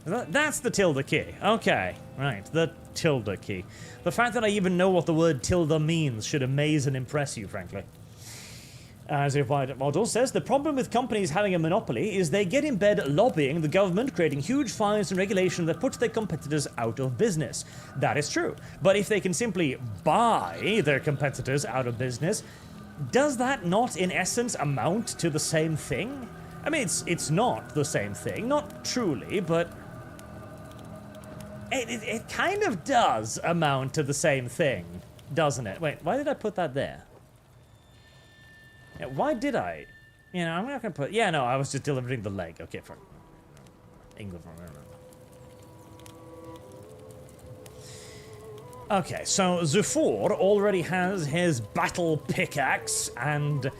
[SPEAKER 1] That's the tilde key. Okay, right. The tilde key. The fact that I even know what the word tilde means should amaze and impress you, frankly. As if model says, the problem with companies having a monopoly is they get in bed lobbying the government, creating huge fines and regulation that puts their competitors out of business. That is true. But if they can simply buy their competitors out of business, does that not, in essence, amount to the same thing? I mean, it's not the same thing. Not truly, but... It kind of does amount to the same thing, doesn't it? Wait, why did I put that there? Yeah, why did I? You know, I'm not gonna put... Yeah, no, I was just delivering the leg. Okay, for... England. Okay, so Zufor already has his battle pickaxe, and...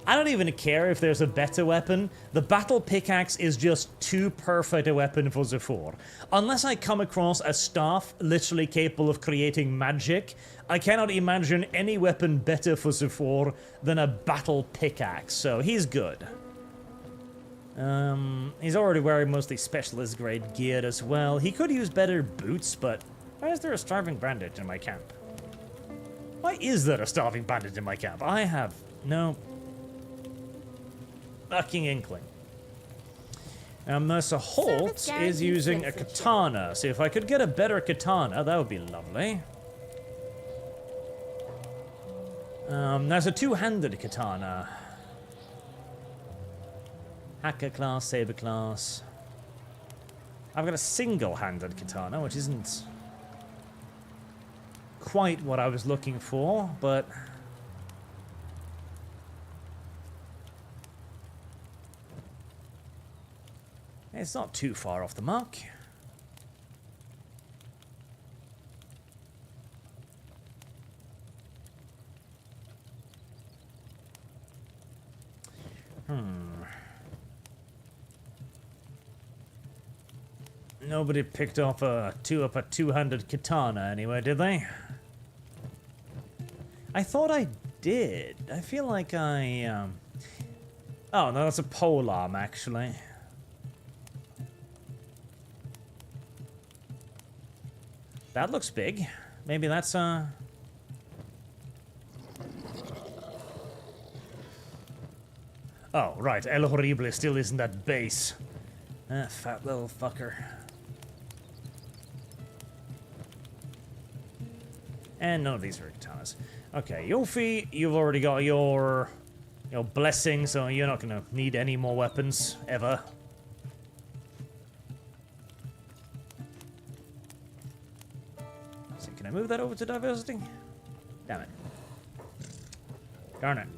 [SPEAKER 1] I don't even care if there's a better weapon. The battle pickaxe is just too perfect a weapon for Zufor. Unless I come across a staff literally capable of creating magic, I cannot imagine any weapon better for Zufor than a battle pickaxe, so he's good. He's already wearing mostly specialist grade gear as well. He could use better boots, but why is there a starving bandit in my camp? Why is there a starving bandit in my camp? I have no fucking inkling. Now, Mercer Holt is using a katana, so if I could get a better katana, that would be lovely. There's a two-handed katana. Hacker class, saber class. I've got a single-handed katana, which isn't quite what I was looking for, but... It's not too far off the mark. Nobody picked up a two-handed katana anyway, did they? I thought I did. I feel like I, Oh, no, that's a polearm, actually. That looks big. Maybe that's, Oh, right. El Horrible still isn't at base. Fat little fucker. And none of these are katanas. Okay, Yofi, you've already got your blessing, so you're not gonna need any more weapons, ever. So can I move that over to diversity? Damn it. Darn it.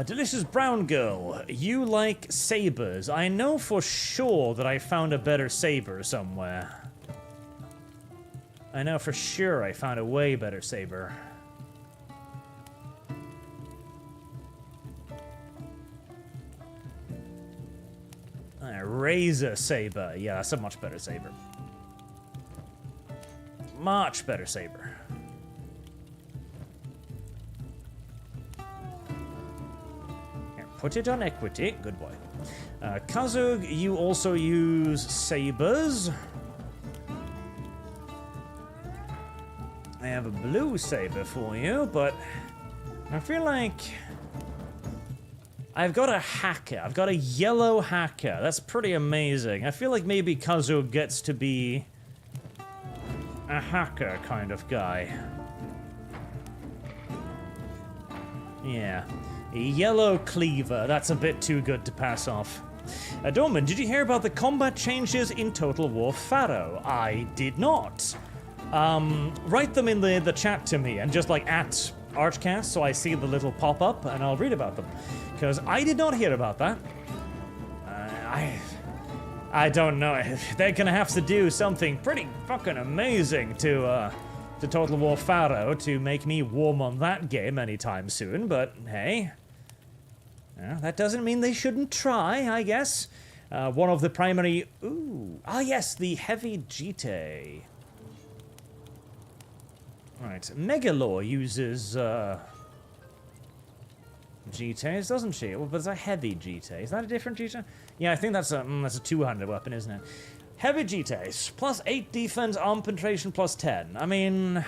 [SPEAKER 1] Delicious Brown Girl, you like sabers. I know for sure that I found a better saber somewhere. I know for sure I found a way better saber. A razor saber. Yeah, that's a much better saber. Much better saber. Here, put it on equity. Good boy. Kazug, you also use sabers. I have a blue saber for you, but I feel like I've got a hacker. I've got a yellow hacker. That's pretty amazing. I feel like maybe Kazu gets to be a hacker kind of guy. Yeah. A yellow cleaver. That's a bit too good to pass off. Dorman, did you hear about the combat changes in Total War Pharaoh? I did not. Write them in the chat to me and just like at ArchCast so I see the little pop-up and I'll read about them. Because I did not hear about that. I don't know. They're gonna have to do something pretty fucking amazing to Total War Pharaoh to make me warm on that game anytime soon, but hey. That doesn't mean they shouldn't try, I guess. One of the primary... Ooh. Ah, yes, the heavy GT. Right, Megalore uses, GTs, doesn't she? Well, but it's a heavy GT. Is that a different GT? Yeah, I think that's a 200 weapon, isn't it? Heavy GTs, plus 8 defense, arm penetration, plus 10. I mean...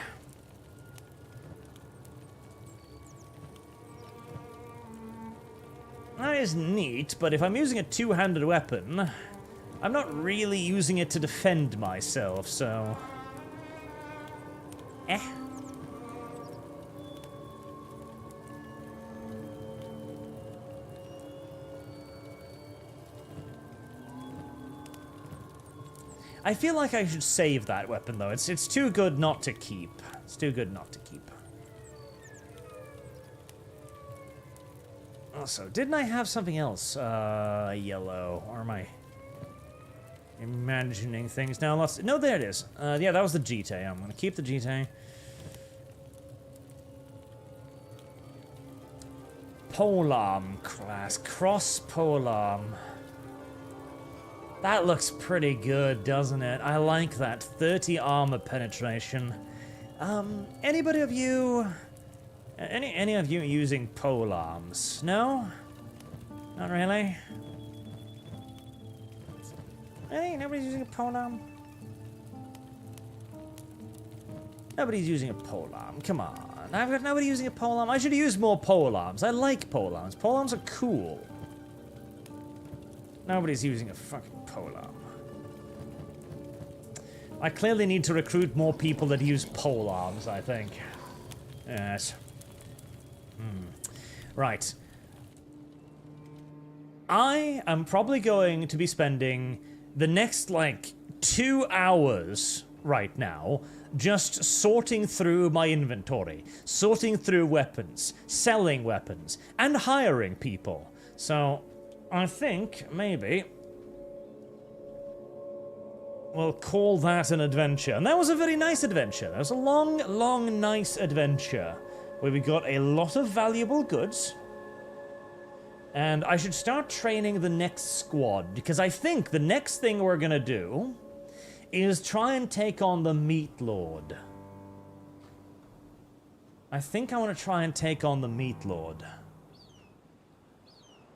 [SPEAKER 1] That is neat, but if I'm using a two-handed weapon, I'm not really using it to defend myself, so... I feel like I should save that weapon, though. It's too good not to keep. It's too good not to keep. Also, didn't I have something else? Yellow. Or am I imagining things now? No, there it is. Yeah, that was the GT. I'm gonna keep the GT. Polearm class. Cross polearm. That looks pretty good, doesn't it? I like that. 30 armor penetration. Anybody of you... Any of you using polearms? No? Not really? Hey, nobody's using a polearm? Nobody's using a polearm. Come on. I've got nobody using a polearm. I should use more polearms. I like polearms. Polearms are cool. Nobody's using a fucking polearm. I clearly need to recruit more people that use polearms, I think. Yes. Right. I am probably going to be spending the next, like, 2 hours right now just sorting through my inventory, sorting through weapons, selling weapons, and hiring people. So, I think, maybe, we'll call that an adventure. And that was a very nice adventure. That was a long, long, nice adventure where we got a lot of valuable goods. And I should start training the next squad, because I think the next thing we're gonna do is try and take on the Meat Lord. I think I want to try and take on the Meat Lord.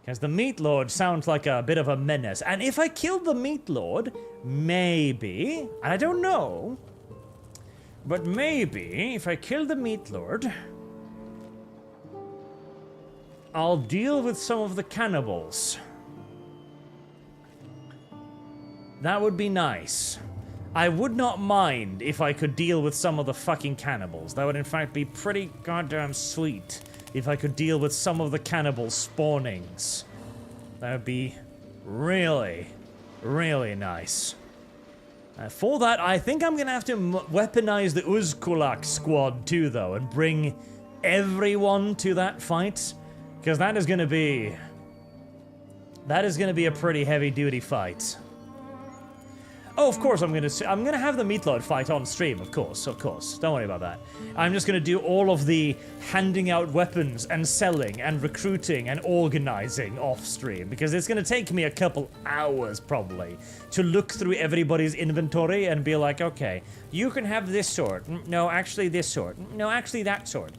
[SPEAKER 1] Because the Meat Lord sounds like a bit of a menace. And if I kill the Meat Lord, maybe, and I don't know, but maybe if I kill the Meat Lord, I'll deal with some of the cannibals. That would be nice. I would not mind if I could deal with some of the fucking cannibals. That would in fact be pretty goddamn sweet if I could deal with some of the cannibal spawnings. That would be really, really nice. For that, I think I'm gonna have to weaponize the Uzkulak squad too, though, and bring everyone to that fight. Because that is gonna be a pretty heavy-duty fight. Oh, of course, I'm gonna have the Meat Lord fight on stream, of course. Don't worry about that. I'm just gonna do all of the handing out weapons and selling and recruiting and organizing off stream, because it's gonna take me a couple hours probably to look through everybody's inventory and be like, okay, you can have this sword. No, actually this sword. No, actually that sword.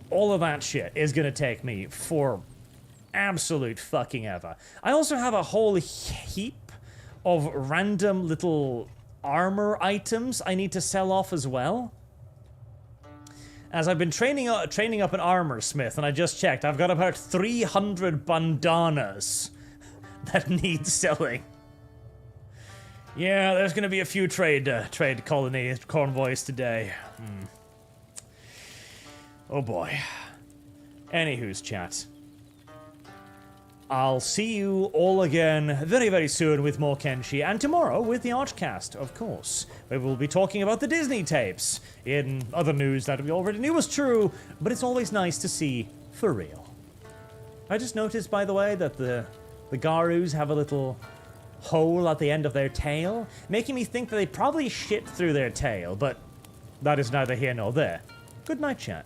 [SPEAKER 1] All of that shit is gonna take me for absolute fucking ever. I also have a whole heap of random little armor items I need to sell off as well. As I've been training up an armor smith, and I just checked, I've got about 300 bandanas that need selling. Yeah, there's gonna be a few trade convoys today. Oh boy. Anywho's chat. I'll see you all again very, very soon with more Kenshi, and tomorrow with the ArchCast, of course, where we'll be talking about the Disney tapes, in other news that we already knew was true, but it's always nice to see for real. I just noticed, by the way, that the Garus have a little hole at the end of their tail, making me think that they probably shit through their tail, but that is neither here nor there. Good night, chat.